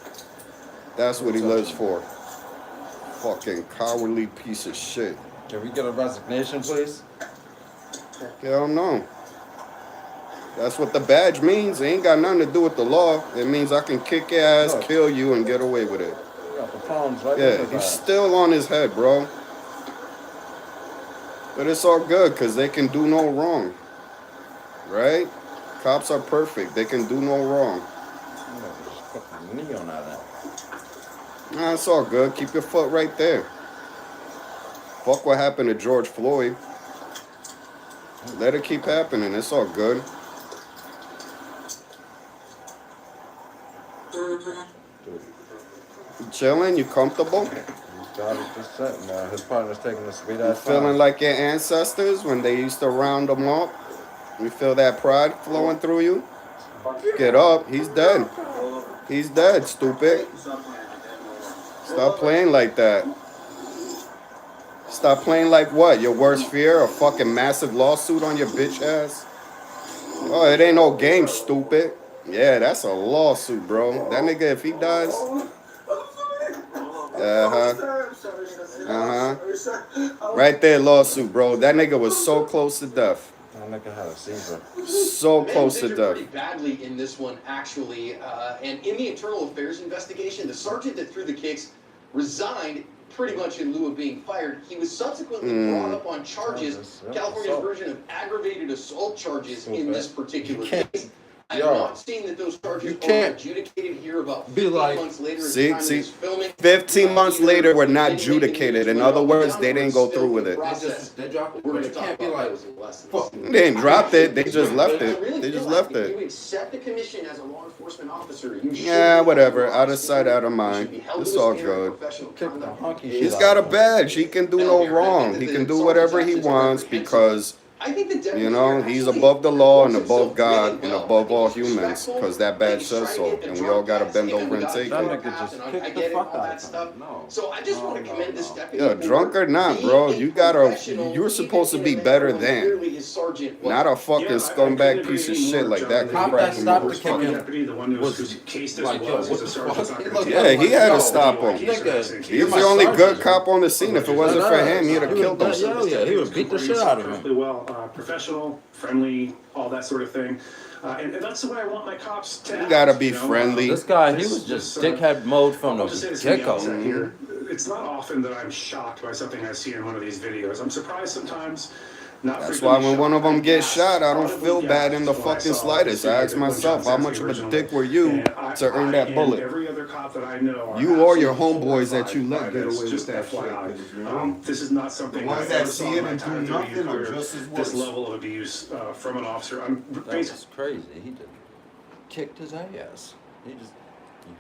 [SPEAKER 19] That's what he lives for. Fucking cowardly piece of shit.
[SPEAKER 1] Can we get a resignation, please?
[SPEAKER 19] Hell no. That's what the badge means. It ain't got nothing to do with the law. It means I can kick your ass, kill you, and get away with it.
[SPEAKER 1] Got the palms right
[SPEAKER 19] Yeah, he's still on his head, bro. But it's all good, because they can do no wrong. Right? Cops are perfect. They can do no wrong.
[SPEAKER 1] Knee on that.
[SPEAKER 19] Nah, it's all good. Keep your foot right there. Fuck what happened to George Floyd. Let it keep happening. It's all good. You chilling? You comfortable?
[SPEAKER 1] Got it just sitting there. His partner's taking a sweet
[SPEAKER 19] You
[SPEAKER 1] ass
[SPEAKER 19] feeling like your ancestors when they used to round them up? You feel that pride flowing through you? Get up. He's dead. He's dead, stupid. Stop playing like that. Stop playing like what? Your worst fear? A fucking massive lawsuit on your bitch ass? Oh, it ain't no game, stupid. Yeah, that's a lawsuit, bro. That nigga, if he dies... Right there, lawsuit, bro. That nigga was so close to death.
[SPEAKER 1] That nigga had a seizure.
[SPEAKER 19] So close to
[SPEAKER 6] Pretty
[SPEAKER 19] death.
[SPEAKER 6] badly in this one, actually. And in the internal affairs investigation, the sergeant that threw the kicks resigned pretty much in lieu of being fired. He was subsequently brought up on charges, California's version of aggravated assault charges in this particular case. I have not seen that those charges are adjudicated here about 15 months later.
[SPEAKER 19] See, 15 months later, we're not adjudicated. In other words, they didn't go through with it.
[SPEAKER 1] They dropped it, but you can't be like, fuck.
[SPEAKER 19] They didn't drop it. They just left it. They just left
[SPEAKER 6] You
[SPEAKER 19] it.
[SPEAKER 6] accept the commission as a law enforcement officer. You should
[SPEAKER 19] Yeah, whatever. Out of sight, out of mind. It's all good. He's got a badge. He can do no wrong. He can do whatever he wants because
[SPEAKER 6] I think the deputy
[SPEAKER 19] You know,
[SPEAKER 6] here
[SPEAKER 19] he's
[SPEAKER 6] actually
[SPEAKER 19] above the law and
[SPEAKER 6] reports
[SPEAKER 19] above
[SPEAKER 6] himself really
[SPEAKER 19] God and
[SPEAKER 6] well.
[SPEAKER 19] above
[SPEAKER 6] Like, he
[SPEAKER 19] all
[SPEAKER 6] was
[SPEAKER 19] humans,
[SPEAKER 6] respectful,
[SPEAKER 19] because that
[SPEAKER 6] like,
[SPEAKER 19] badge
[SPEAKER 6] he's
[SPEAKER 19] says
[SPEAKER 6] trying to
[SPEAKER 19] so,
[SPEAKER 6] get the
[SPEAKER 19] and we all
[SPEAKER 6] drunk
[SPEAKER 19] gotta
[SPEAKER 6] guys,
[SPEAKER 19] bend
[SPEAKER 6] even
[SPEAKER 19] over
[SPEAKER 6] the
[SPEAKER 19] and
[SPEAKER 6] guys
[SPEAKER 19] take
[SPEAKER 1] That
[SPEAKER 6] who are
[SPEAKER 19] it.
[SPEAKER 1] nigga
[SPEAKER 6] path,
[SPEAKER 1] just
[SPEAKER 6] and I
[SPEAKER 1] kicked the
[SPEAKER 6] get it,
[SPEAKER 1] fuck
[SPEAKER 6] all
[SPEAKER 1] out
[SPEAKER 6] that
[SPEAKER 1] of
[SPEAKER 6] stuff.
[SPEAKER 1] him. No.
[SPEAKER 6] So I just want to commend this deputy
[SPEAKER 19] Yeah, drunk or not, bro, you gotta, you're supposed to be better than.
[SPEAKER 6] clearly his sergeant
[SPEAKER 19] Not a fucking scumbag piece of shit like that could
[SPEAKER 1] Cop
[SPEAKER 19] crack
[SPEAKER 1] that
[SPEAKER 19] him
[SPEAKER 1] stopped
[SPEAKER 19] over
[SPEAKER 1] the
[SPEAKER 19] his
[SPEAKER 1] kick
[SPEAKER 19] fucking.
[SPEAKER 1] him was like, yo, what the fuck? He looked
[SPEAKER 19] Yeah,
[SPEAKER 1] at him
[SPEAKER 19] he
[SPEAKER 1] like,
[SPEAKER 19] had
[SPEAKER 1] yo,
[SPEAKER 19] to stop him.
[SPEAKER 1] nigga,
[SPEAKER 19] He's the only good cop on the scene. If it wasn't for him, he'd have killed him.
[SPEAKER 1] Hell yeah, he would beat the shit out of him.
[SPEAKER 7] Perfectly well, professional, friendly, all that sort of thing. And that's the way I want my cops to act.
[SPEAKER 19] You gotta be
[SPEAKER 7] you know?
[SPEAKER 19] friendly.
[SPEAKER 1] This guy, he was just dickhead mode from
[SPEAKER 7] I'll just say
[SPEAKER 1] the
[SPEAKER 7] this at the
[SPEAKER 1] get-go.
[SPEAKER 7] outset here. It's not often that I'm shocked by something I see in one of these videos. I'm surprised sometimes.
[SPEAKER 19] That's why when one of them gets shot, I don't feel bad in the fucking slightest. I ask myself, how much of a dick were you to earn that bullet?
[SPEAKER 7] Every other cop that I know
[SPEAKER 19] You or your homeboys that you let get away with that shit.
[SPEAKER 7] this is not something
[SPEAKER 19] The ones
[SPEAKER 7] I ever
[SPEAKER 19] that
[SPEAKER 7] saw
[SPEAKER 19] see
[SPEAKER 7] in
[SPEAKER 19] it
[SPEAKER 7] my
[SPEAKER 19] and
[SPEAKER 7] time
[SPEAKER 19] do
[SPEAKER 7] to
[SPEAKER 19] nothing are
[SPEAKER 7] incur
[SPEAKER 19] just as
[SPEAKER 7] this
[SPEAKER 19] worse.
[SPEAKER 7] level of abuse from an officer.
[SPEAKER 1] That was crazy. He just kicked his ass. He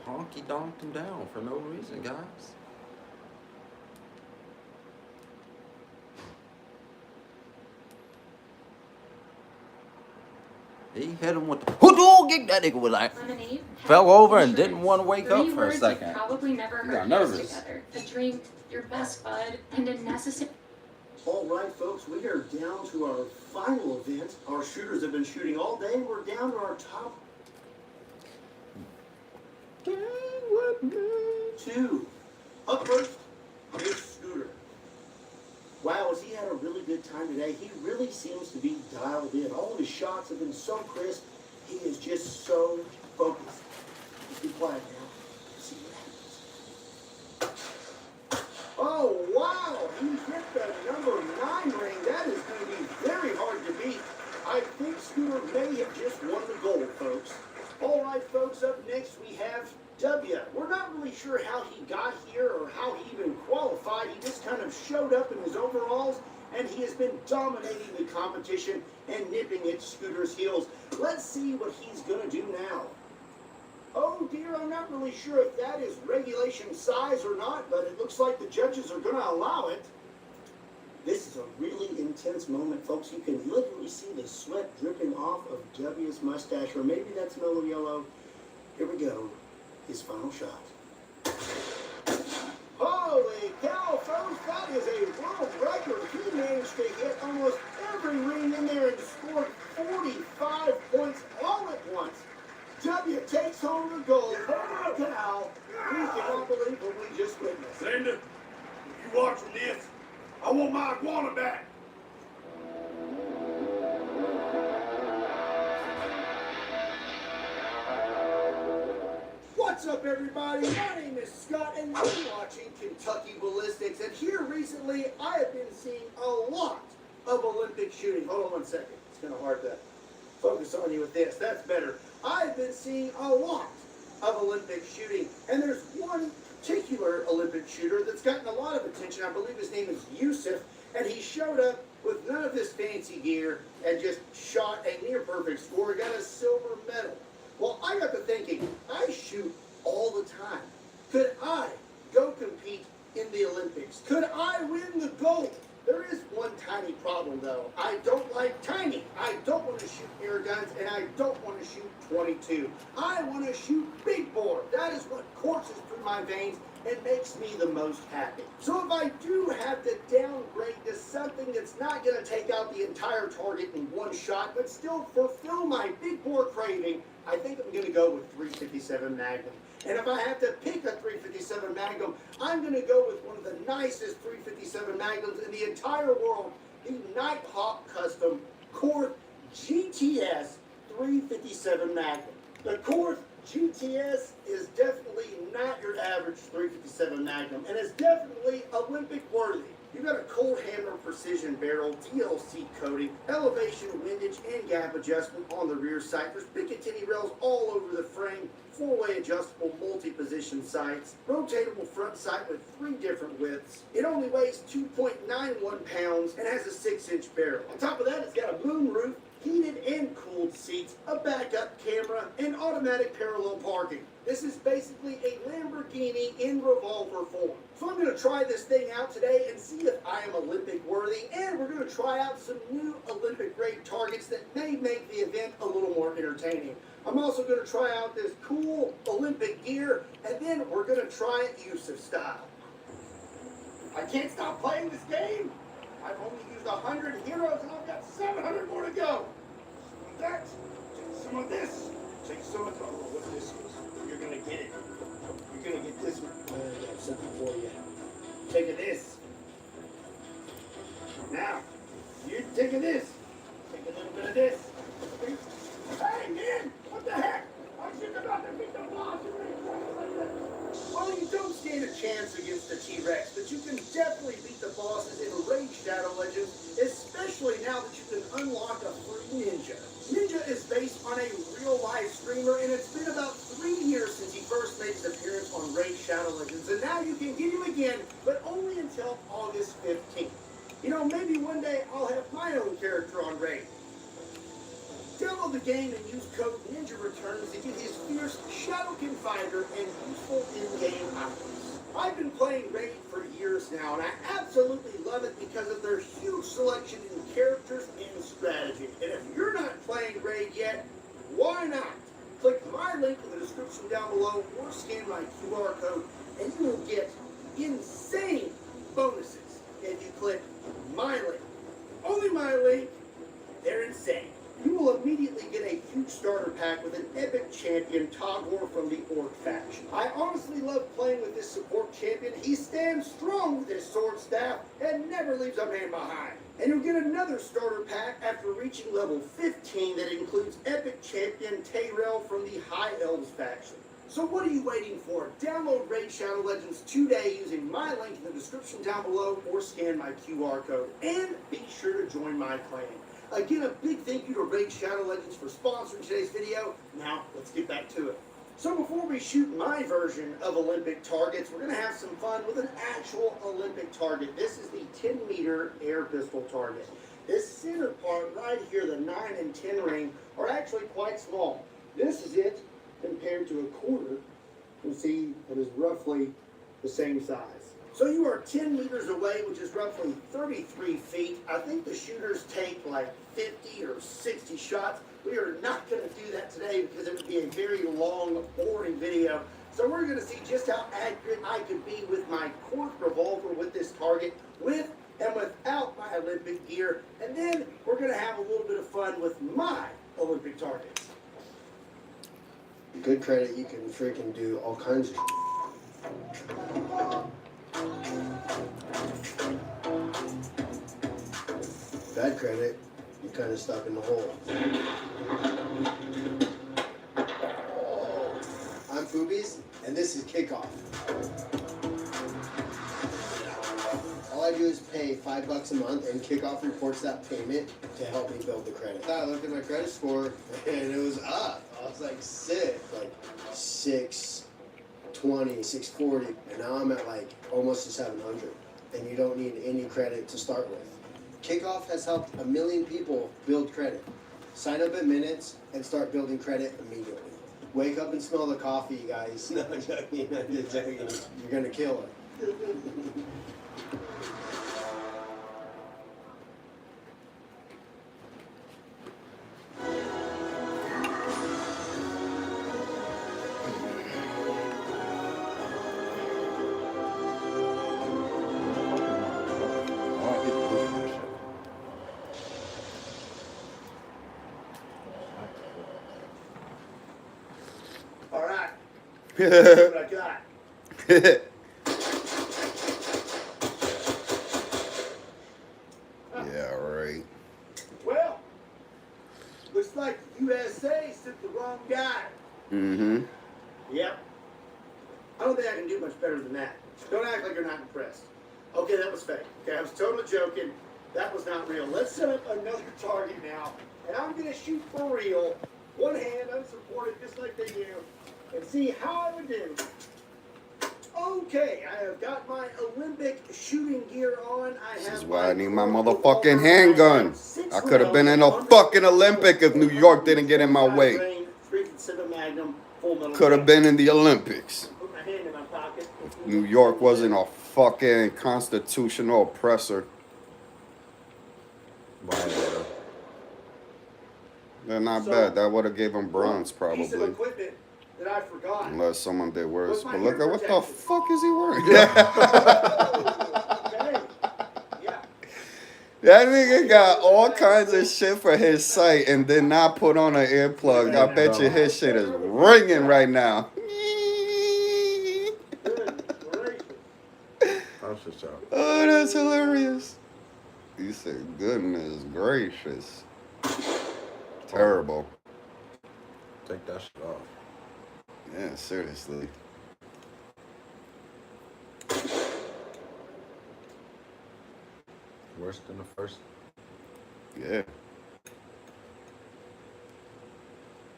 [SPEAKER 1] honky donked him down for no reason, guys. He hit him with the get that nigga was like
[SPEAKER 4] Lemonade,
[SPEAKER 1] fell over and didn't want to wake up
[SPEAKER 4] 3
[SPEAKER 1] for a
[SPEAKER 4] words
[SPEAKER 1] second.
[SPEAKER 4] you've probably never
[SPEAKER 1] He
[SPEAKER 4] heard
[SPEAKER 1] got
[SPEAKER 4] used
[SPEAKER 1] nervous.
[SPEAKER 4] together. A drink, your best bud, and a necessary.
[SPEAKER 11] All right, folks, we are down to our final event. Our shooters have been shooting all day. We're down to our top 2. Up first is Scooter. Wow, has he had a really good time today? He really seems to be dialed in. All of his shots have been so crisp. He is just so focused. Just be quiet now. See what happens. Oh, wow! He hit the number 9 ring. That is going to be very hard to beat. I think Scooter may have just won the gold, folks. All right, folks, up next we have W. We're not really sure how he got here or how he even qualified. He just kind of showed up in his overalls, and he has been dominating the competition and nipping at Scooter's heels. Let's see what he's going to do now. Oh dear, I'm not really sure if that is regulation size or not, but it looks like the judges are going to allow it. This is a really intense moment, folks. You can literally see the sweat dripping off of W's mustache, or maybe that's mellow yellow. Here we go. His final shot. Holy cow, folks, that is a world record. He managed to hit almost every ring in there and scored 45 points all at once. W takes home the gold. Holy cow, we cannot believe what we just witnessed.
[SPEAKER 9] Linda, if you watching this, I want my iguana back.
[SPEAKER 11] What's up, everybody? My name is Scott, and you're watching Kentucky Ballistics. And here recently, I have been seeing a lot of Olympic shooting. Hold on one second. It's kind of hard to focus on you with this. That's better. I've been seeing a lot of Olympic shooting, and there's one particular Olympic shooter that's gotten a lot of attention. I believe his name is Yusuf, and he showed up with none of his fancy gear and just shot a near perfect score. Got a silver medal. Well, I got to thinking, I shoot all the time. Could I go compete in the Olympics? Could I win the gold? There is one tiny problem, though. I don't like tiny. I don't want to shoot air guns, and I don't want to shoot 22. I want to shoot big bore. That is what courses through my veins and makes me the most happy. So if I do have to downgrade to something that's not going to take out the entire target in one shot, but still fulfill my big bore craving, I think I'm going to go with 357 Magnum. And if I have to pick a 357 Magnum, I'm going to go with one of the nicest 357 Magnums in the entire world, the Nighthawk Custom Korth GTS 357 Magnum. The Korth GTS is definitely not your average 357 Magnum, and is definitely Olympic worthy. You've got a cold hammer precision barrel, DLC coating, elevation, windage, and gap adjustment on the rear sight. There's Picatinny rails all over the frame, 4-way adjustable multi-position sights, rotatable front sight with 3 different widths. It only weighs 2.91 pounds and has a 6-inch barrel. On top of that, it's got a moon roof, heated and cooled seats, a backup camera, and automatic parallel parking. This is basically a Lamborghini in revolver form. So I'm going to try this thing out today and see if I am Olympic worthy, and we're going to try out some new Olympic grade targets that may make the event a little more entertaining. I'm also going to try out this cool Olympic gear, and then we're going to try it Yusuf style. I can't stop playing this game. I've only used 100 heroes and I've got 700 more to go. That, take some of this, take some of what this is. You're gonna get it. You're gonna get this one. I got something for you. Take this. Now, you take this. Take a little bit of this. Hey man, what the heck? I'm just about to beat the boss. Well, you don't stand a chance against the T-Rex, but you can definitely beat the bosses in Raid Shadow Legends, especially now that you can unlock a free ninja. Ninja is based on a real-life streamer, and it's been about 3 years since he first made his appearance on Raid Shadow Legends, and now you can get him again, but only until August 15th. You know, maybe one day I'll have my own character on Raid. Download the game and use code Ninja Returns to get his fierce Shadowkin fighter and useful in-game items. I've been playing Raid for years now, and I absolutely love it because of their huge selection in characters and strategy. And if you're not playing Raid yet, why not? Click my link in the description down below or scan my QR code, and you will get insane bonuses if you click my link. Only my link, they're insane. You will immediately get a huge starter pack with an epic champion, Tagor from the Orc faction. I honestly love playing with this support champion. He stands strong with his sword staff and never leaves a man behind. And you'll get another starter pack after reaching level 15 that includes epic champion Tayrel from the High Elves faction. So what are you waiting for? Download Raid Shadow Legends today using my link in the description down below or scan my QR code. And be sure to join my clan. Again, a big thank you to Raid Shadow Legends for sponsoring today's video. Now, let's get back to it. So before we shoot my version of Olympic targets, we're going to have some fun with an actual Olympic target. This is the 10-meter air pistol target. This center part right here, the 9 and 10 ring, are actually quite small. This is it compared to a quarter. You see it is roughly the same size. So you are 10 meters away, which is roughly 33 feet. I think the shooters take like 50 or 60 shots. We are not going to do that today because it would be a very long, boring video. So we're going to see just how accurate I could be with my cork revolver with this target, with and without my Olympic gear. And then we're going to have a little bit of fun with my Olympic targets.
[SPEAKER 12] Good credit, you can freaking do all kinds of bad credit, you're kind of stuck in the hole. I'm Foobies, and this is Kickoff. All I do is pay $5 a month, and Kickoff reports that payment to help me build the credit. I looked at my credit score, and it was up. I was like sick, like 620, 640, and now I'm at like almost to 700. And you don't need any credit to start with. Kickoff has helped 1 million people build credit. Sign up in minutes and start building credit immediately. Wake up and smell the coffee, you guys. No, I'm joking. I'm just joking. You're gonna kill it.
[SPEAKER 11] All right. That's what I got.
[SPEAKER 19] Yeah, right.
[SPEAKER 11] Well, looks like the USA sent the wrong guy.
[SPEAKER 19] Mm-hmm.
[SPEAKER 11] Yep. I don't think I can do much better than that. Don't act like you're not impressed. Okay, that was fake. Okay, I was totally joking. That was not real. Let's set up another target now. And I'm going to shoot for real. One hand, unsupported, just like they do. And see how I would do. Okay, I have got my Olympic shooting gear on.
[SPEAKER 19] This is why I need my motherfucking handgun. I could have been in a fucking Olympic if New York didn't get in my way.
[SPEAKER 11] 3 Magnum, full
[SPEAKER 19] Could have been in the Olympics.
[SPEAKER 11] Put my hand in my pocket.
[SPEAKER 19] New York wasn't a fucking constitutional oppressor.
[SPEAKER 1] Whatever.
[SPEAKER 19] They're not bad. That would have gave them bronze,
[SPEAKER 11] Piece of
[SPEAKER 19] probably.
[SPEAKER 11] equipment that I forgot.
[SPEAKER 19] Unless someone did worse.
[SPEAKER 11] Was my
[SPEAKER 19] But look
[SPEAKER 11] hair
[SPEAKER 19] at what the
[SPEAKER 11] protection.
[SPEAKER 19] fuck is he wearing?
[SPEAKER 11] Okay. Yeah.
[SPEAKER 19] That nigga got all kinds of shit for his site and did not put on an earplug. I bet you his shit is ringing right now.
[SPEAKER 1] That's what's up.
[SPEAKER 19] Oh, that's hilarious. He said, goodness gracious. Terrible.
[SPEAKER 1] Take that shit off.
[SPEAKER 19] Yeah, seriously.
[SPEAKER 1] Worse than the first.
[SPEAKER 19] Yeah.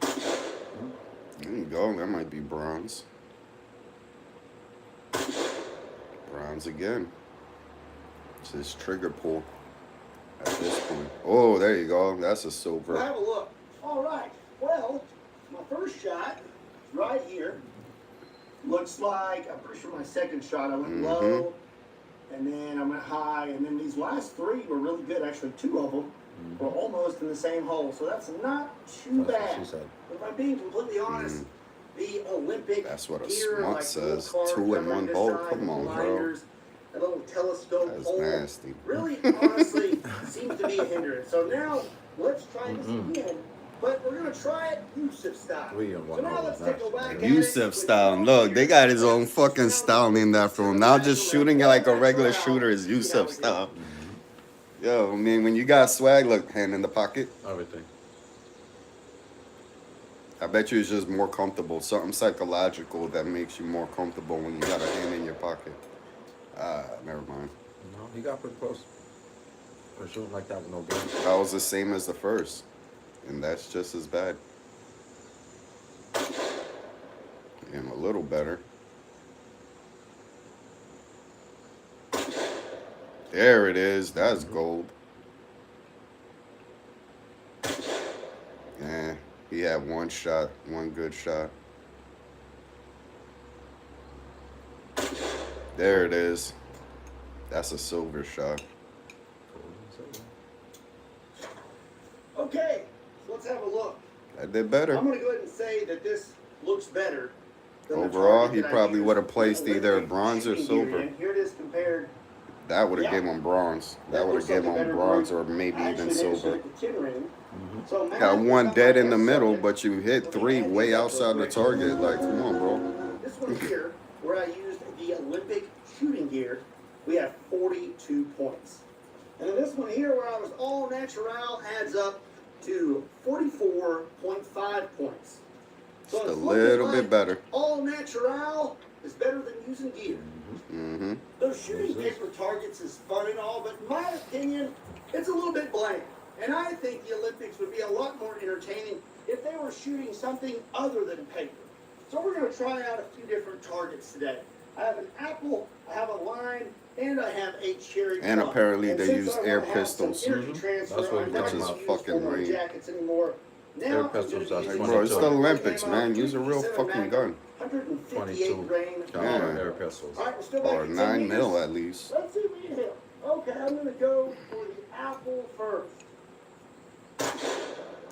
[SPEAKER 19] There you go. That might be bronze. Bronze again. It's his trigger pull at this point. Oh, there you go. That's a silver.
[SPEAKER 11] Have a look. All right. Well, my first shot right here looks like, I'm pretty sure my second shot I went low, and then I went high, and then these last three were really good. Actually, two of them were almost in the same hole, so that's not too bad. If I'm being completely honest, the Olympic
[SPEAKER 19] That's what a
[SPEAKER 11] gear,
[SPEAKER 19] smut
[SPEAKER 11] like
[SPEAKER 19] says.
[SPEAKER 11] little car
[SPEAKER 19] 2 in
[SPEAKER 11] camera
[SPEAKER 19] 1
[SPEAKER 11] this
[SPEAKER 19] hole.
[SPEAKER 11] side,
[SPEAKER 19] Come on, bro.
[SPEAKER 11] blinders, a little telescope
[SPEAKER 19] That's
[SPEAKER 11] hole,
[SPEAKER 19] nasty.
[SPEAKER 11] really honestly seems to be a hindrance. So now let's try this again, but we're gonna try it Yusuf style.
[SPEAKER 1] 3 in 1
[SPEAKER 11] So now
[SPEAKER 1] hole
[SPEAKER 11] let's
[SPEAKER 1] is
[SPEAKER 11] take a
[SPEAKER 1] nice.
[SPEAKER 11] whack at
[SPEAKER 19] Yusuf
[SPEAKER 11] it.
[SPEAKER 19] style. Look, they got his own fucking style named after him. Now just shooting it like a regular shooter is Yusuf style. Yo, I mean, when you got swag, look, hand in the pocket.
[SPEAKER 1] Everything.
[SPEAKER 19] I bet you it's just more comfortable. Something psychological that makes you more comfortable when you got a hand in your pocket. Never mind.
[SPEAKER 1] No, he got pretty close. For shooting like that with no gun.
[SPEAKER 19] That was the same as the first. And that's just as bad. And a little better. There it is. That's gold. Yeah, he had one shot, one good shot. There it is. That's a silver shot.
[SPEAKER 11] Okay, so let's have a look.
[SPEAKER 19] I did better.
[SPEAKER 11] I'm gonna go ahead and say that this looks better than the
[SPEAKER 19] Overall,
[SPEAKER 11] target
[SPEAKER 19] he
[SPEAKER 11] that I
[SPEAKER 19] probably
[SPEAKER 11] used
[SPEAKER 19] would have
[SPEAKER 11] with
[SPEAKER 19] placed
[SPEAKER 11] the
[SPEAKER 19] either
[SPEAKER 11] Olympic
[SPEAKER 19] bronze or
[SPEAKER 11] shooting gear.
[SPEAKER 19] silver.
[SPEAKER 11] And here it is compared.
[SPEAKER 19] That would have
[SPEAKER 11] Yeah.
[SPEAKER 19] given him bronze. That would have
[SPEAKER 11] looks like
[SPEAKER 19] given
[SPEAKER 11] a
[SPEAKER 19] him
[SPEAKER 11] better
[SPEAKER 19] bronze
[SPEAKER 11] group.
[SPEAKER 19] or maybe
[SPEAKER 11] I
[SPEAKER 19] even
[SPEAKER 11] actually
[SPEAKER 19] silver.
[SPEAKER 11] hit the tin ring. So
[SPEAKER 19] Got
[SPEAKER 11] Matt,
[SPEAKER 19] one
[SPEAKER 11] it's
[SPEAKER 19] dead
[SPEAKER 11] not
[SPEAKER 19] in the
[SPEAKER 11] my
[SPEAKER 19] middle,
[SPEAKER 11] subject.
[SPEAKER 19] but you hit three way outside the target. Like, come on, bro.
[SPEAKER 11] This one here, where I used the Olympic shooting gear, we have 42 points. And then this one here, where I was all natural, adds up to 44.5 points. So
[SPEAKER 19] Just a
[SPEAKER 11] it's
[SPEAKER 19] little
[SPEAKER 11] looking
[SPEAKER 19] bit better.
[SPEAKER 11] all natural is better than using gear.
[SPEAKER 19] Mm-hmm.
[SPEAKER 11] Those shooting paper targets is fun and all, but in my opinion, it's a little bit bland. And I think the Olympics would be a lot more entertaining if they were shooting something other than paper. So we're going to try out a few different targets today. I have an apple, I have a lime, and I have a cherry
[SPEAKER 19] And
[SPEAKER 11] plum.
[SPEAKER 19] apparently
[SPEAKER 11] And
[SPEAKER 19] they
[SPEAKER 11] since
[SPEAKER 19] use
[SPEAKER 11] I
[SPEAKER 19] air
[SPEAKER 11] wanna have some
[SPEAKER 19] pistols.
[SPEAKER 11] energy transfer,
[SPEAKER 1] That's what
[SPEAKER 11] I'm
[SPEAKER 1] we're
[SPEAKER 11] not
[SPEAKER 1] talking
[SPEAKER 11] gonna
[SPEAKER 1] about.
[SPEAKER 11] use
[SPEAKER 19] Fucking
[SPEAKER 11] full-on
[SPEAKER 19] range.
[SPEAKER 11] jackets anymore. Now
[SPEAKER 1] Air
[SPEAKER 11] I'm gonna
[SPEAKER 1] pistols,
[SPEAKER 11] be
[SPEAKER 1] that's
[SPEAKER 11] using
[SPEAKER 19] Bro, it's the
[SPEAKER 1] 22.
[SPEAKER 19] Olympics, man. Use a real
[SPEAKER 11] 357
[SPEAKER 19] fucking
[SPEAKER 11] Magnum,
[SPEAKER 19] gun.
[SPEAKER 11] 158
[SPEAKER 1] 22
[SPEAKER 11] grain.
[SPEAKER 1] caliber
[SPEAKER 19] Yeah.
[SPEAKER 1] air pistols.
[SPEAKER 11] All right, we're still back
[SPEAKER 19] Or
[SPEAKER 11] at 10
[SPEAKER 19] 9 mil
[SPEAKER 11] meters.
[SPEAKER 19] at least.
[SPEAKER 11] Let's see if we can hit. Okay, I'm gonna go for the apple first.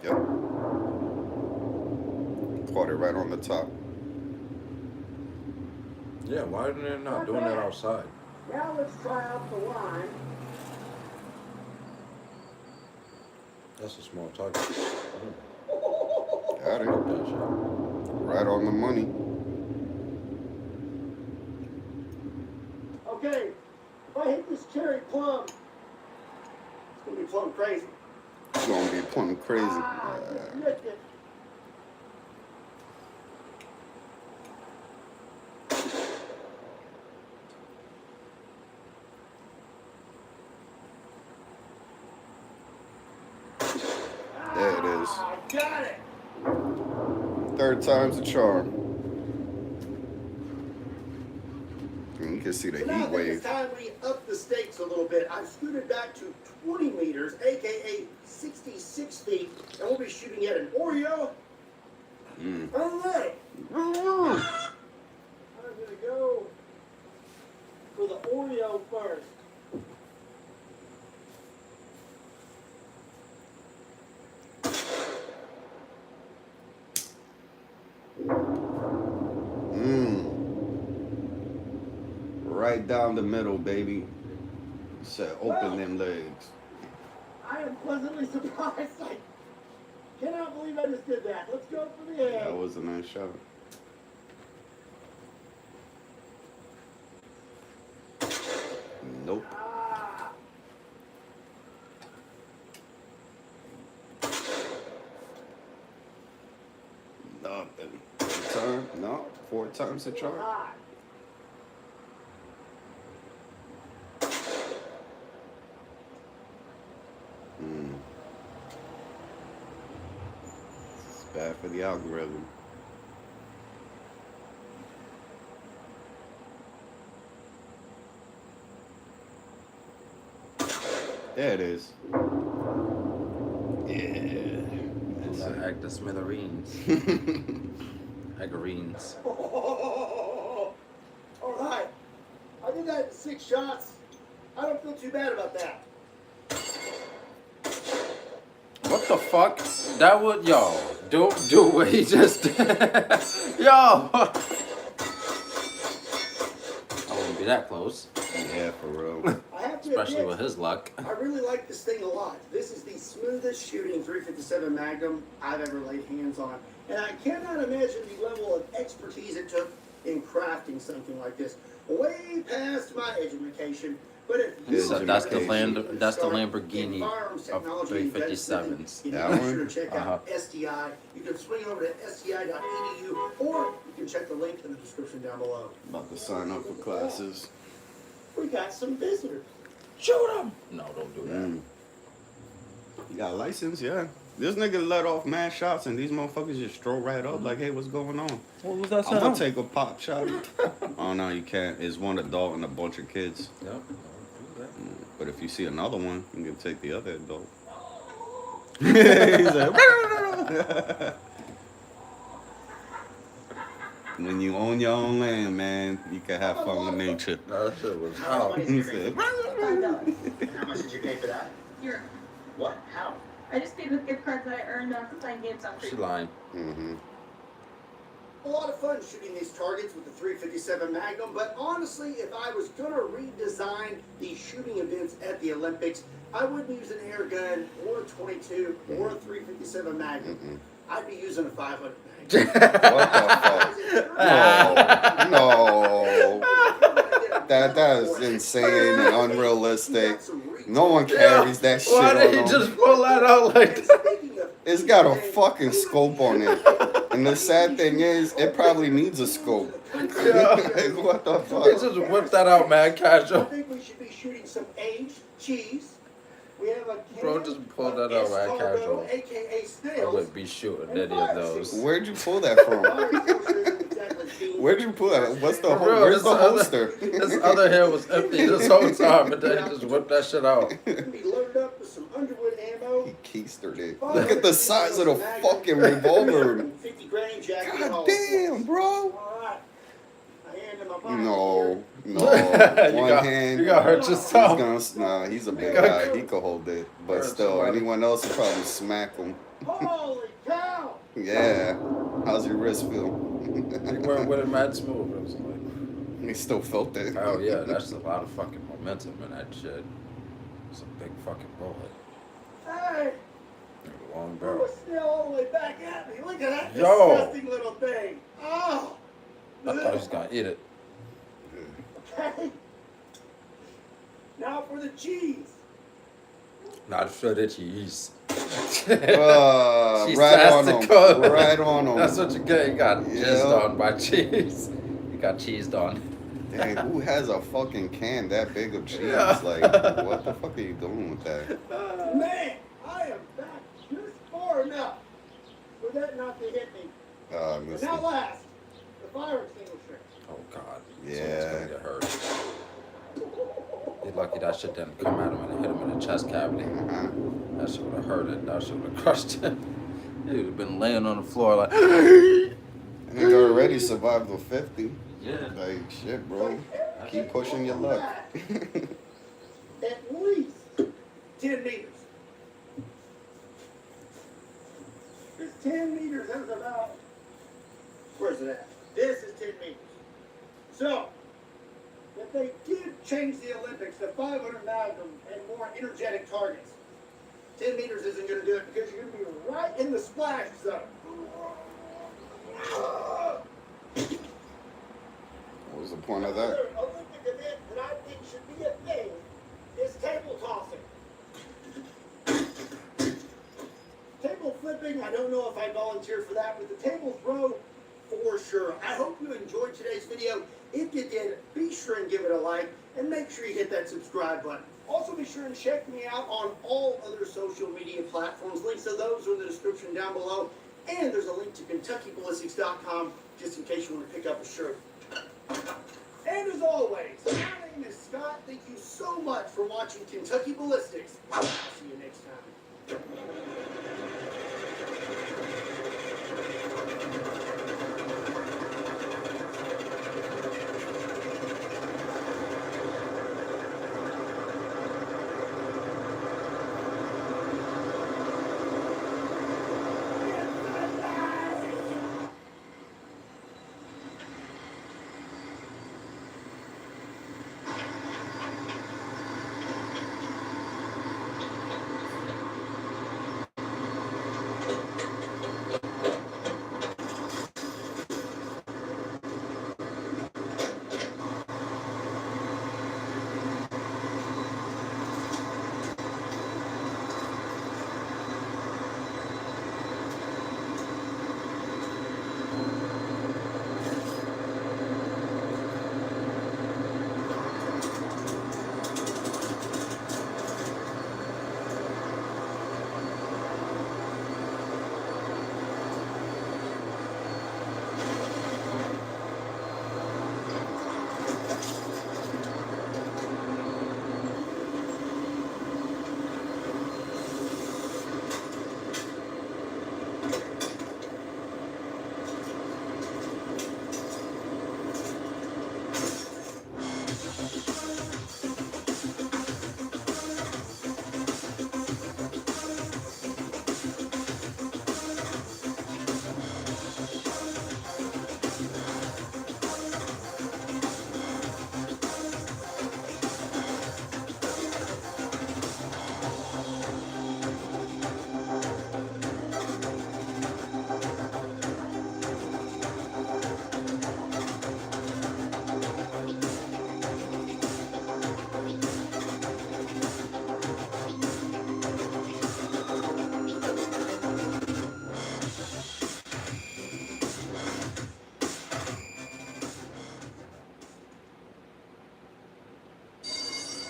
[SPEAKER 19] Yep. Caught it right on the top.
[SPEAKER 1] Yeah, why are they not doing that outside?
[SPEAKER 11] Now let's try out the lime.
[SPEAKER 1] That's a small target.
[SPEAKER 19] Got it.
[SPEAKER 1] That shit.
[SPEAKER 19] Right on the money.
[SPEAKER 11] Okay, if I hit this cherry plum, it's gonna be plum crazy.
[SPEAKER 19] It's gonna be plumb crazy.
[SPEAKER 11] Just missed it.
[SPEAKER 19] There it is.
[SPEAKER 11] Got it.
[SPEAKER 19] Third time's the charm. And you can see the
[SPEAKER 11] So now I
[SPEAKER 19] heat
[SPEAKER 11] think
[SPEAKER 19] wave.
[SPEAKER 11] it's time we up the stakes a little bit. I've scooted back to 20 meters, aka 66 feet, and we'll be shooting at an Oreo Alright. I'm gonna go for the Oreo first.
[SPEAKER 19] Right down the middle, baby. Said, open them legs.
[SPEAKER 11] I am pleasantly surprised. I cannot believe I just did that. Let's go for the egg.
[SPEAKER 19] That was a nice shot. Nope. Nothing. Turn? No. 4 times the charge. It's bad for the algorithm. There it is. Yeah.
[SPEAKER 1] It's an act of smithereens. Eggereens.
[SPEAKER 11] All right. I did that in 6 shots. I don't feel too bad about that.
[SPEAKER 1] What the fuck? That would, yo, do what he just did. Yo! I wouldn't be that close.
[SPEAKER 19] Yeah, for real.
[SPEAKER 11] I have to
[SPEAKER 1] Especially
[SPEAKER 11] admit,
[SPEAKER 1] with his luck.
[SPEAKER 11] I really like this thing a lot. This is the smoothest shooting 357 Magnum I've ever laid hands on. And I cannot imagine the level of expertise it took in crafting something like this. Way past my education. But if you
[SPEAKER 1] So that's the Lamborghini of 357s.
[SPEAKER 11] That one? Be sure to check out SDI. You can swing over to SDI.edu or you can check the link in the description down below.
[SPEAKER 19] About to sign up for classes.
[SPEAKER 11] We got some visitors. Shoot them!
[SPEAKER 1] No, don't do that.
[SPEAKER 19] You got a license? Yeah. This nigga let off mad shots and these motherfuckers just stroll right up like, hey, what's going on?
[SPEAKER 1] What was that
[SPEAKER 19] I'm
[SPEAKER 1] sound?
[SPEAKER 19] gonna take a pop shot. Oh no, you can't. It's one adult and a bunch of kids.
[SPEAKER 1] Yep.
[SPEAKER 19] But if you see another one, you can take the other adult. He's like, when you own your own land, man, you can have fun with nature.
[SPEAKER 1] That shit was
[SPEAKER 11] How
[SPEAKER 1] hot.
[SPEAKER 11] much
[SPEAKER 19] He
[SPEAKER 11] did
[SPEAKER 19] said,
[SPEAKER 11] How much did you pay for that?
[SPEAKER 17] Here.
[SPEAKER 11] What? How?
[SPEAKER 17] I just paid with gift cards that I earned playing games on free.
[SPEAKER 1] She lying.
[SPEAKER 11] A lot of fun shooting these targets with the 357 Magnum, but honestly, if I was gonna redesign the shooting events at the Olympics, I wouldn't use an air gun or a 22 or a 357 Magnum. I'd be using a 500 Magnum.
[SPEAKER 19] What the fuck? No. That is insane and unrealistic. No one carries that shit
[SPEAKER 1] Why
[SPEAKER 19] on
[SPEAKER 1] did he
[SPEAKER 19] them.
[SPEAKER 1] just pull that out like that?
[SPEAKER 19] It's got a fucking scope on it. And the sad thing is, it probably needs a scope. Like, what the fuck?
[SPEAKER 1] He just whipped that out, man,
[SPEAKER 11] I
[SPEAKER 1] casual.
[SPEAKER 11] think we should be shooting some aged cheese. We have a
[SPEAKER 1] Bro just pulled that out, man, casual.
[SPEAKER 11] AKA
[SPEAKER 1] I
[SPEAKER 11] snails.
[SPEAKER 1] wouldn't be shooting any of those.
[SPEAKER 19] Where'd you pull that from? Where'd you pull that? What's the
[SPEAKER 1] For real,
[SPEAKER 19] where's
[SPEAKER 1] this
[SPEAKER 19] the holster?
[SPEAKER 1] This other hand was empty this whole time, and then he just whipped that shit out.
[SPEAKER 11] Be loaded up with some Underwood ammo.
[SPEAKER 19] He keistered it. Look at the size of the fucking revolver.
[SPEAKER 11] 50 grain jacket.
[SPEAKER 19] God damn, bro.
[SPEAKER 11] Alright. I hand him my Bible.
[SPEAKER 19] No.
[SPEAKER 1] You
[SPEAKER 19] One
[SPEAKER 1] got-
[SPEAKER 19] hand.
[SPEAKER 1] you got hurt yourself.
[SPEAKER 19] Nah, he's a big guy. He could hold it. But
[SPEAKER 1] Hurt
[SPEAKER 19] still,
[SPEAKER 1] somebody.
[SPEAKER 19] anyone else would probably smack him.
[SPEAKER 11] Holy cow!
[SPEAKER 19] Yeah. How's your wrist feel?
[SPEAKER 1] He went with it mad smooth. It was like,
[SPEAKER 19] He still felt it.
[SPEAKER 1] oh yeah, that's a lot of fucking momentum in that shit. It's a big fucking bullet.
[SPEAKER 11] Hey!
[SPEAKER 1] A long
[SPEAKER 11] It
[SPEAKER 1] barrel.
[SPEAKER 11] was still all the way back at me. Look at that
[SPEAKER 1] Yo.
[SPEAKER 11] disgusting little thing. Oh!
[SPEAKER 1] I thought he was gonna eat it.
[SPEAKER 11] Okay. Now for the cheese.
[SPEAKER 1] Not for the cheese. Cheese
[SPEAKER 19] Right
[SPEAKER 1] has
[SPEAKER 19] on
[SPEAKER 1] to
[SPEAKER 19] him.
[SPEAKER 1] go.
[SPEAKER 19] Right on him.
[SPEAKER 1] That's what you get. You got
[SPEAKER 19] Yeah.
[SPEAKER 1] jizzed on by cheese. You got cheesed on.
[SPEAKER 19] Dang, who has a fucking can that big of cheese?
[SPEAKER 1] Yeah.
[SPEAKER 19] Like, what the fuck are you doing with that?
[SPEAKER 11] Man, I am back just far enough for that not to hit me. And
[SPEAKER 19] Listen.
[SPEAKER 11] now last, the fire extinguisher.
[SPEAKER 1] Oh God.
[SPEAKER 19] Yeah.
[SPEAKER 1] Someone's gonna get hurt. You're lucky that shit didn't come at him and hit him in the chest cavity. That shit would have hurt it. That shit would have crushed him. He would have been laying on the floor like.
[SPEAKER 19] And he already survived the 50.
[SPEAKER 1] Yeah.
[SPEAKER 19] Like, shit, bro. Keep pushing your luck.
[SPEAKER 11] At least 10 meters. It's 10 meters. That was about. Where's it at? This is 10 meters. So, if they did change the Olympics to 500 Magnum and more energetic targets, 10 meters isn't going to do it because you're going to be right in the splash zone.
[SPEAKER 19] What was the point of that?
[SPEAKER 11] Another Olympic event that I think should be a thing is table tossing. Table flipping, I don't know if I volunteer for that, but the table throw, for sure. I hope you enjoyed today's video. If you did, be sure and give it a like, and make sure you hit that subscribe button. Also, be sure and check me out on all other social media platforms. Links to those are in the description down below. And there's a link to KentuckyBallistics.com just in case you want to pick up a shirt. And as always, my name is Scott. Thank you so much for watching Kentucky Ballistics. I'll see you next time.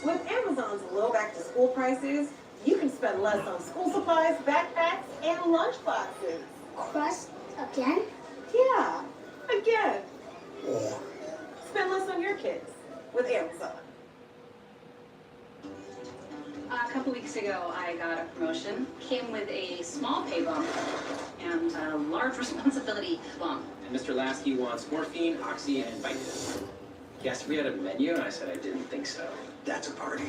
[SPEAKER 10] With Amazon's low back-to-school prices, you can spend less on school supplies, backpacks, and lunch boxes.
[SPEAKER 13] Crust again?
[SPEAKER 10] Yeah, again. Spend less on your kids with Amazon.
[SPEAKER 14] A couple weeks ago, I got a promotion. Came with a small pay bump and a large responsibility bump.
[SPEAKER 15] And Mr. Lasky wants morphine, oxy, and Vicodin. He asked if we had a menu, and I said I didn't think so. That's a party.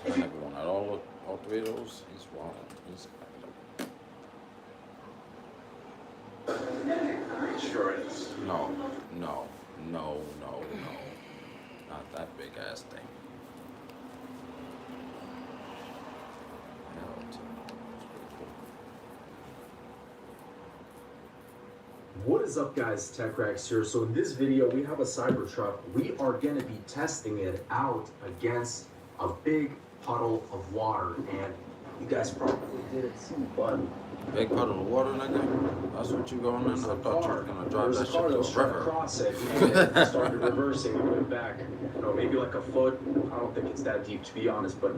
[SPEAKER 1] I never want all three of those. He's wild. He's
[SPEAKER 15] Sure is.
[SPEAKER 1] no. Not that big ass thing. Hell, it's pretty cool.
[SPEAKER 25] What is up, guys? TechRax here. So in this video, we have a Cybertruck. We are going to be testing it out against a big puddle of water, and you guys probably did see, but
[SPEAKER 1] Big puddle of water, nigga? That's what you going in? I thought you were gonna drive that shit to a river.
[SPEAKER 25] Cross it and started reversing and went back, maybe like a foot. I don't think it's that deep, to be honest, but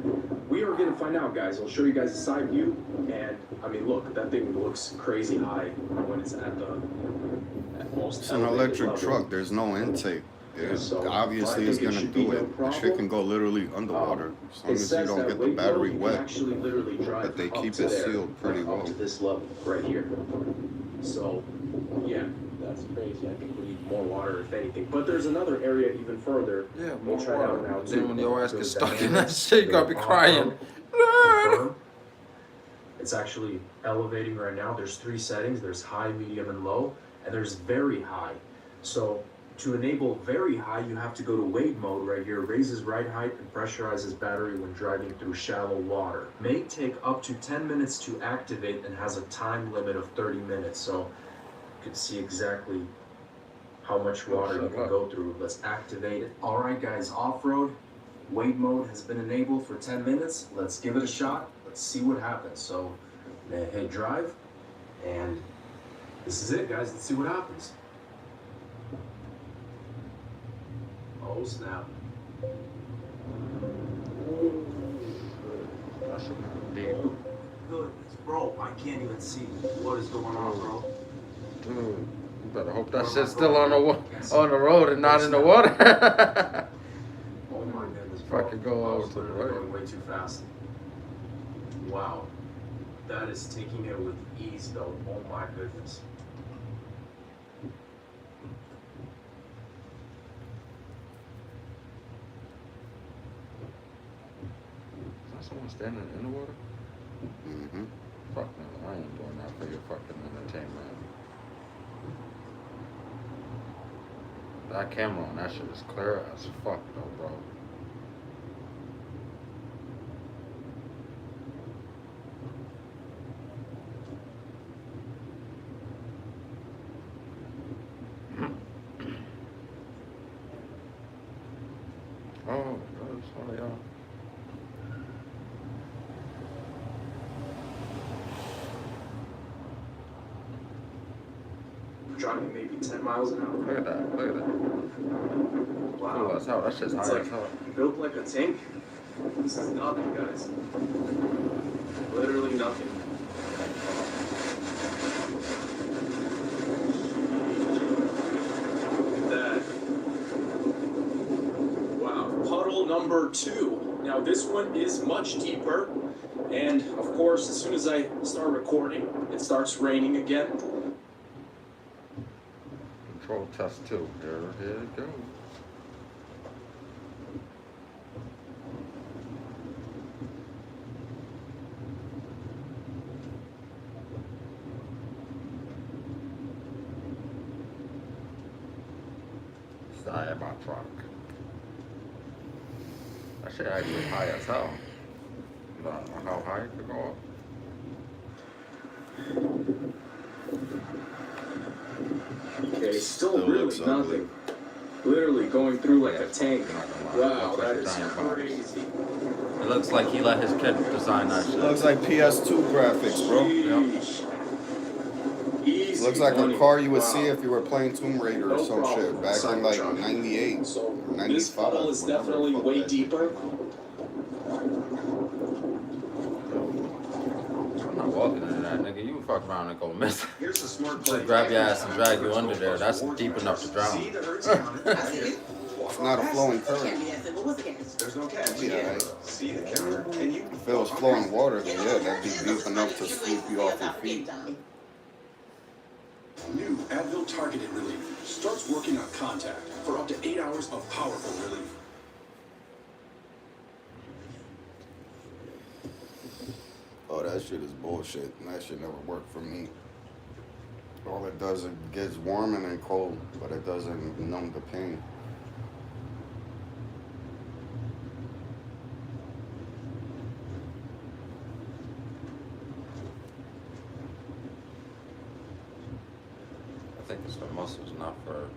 [SPEAKER 25] we are going to find out, guys. I'll show you guys a side view, and I mean, look, that thing looks crazy high when it's at the most
[SPEAKER 19] It's an electric truck. There's no intake. Obviously it's gonna do it. The shit can go literally underwater as long as you don't get the battery wet. But they keep it sealed pretty well.
[SPEAKER 25] Up to this level right here. So, yeah, that's crazy. I think we need more water, if anything. But there's another area even further.
[SPEAKER 1] Yeah,
[SPEAKER 25] we'll try that one out too.
[SPEAKER 1] Then when your ass gets stuck in that shit, you gotta be crying.
[SPEAKER 25] It's actually elevating right now. There's 3 settings. There's high, medium, and low. And there's very high. So to enable very high, you have to go to wade mode right here. Raises ride height and pressurizes battery when driving through shallow water. May take up to 10 minutes to activate and has a time limit of 30 minutes. So you can see exactly how much water you can go through. Let's activate it. All right, guys, off-road. Wade mode has been enabled for 10 minutes. Let's give it a shot. Let's see what happens. So hit drive, and this is it, guys. Let's see what happens. Oh, snap. Goodness, bro, I can't even see what is going on, bro.
[SPEAKER 1] Dude, you better hope that shit's still on the road and not in the water.
[SPEAKER 25] Oh my goodness, bro.
[SPEAKER 1] Fucking go over to the right.
[SPEAKER 25] Going way too fast. Wow. That is taking it with ease, though. Oh my goodness.
[SPEAKER 1] Is that someone standing in the water?
[SPEAKER 19] Mm-hmm.
[SPEAKER 1] Fuck no, I ain't doing that for your fucking entertainment. That camera on that shit is clear as fuck though, bro. Oh, sorry, y'all.
[SPEAKER 25] Driving maybe 10 miles an hour.
[SPEAKER 1] Look at that, look at that.
[SPEAKER 25] Wow.
[SPEAKER 1] Cool as hell, that shit's
[SPEAKER 25] It's
[SPEAKER 1] high
[SPEAKER 25] like
[SPEAKER 1] as hell.
[SPEAKER 25] built like a tank. This is nothing, guys. Literally nothing. Look at that. Wow. Puddle number 2. Now this one is much deeper. And of course, as soon as I start recording, it starts raining again.
[SPEAKER 1] Control test 2. Here it goes. Side my truck. That shit actually high as hell. I don't know how high it could go up.
[SPEAKER 25] Okay, still really nothing. Literally going through like a tank. Wow, that is crazy.
[SPEAKER 1] It looks like he let his kid design that shit.
[SPEAKER 19] Looks like PS2 graphics, bro.
[SPEAKER 25] Easy
[SPEAKER 19] Looks like
[SPEAKER 25] money.
[SPEAKER 19] a car you would see if you were playing Tomb Raider or some shit back in like
[SPEAKER 25] Cybertruck.
[SPEAKER 19] 98,
[SPEAKER 25] So
[SPEAKER 19] 95.
[SPEAKER 25] this puddle is
[SPEAKER 19] whenever the
[SPEAKER 25] definitely
[SPEAKER 19] fuck
[SPEAKER 25] way
[SPEAKER 19] that-
[SPEAKER 25] deeper.
[SPEAKER 1] I'm not walking into that, nigga. You fuck around and go miss.
[SPEAKER 6] Here's a smart
[SPEAKER 1] Just grab your ass and drag you under there. That's deep enough to drown.
[SPEAKER 19] It's not a flowing current.
[SPEAKER 6] There's no catch.
[SPEAKER 19] Yeah, right.
[SPEAKER 6] See the counter, and you.
[SPEAKER 19] If it was flowing water, then yeah, that'd be deep enough to sweep you off your feet.
[SPEAKER 9] New Advil Targeted Relief starts working on contact for up to 8 hours of powerful relief.
[SPEAKER 19] Oh, that shit is bullshit. That shit never worked for me. All it does, it gets warm and then cold, but it doesn't numb the pain.
[SPEAKER 1] I think it's for muscles, not for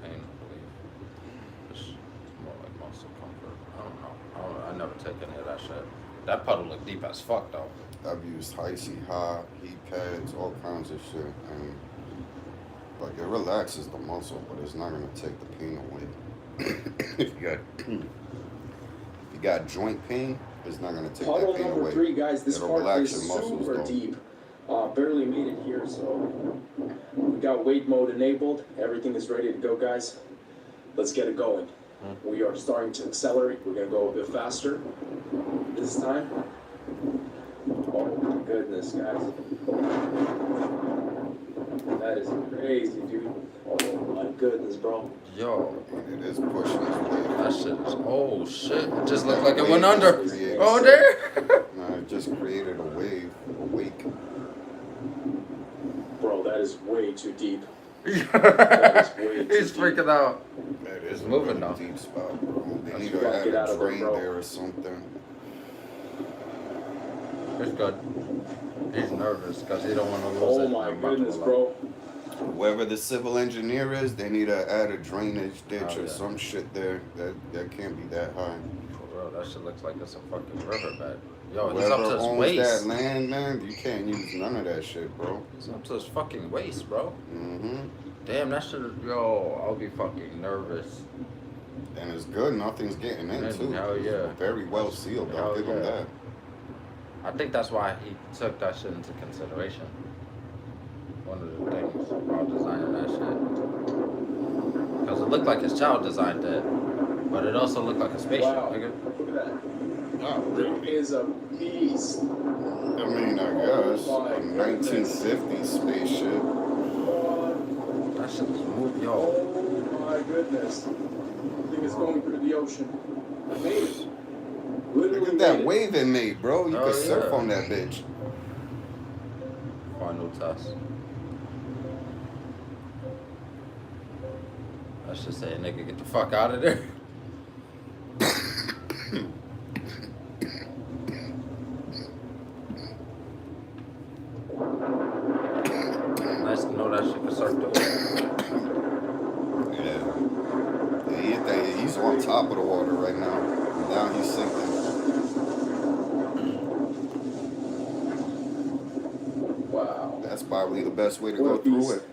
[SPEAKER 1] pain relief. It's more like muscle comfort. I don't know. I never take any of that shit. That puddle look deep as fuck though.
[SPEAKER 19] I've used high, heat pads, all kinds of shit, and like it relaxes the muscle, but it's not gonna take the pain away. if you got joint pain, it's not gonna take
[SPEAKER 25] Puddle
[SPEAKER 19] that pain
[SPEAKER 25] number
[SPEAKER 19] away.
[SPEAKER 25] 3, guys. This
[SPEAKER 19] It'll
[SPEAKER 25] part
[SPEAKER 19] relax
[SPEAKER 25] is
[SPEAKER 19] your muscles,
[SPEAKER 25] super
[SPEAKER 19] though.
[SPEAKER 25] deep. Barely made it here, so we got wade mode enabled. Everything is ready to go, guys. let's get it going. We are starting to accelerate. We're gonna go a bit faster this time. Oh my goodness, guys. That is crazy, dude. Oh my goodness, bro.
[SPEAKER 1] Yo,
[SPEAKER 19] it is pushing.
[SPEAKER 1] That shit is, oh shit. It just looked like it went under. Oh, there.
[SPEAKER 19] Nah, it just created a wave, a wake.
[SPEAKER 25] Bro, that is way too deep.
[SPEAKER 1] He's freaking out.
[SPEAKER 19] That is
[SPEAKER 1] It's moving now.
[SPEAKER 19] deep spot, bro. They need
[SPEAKER 25] You
[SPEAKER 19] to
[SPEAKER 25] gotta
[SPEAKER 19] add
[SPEAKER 25] get out
[SPEAKER 19] a
[SPEAKER 25] of there,
[SPEAKER 19] drain
[SPEAKER 25] bro.
[SPEAKER 19] there or something.
[SPEAKER 1] It's good. He's nervous because he don't want to lose it.
[SPEAKER 25] Oh my goodness, bro.
[SPEAKER 19] Whoever the civil engineer is, they need to add a drainage ditch or
[SPEAKER 1] yeah.
[SPEAKER 19] some shit there. That can't be that high.
[SPEAKER 1] For real, that shit looks like it's a fucking riverbed. Yo, he's
[SPEAKER 19] Whoever
[SPEAKER 1] up to his
[SPEAKER 19] owns
[SPEAKER 1] waist.
[SPEAKER 19] that land, man, you can't use none of that shit, bro.
[SPEAKER 1] He's up to his fucking waist, bro.
[SPEAKER 19] Mm-hmm.
[SPEAKER 1] Damn, that shit, yo, I'll be fucking nervous.
[SPEAKER 19] And it's good, nothing's getting in, too.
[SPEAKER 1] Hell yeah.
[SPEAKER 19] Very well sealed, I'll give him that.
[SPEAKER 1] I think that's why he took that shit into consideration. One of the things while designing that shit. Because it looked like his child designed it, but it also looked like a spaceship,
[SPEAKER 25] Wow.
[SPEAKER 1] nigga.
[SPEAKER 25] Look at that.
[SPEAKER 19] Oh,
[SPEAKER 25] It is a beast.
[SPEAKER 19] I mean, I guess.
[SPEAKER 25] Oh
[SPEAKER 19] A 1950s spaceship.
[SPEAKER 1] That shit was moving, yo.
[SPEAKER 25] Oh my goodness. I think it's going through the ocean. I made it.
[SPEAKER 19] Look at that wave it made, bro. You
[SPEAKER 1] Oh,
[SPEAKER 19] could surf
[SPEAKER 1] yeah.
[SPEAKER 19] on that bitch.
[SPEAKER 1] Final test. Let's just say, nigga, get the fuck out of there. Nice to know that shit can surf the
[SPEAKER 19] Yeah, he's on top of the water right now. Now he's sinking.
[SPEAKER 25] Wow.
[SPEAKER 19] That's probably the best way to go through it.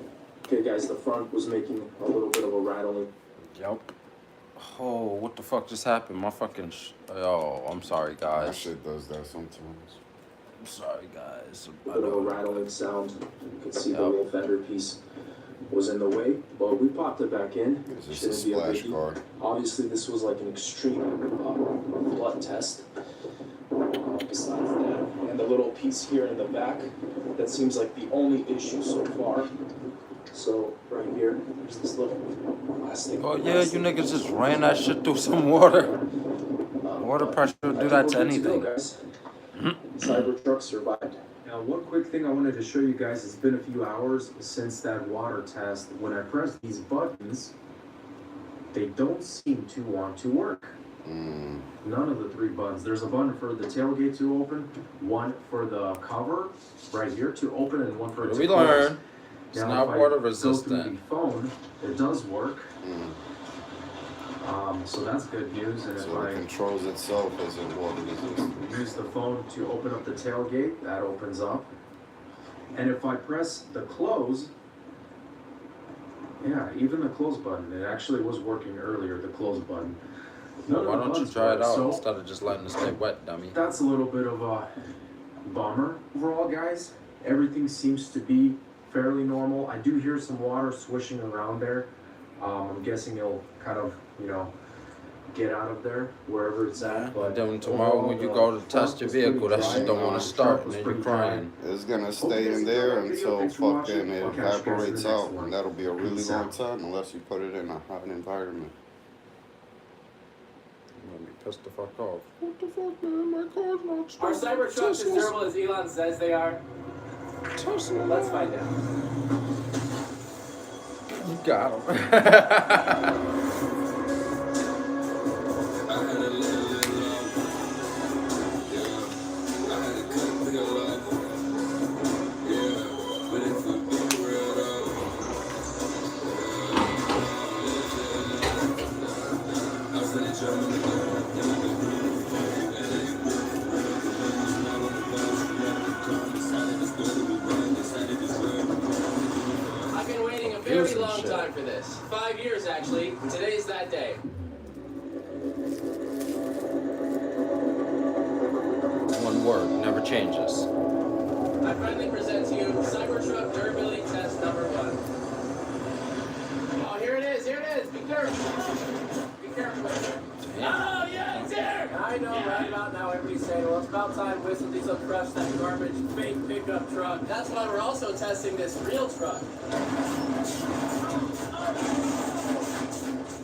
[SPEAKER 25] Okay, guys, the front was making a little bit of a rattling.
[SPEAKER 1] Yup. Oh, what the fuck just happened? My fucking oh, I'm sorry, guys.
[SPEAKER 19] That shit does that sometimes.
[SPEAKER 1] I'm sorry, guys.
[SPEAKER 25] A bit of a rattling sound. You can see the little fender piece was in the way, but we popped it back in.
[SPEAKER 19] It's just a
[SPEAKER 25] Shouldn't be a
[SPEAKER 19] splash
[SPEAKER 25] biggie.
[SPEAKER 19] guard.
[SPEAKER 25] Obviously, this was like an extreme flood test. Besides that, and the little piece here in the back, that seems like the only issue so far. So right here, there's this little plastic.
[SPEAKER 1] Oh yeah, you niggas just ran that shit through some water. Water pressure will do that to anything.
[SPEAKER 25] Cybertruck survived. Now, one quick thing I wanted to show you guys, it's been a few hours since that water test. When I press these buttons, they don't seem to want to work. None of the three buttons. There's a button for the tailgate to open, one for the cover right here to open, and one for it to
[SPEAKER 1] We
[SPEAKER 25] close.
[SPEAKER 1] learn. It's
[SPEAKER 25] Now,
[SPEAKER 1] not
[SPEAKER 25] if I
[SPEAKER 1] water
[SPEAKER 25] go through
[SPEAKER 1] resistant.
[SPEAKER 25] the phone, it does work. So that's good news. And if
[SPEAKER 19] So it
[SPEAKER 25] I
[SPEAKER 19] controls itself as a water resistant.
[SPEAKER 25] use the phone to open up the tailgate, that opens up. And if I press the close, yeah, even the close button, it actually was working earlier, the close button. None of
[SPEAKER 1] Why
[SPEAKER 25] the
[SPEAKER 1] don't you
[SPEAKER 25] buttons
[SPEAKER 1] try it
[SPEAKER 25] work,
[SPEAKER 1] out
[SPEAKER 25] so
[SPEAKER 1] instead of just letting it stay wet, dummy?
[SPEAKER 25] that's a little bit of a bummer. Overall, guys, everything seems to be fairly normal. I do hear some water swishing around there. I'm guessing it'll kind of, get out of there wherever it's at. But
[SPEAKER 1] then tomorrow when you go to test your vehicle, that shit don't want to start, and then you're crying.
[SPEAKER 19] It's gonna stay in there until fucking it evaporates out, and that'll be a really long time unless you put it in a hot environment.
[SPEAKER 1] I'm gonna be pissed the fuck off. What the fuck, man? My car's not
[SPEAKER 2] Are
[SPEAKER 1] starting.
[SPEAKER 2] Cybertrucks as durable as Elon says they are?
[SPEAKER 1] Tesla.
[SPEAKER 2] Let's find out.
[SPEAKER 1] You got him.
[SPEAKER 2] I've been waiting a very long time for this. 5 years, actually. Today's that day.
[SPEAKER 1] One word, never changes.
[SPEAKER 2] I finally present to you Cybertruck durability test number 1. Oh, here it is. Here it is. Be careful. Be careful. Oh, yeah, it's here. I know, right about now everybody's saying, well, it's about time Whistle Diesel crushed that garbage fake pickup truck. That's why we're also testing this real truck.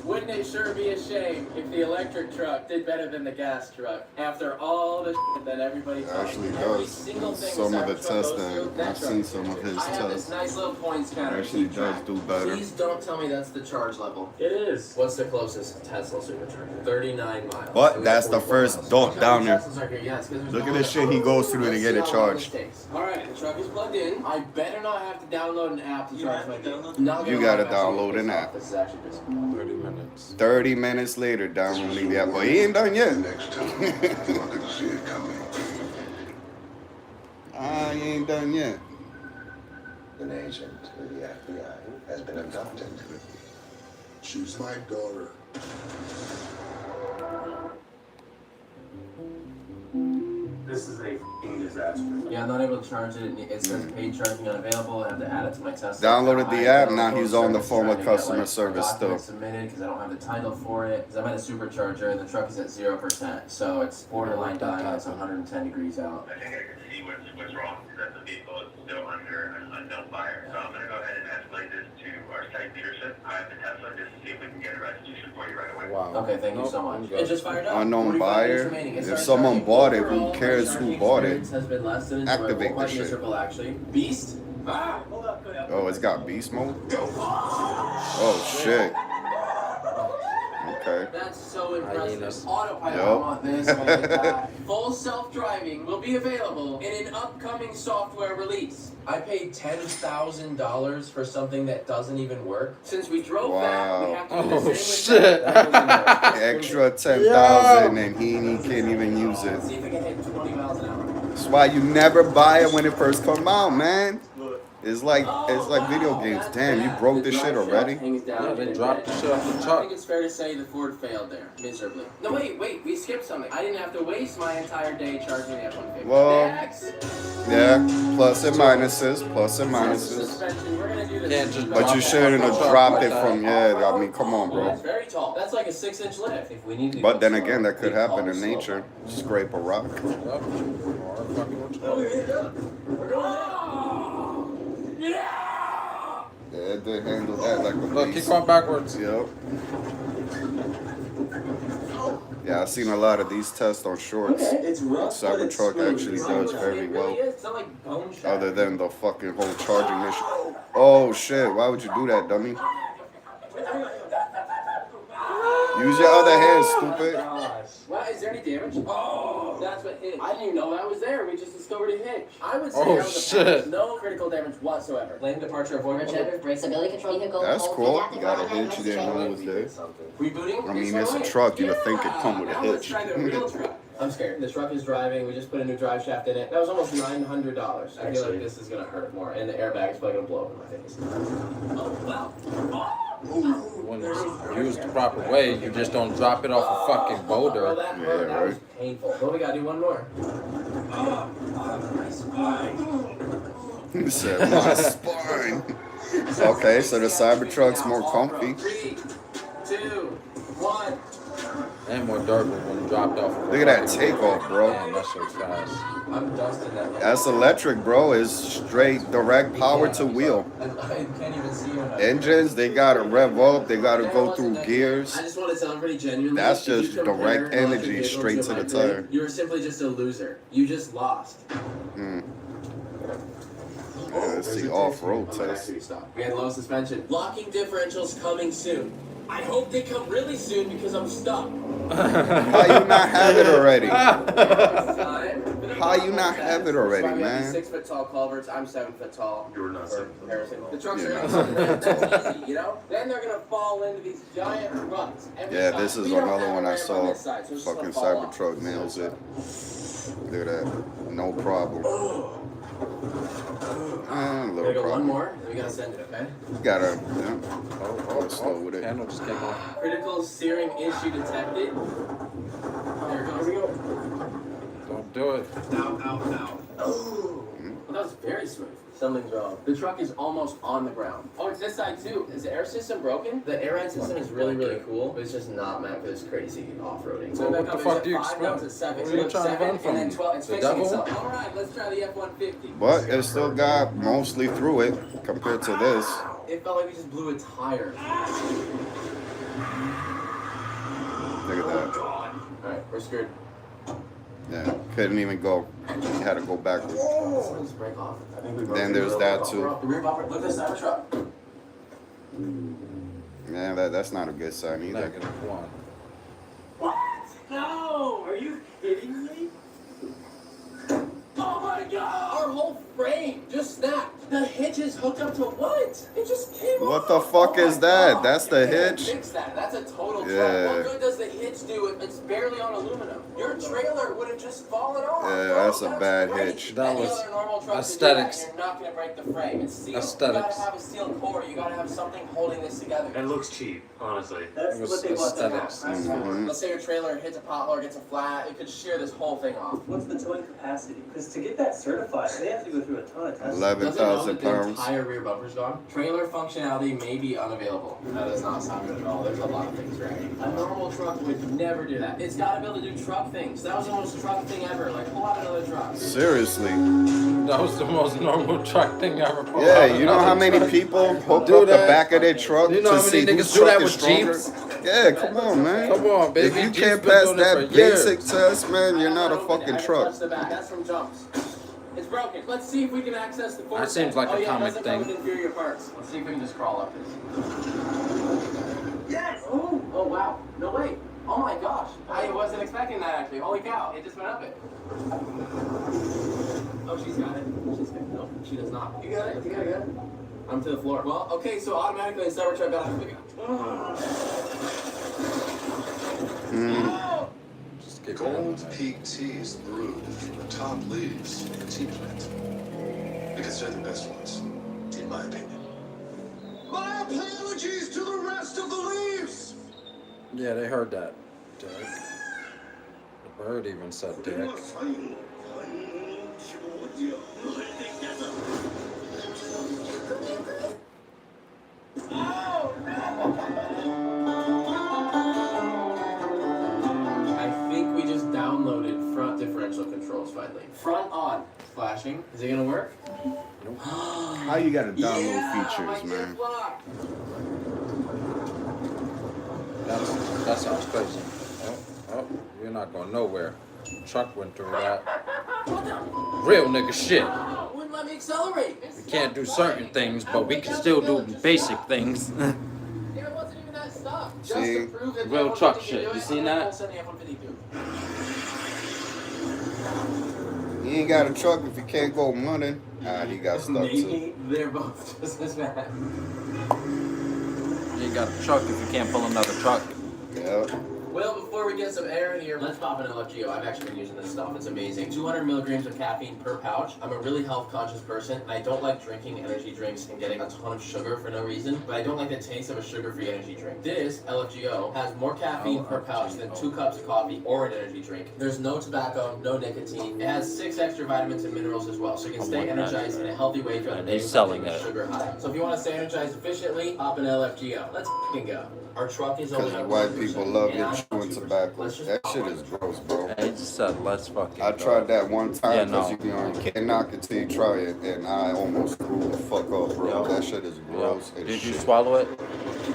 [SPEAKER 2] Wouldn't it sure be a shame if the electric truck did better than the gas truck? After all the shit that everybody
[SPEAKER 19] Actually does. Some of the tests that I've seen some of his tests.
[SPEAKER 2] Nice little points counter.
[SPEAKER 19] Actually does do better.
[SPEAKER 2] Please don't tell me that's the charge level. It is. What's the closest Tesla supercharger? 39 miles.
[SPEAKER 19] But that's the first dot down there.
[SPEAKER 2] Yes,
[SPEAKER 19] Look at this shit he goes through to get it charged.
[SPEAKER 2] Alright, the truck is plugged in. I better not have to download an app to charge my vehicle.
[SPEAKER 19] You gotta download an app.
[SPEAKER 2] This is actually just
[SPEAKER 1] 30 minutes.
[SPEAKER 19] 30 minutes later, downloading the app. But he ain't done yet. He ain't done yet.
[SPEAKER 3] An agent with the FBI has been abducted.
[SPEAKER 9] She's my daughter.
[SPEAKER 25] This is a f***ing disaster.
[SPEAKER 2] Yeah, I'm not able to charge it. It says paid charging unavailable. I have to add it to my Tesla.
[SPEAKER 19] Downloaded the app, now he's on the phone with customer service still.
[SPEAKER 2] Submitted because I don't have the title for it. Because I'm at a supercharger and the truck is at 0%. So it's borderline dying. It's 110 degrees out.
[SPEAKER 5] I think I can see what's wrong because the vehicle is still under an unknown buyer. So I'm going to go ahead and escalate this to our site leadership. I have the Tesla just to see if we can get a resolution for you right away.
[SPEAKER 1] Wow.
[SPEAKER 2] Okay, thank you so much. It just fired up.
[SPEAKER 19] Unknown buyer. If someone bought it, who cares who bought it? Activate the shit.
[SPEAKER 2] Actually. Beast?
[SPEAKER 19] Oh, it's got beast mode? Oh, shit. Okay.
[SPEAKER 2] That's so impressive. Autopilot
[SPEAKER 19] Yep.
[SPEAKER 2] on this. Like full self-driving will be available in an upcoming software release. I paid $10,000 for something that doesn't even work. Since we drove back, we have to do the same with that.
[SPEAKER 19] Extra 10,000 and he can't even use it.
[SPEAKER 2] See if we can hit 20 miles an hour.
[SPEAKER 19] That's why you never buy it when it first come out, man. It's like video games. Damn, you broke this shit already?
[SPEAKER 2] Yeah,
[SPEAKER 1] they dropped the shit off the
[SPEAKER 2] I
[SPEAKER 1] truck.
[SPEAKER 2] think it's fair to say the Ford failed there, miserably. No, wait, we skipped something. I didn't have to waste my entire day charging the F-150.
[SPEAKER 19] Well, yeah, plus and minuses.
[SPEAKER 2] Suspension, we're gonna do this.
[SPEAKER 19] But you shouldn't have dropped it from, I mean, come on, bro.
[SPEAKER 2] It's very tall. That's like a 6-inch lift. If we need to
[SPEAKER 19] But then again, that could happen in nature. Scrape a rock. Yeah, it did handle that like a
[SPEAKER 1] Look,
[SPEAKER 19] beast.
[SPEAKER 1] keep going backwards.
[SPEAKER 19] Yep. Yeah, I've seen a lot of these tests on shorts. Cybertruck actually does very well. Other than the fucking whole charging mission. Oh shit, why would you do that, dummy? Use your other hand, stupid.
[SPEAKER 2] Wow, is there any damage? Oh, that's what hit. I didn't even know that was there. We just discovered a hitch. I would say
[SPEAKER 1] Oh,
[SPEAKER 2] that was
[SPEAKER 1] shit.
[SPEAKER 2] no critical damage whatsoever. Lane departure avoidance.
[SPEAKER 23] Stability control vehicle.
[SPEAKER 19] That's cool. You got a hitch, you didn't know it was there.
[SPEAKER 2] Rebooting?
[SPEAKER 19] I mean, it's a truck, you would think it come with a
[SPEAKER 2] Let's
[SPEAKER 19] hitch.
[SPEAKER 2] try the real truck. I'm scared. The truck is driving. We just put a new drive shaft in it. That was almost $900. I feel like this is gonna hurt more, and the airbag is probably gonna blow up in my face. Oh wow!
[SPEAKER 1] When it's used the proper way, you just don't drop it off a fucking boulder.
[SPEAKER 2] That was painful. Well, we gotta do one more. My spine.
[SPEAKER 19] He said, my spine. Okay, so the Cybertruck's more comfy.
[SPEAKER 2] 3, 2, 1.
[SPEAKER 1] And more durable when you dropped off.
[SPEAKER 19] Look at that takeoff, bro.
[SPEAKER 1] Man, that shit's fast.
[SPEAKER 2] I'm dusting that.
[SPEAKER 19] That's electric, bro. It's straight direct power to wheel.
[SPEAKER 2] I can't even see you.
[SPEAKER 19] Engines, they gotta rev up, they gotta go through gears.
[SPEAKER 2] I just want to tell everybody genuinely.
[SPEAKER 19] That's just direct energy straight to the tire.
[SPEAKER 2] You were simply just a loser. You just lost.
[SPEAKER 19] Yeah, let's see off-road test.
[SPEAKER 2] We had low suspension. Locking differentials coming soon. I hope they come really soon because I'm stuck.
[SPEAKER 19] How you not have it already? How you not have it already, man?
[SPEAKER 2] 6 foot tall culverts. I'm 7 foot tall.
[SPEAKER 25] You're not 7 foot tall.
[SPEAKER 2] The trucks
[SPEAKER 19] You're
[SPEAKER 2] are
[SPEAKER 19] not.
[SPEAKER 2] that's easy, you know. Then they're gonna fall into these giant ruts.
[SPEAKER 19] Yeah, this is another one I saw. Fucking Cybertruck nails it. Look at that. No problem.
[SPEAKER 2] We're gonna go one more, then we gotta send it, okay?
[SPEAKER 19] You gotta, go slow with it.
[SPEAKER 1] Candle just came off.
[SPEAKER 2] Critical steering issue detected. There it goes. Here we go.
[SPEAKER 1] Don't do it.
[SPEAKER 2] Ow. Oh. Well, that was very smooth. Something's wrong. The truck is almost on the ground. Oh, it's this side too. Is the air system broken? The air ride system is really, really cool, but it's just not meant for this crazy off-roading. So
[SPEAKER 1] Well, what the fuck do you expect?
[SPEAKER 2] Now it's at 7.
[SPEAKER 1] What are you trying to run from?
[SPEAKER 2] And then 12. It's
[SPEAKER 1] The
[SPEAKER 2] fixing
[SPEAKER 1] devil?
[SPEAKER 2] itself. All right, let's try the F-150.
[SPEAKER 19] But it still got mostly through it compared to this.
[SPEAKER 2] It felt like we just blew a tire.
[SPEAKER 19] Look at that.
[SPEAKER 2] All right, we're screwed.
[SPEAKER 19] Yeah, couldn't even go. You had to go backwards.
[SPEAKER 2] Let's break off. I think we broke
[SPEAKER 19] Then
[SPEAKER 2] the
[SPEAKER 19] there's
[SPEAKER 2] rear
[SPEAKER 19] that
[SPEAKER 2] bumper.
[SPEAKER 19] too.
[SPEAKER 2] The rear bumper. Look at this Cybertruck.
[SPEAKER 19] Yeah, that's not a good sign either.
[SPEAKER 1] Negative 1.
[SPEAKER 2] What? No! Are you kidding me? Oh my god! Our whole frame just snapped. The hitch is hooked up to what? It just came off.
[SPEAKER 19] What the fuck is that? That's the hitch?
[SPEAKER 2] Fix that. That's a total truck.
[SPEAKER 19] Yeah.
[SPEAKER 2] What good does the hitch do if it's barely on aluminum? Your trailer would have just fallen off.
[SPEAKER 19] Yeah,
[SPEAKER 2] bro.
[SPEAKER 19] that's a bad
[SPEAKER 2] great.
[SPEAKER 19] hitch.
[SPEAKER 1] That
[SPEAKER 2] Any
[SPEAKER 1] was
[SPEAKER 2] other normal truck
[SPEAKER 1] aesthetics.
[SPEAKER 2] could do that, and you're not going to break the frame. It's sealed.
[SPEAKER 1] Aesthetics.
[SPEAKER 2] You gotta have a steel core. You gotta have something holding this together.
[SPEAKER 15] It looks cheap, honestly.
[SPEAKER 2] That's
[SPEAKER 1] It was
[SPEAKER 2] what they want to have.
[SPEAKER 1] aesthetics.
[SPEAKER 19] Mhm.
[SPEAKER 2] Let's say your trailer hits a pothole or gets a flat, it could shear this whole thing off.
[SPEAKER 16] What's the towing capacity? Because to get that certified, they have to go through a ton of tests.
[SPEAKER 19] 11,000
[SPEAKER 2] The
[SPEAKER 19] pounds.
[SPEAKER 2] entire rear bumper's gone. Trailer functionality may be unavailable. That does not sound good at all. There's a lot of things right. A normal truck would never do that. It's got to be able to do truck things. That was the most truck thing ever. Like, pull out another truck.
[SPEAKER 19] Seriously.
[SPEAKER 1] That was the most normal truck thing ever.
[SPEAKER 19] Yeah, you know how many people hook
[SPEAKER 1] Do
[SPEAKER 19] up the
[SPEAKER 1] that.
[SPEAKER 19] back of their truck
[SPEAKER 1] You know
[SPEAKER 19] to
[SPEAKER 1] how many
[SPEAKER 19] see whose
[SPEAKER 1] niggas do that
[SPEAKER 19] truck is
[SPEAKER 1] with
[SPEAKER 19] stronger?
[SPEAKER 1] Jeeps?
[SPEAKER 19] Yeah, come on, man.
[SPEAKER 1] Come on, baby.
[SPEAKER 19] If you
[SPEAKER 1] Jeeps
[SPEAKER 19] can't
[SPEAKER 1] been
[SPEAKER 19] pass
[SPEAKER 1] doing it
[SPEAKER 19] that
[SPEAKER 1] for years.
[SPEAKER 19] basic test, man, you're not a fucking
[SPEAKER 2] I
[SPEAKER 19] truck.
[SPEAKER 2] touched the back. That's from jumps. It's broken. Let's see if we can access the force.
[SPEAKER 1] That seems like a comic
[SPEAKER 2] it doesn't
[SPEAKER 1] thing.
[SPEAKER 2] come with inferior parts. Let's see if we can just crawl up this. Yes! Oh wow. No wait. Oh my gosh. I wasn't expecting that actually. Holy cow. It just went up it. Oh, she's got it. She's got it. No, she does not. You got it? You got it? I'm to the floor. Well, okay, so automatically in Cybertruck got
[SPEAKER 1] Just keep
[SPEAKER 9] Gold Peak Teas brewed from the top leaves of the tea plant. Because they're the best ones, in my opinion.
[SPEAKER 11] My apologies to the rest of the leaves!
[SPEAKER 1] Yeah, they heard that. Dick. The bird even said dick.
[SPEAKER 2] I think we just downloaded front differential controls finally. Front on. Flashing. Is it gonna work?
[SPEAKER 19] How you gotta download features, man?
[SPEAKER 1] That sounds crazy. Oh, you're not going nowhere. Truck went through that. Real nigga shit.
[SPEAKER 2] Wouldn't let me accelerate.
[SPEAKER 1] We can't do certain things, but we can still do basic things.
[SPEAKER 2] There wasn't even that stuff. Just
[SPEAKER 19] See?
[SPEAKER 2] to prove that
[SPEAKER 1] Real
[SPEAKER 2] the
[SPEAKER 1] truck
[SPEAKER 2] F-150
[SPEAKER 1] shit.
[SPEAKER 2] can do
[SPEAKER 1] You
[SPEAKER 2] it,
[SPEAKER 1] seen
[SPEAKER 2] and
[SPEAKER 1] that?
[SPEAKER 2] we'll send the F-150 too.
[SPEAKER 19] You ain't got a truck if you can't go running. Ah, he got stuck too.
[SPEAKER 2] Maybe they're both just as bad.
[SPEAKER 1] You ain't got a truck if you can't pull another truck.
[SPEAKER 19] Yeah.
[SPEAKER 2] Well, before we get some air in here, let's pop an LFGO. I've actually been using this stuff. It's amazing. 200 milligrams of caffeine per pouch. I'm a really health conscious person, and I don't like drinking energy drinks and getting a ton of sugar for no reason, but I don't like the taste of a sugar-free energy drink. This LFGO has more caffeine per pouch than 2 cups of coffee or an energy drink. There's no tobacco, no nicotine. It has 6 extra vitamins and minerals as well, so you can stay energized in a healthy way throughout the day without taking a sugar high. So if you want to stay energized efficiently, hop an LFGO. Let's f***ing go. Our truck is only
[SPEAKER 19] Because
[SPEAKER 2] at
[SPEAKER 19] white
[SPEAKER 2] 1%,
[SPEAKER 19] people love
[SPEAKER 2] and
[SPEAKER 19] your
[SPEAKER 2] I'm
[SPEAKER 19] chewing tobacco. That shit is gross, bro.
[SPEAKER 1] I just said let's fucking
[SPEAKER 19] I tried that one time
[SPEAKER 1] Yeah,
[SPEAKER 19] because
[SPEAKER 1] no.
[SPEAKER 19] you can't knock it till you try it, and I almost threw the fuck up, bro. That shit is gross. as
[SPEAKER 1] Did you
[SPEAKER 19] shit.
[SPEAKER 1] swallow it?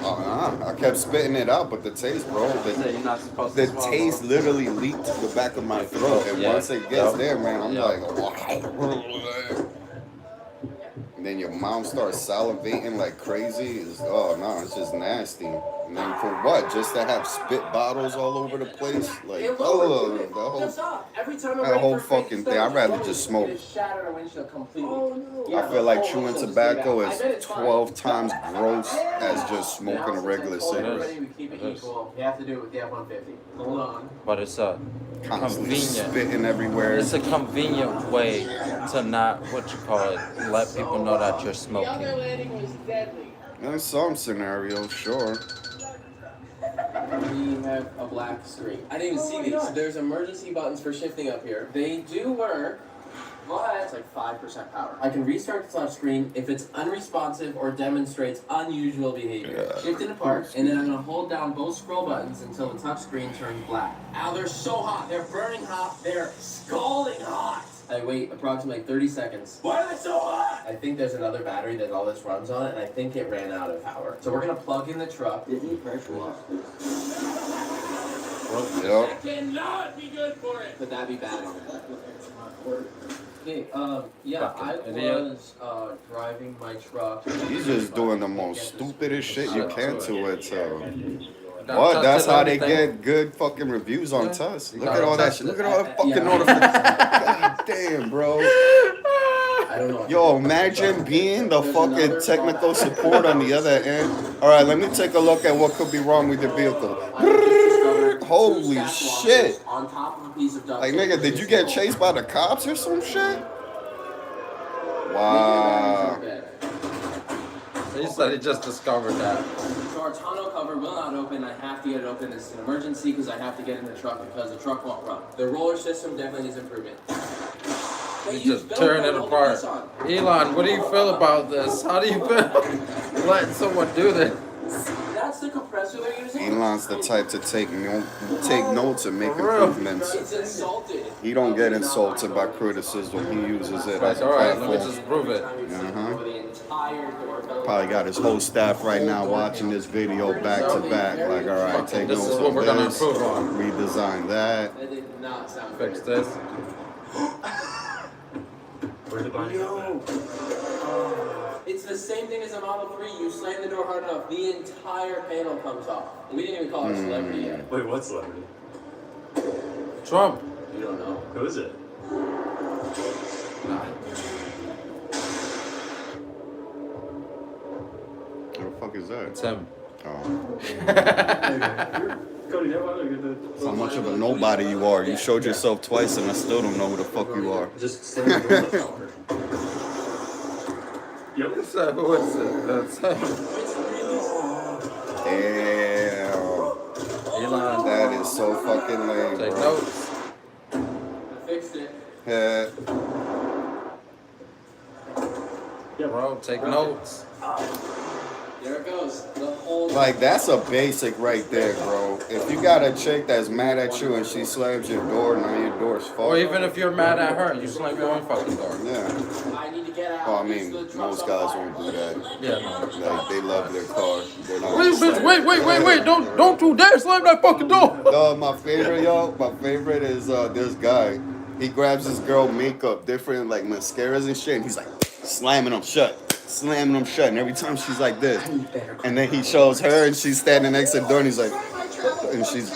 [SPEAKER 19] I kept spitting it out, but the taste, bro,
[SPEAKER 1] You're not supposed to
[SPEAKER 19] the
[SPEAKER 1] swallow
[SPEAKER 19] taste
[SPEAKER 1] it.
[SPEAKER 19] literally leaked to the back of my throat, and
[SPEAKER 1] Yeah.
[SPEAKER 19] once it gets
[SPEAKER 1] Yep.
[SPEAKER 19] there, man, I'm
[SPEAKER 1] Yep.
[SPEAKER 19] like, wow. And then your mouth starts salivating like crazy. Oh no, it's just nasty. And then for what? Just to have spit bottles all over the place? Like, oh, the whole,
[SPEAKER 2] Just off. Every time I'm
[SPEAKER 19] that
[SPEAKER 2] ready
[SPEAKER 19] whole
[SPEAKER 2] for a crazy
[SPEAKER 19] fucking thing. I'd rather just smoke.
[SPEAKER 2] It shattered our windshield completely.
[SPEAKER 19] I feel like chewing tobacco is 12 times gross as just smoking a regular cigarette.
[SPEAKER 2] We keep it equal. You have to do it with the F-150. Hold on.
[SPEAKER 1] But it's a
[SPEAKER 19] Constantly
[SPEAKER 1] convenient.
[SPEAKER 19] spitting everywhere.
[SPEAKER 1] It's a convenient way to not let people know that you're
[SPEAKER 2] The
[SPEAKER 1] smoking.
[SPEAKER 2] other landing was deadly.
[SPEAKER 19] In some scenarios, sure.
[SPEAKER 2] We have a black screen. I didn't even see these. There's emergency buttons for shifting up here. They do work. but it's like 5% power. I can restart the touchscreen if it's unresponsive or demonstrates unusual behavior. Shift it apart, and then I'm gonna hold down both scroll buttons until the touchscreen turns black. Ow, they're so hot. They're burning hot. They're scalding hot. I wait approximately 30 seconds. Why are they so hot? I think there's another battery that all this runs on, and I think it ran out of power. So we're gonna plug in the truck.
[SPEAKER 23] Didn't pressure wash this?
[SPEAKER 2] That cannot be good for it. Could that be bad on it? Okay, yeah, I was driving my truck.
[SPEAKER 19] He's just doing the most stupidest shit you can to it, so. What? That's how they get good fucking reviews on Tusk. Look at all that shit. Look at all the fucking notifications. God damn, bro. Yo, imagine being the fucking technical support on the other end. Alright, let me take a look at what could be wrong with the vehicle. Holy shit. Like, nigga, did you get chased by the cops or some shit? Wow.
[SPEAKER 1] He said he just discovered that.
[SPEAKER 2] So our tonneau cover will not open. I have to get it open. It's an emergency because I have to get in the truck because the truck won't run. The roller system definitely needs improvement.
[SPEAKER 1] He's just tearing it apart. Elon, what do you feel about this? How do you feel letting someone do this?
[SPEAKER 2] That's the compressor they're using?
[SPEAKER 19] Elon's the type to take notes and make improvements.
[SPEAKER 2] It's insulted.
[SPEAKER 19] He don't get insulted by criticism. He uses it as a
[SPEAKER 1] Alright, let me
[SPEAKER 19] platform.
[SPEAKER 1] just prove it.
[SPEAKER 19] Probably got his whole staff right now watching this video back to back. Like, alright, take
[SPEAKER 1] This
[SPEAKER 19] notes
[SPEAKER 1] is what
[SPEAKER 19] on
[SPEAKER 1] we're gonna
[SPEAKER 19] this,
[SPEAKER 1] improve on.
[SPEAKER 19] redesign that.
[SPEAKER 2] That did not sound
[SPEAKER 1] Fix this.
[SPEAKER 7] Where's the body?
[SPEAKER 2] It's the same thing as a Model 3. You slam the door hard enough, the entire panel comes off. We didn't even call it a celebrity yet.
[SPEAKER 7] Wait, what celebrity?
[SPEAKER 1] Trump.
[SPEAKER 2] You don't know.
[SPEAKER 7] Who is it?
[SPEAKER 19] Who the fuck is that?
[SPEAKER 1] It's him.
[SPEAKER 19] Oh.
[SPEAKER 7] Cody, never get the.
[SPEAKER 19] How much of a nobody you are. You showed yourself twice and I still don't know who the fuck you are.
[SPEAKER 7] Just slam the door. Yep.
[SPEAKER 1] So who is it? That's him.
[SPEAKER 19] Damn.
[SPEAKER 1] Elon.
[SPEAKER 19] That is so fucking lame.
[SPEAKER 1] Take
[SPEAKER 19] bro.
[SPEAKER 1] notes.
[SPEAKER 2] I fixed it.
[SPEAKER 19] Yeah.
[SPEAKER 1] Yeah, bro, take notes.
[SPEAKER 2] There it goes. The whole
[SPEAKER 19] Like, that's a basic right there, bro. If you got a chick that's mad at you and she slams your door, now your door's fucked.
[SPEAKER 1] Or even if you're mad at her, you slam your own fucking door.
[SPEAKER 19] Yeah.
[SPEAKER 2] I need to get out.
[SPEAKER 19] Well, I mean, most guys won't do that.
[SPEAKER 1] Yeah, no.
[SPEAKER 19] Like, they love their car. They're not
[SPEAKER 1] Wait,
[SPEAKER 19] gonna
[SPEAKER 1] bitch, wait. Don't you dare slam that fucking door.
[SPEAKER 19] My favorite is this guy. He grabs his girl makeup, different like mascaras and shit, and he's like slamming them shut. And every time she's like this, and then he shows her, and she's standing next to the door, and he's like, and she's.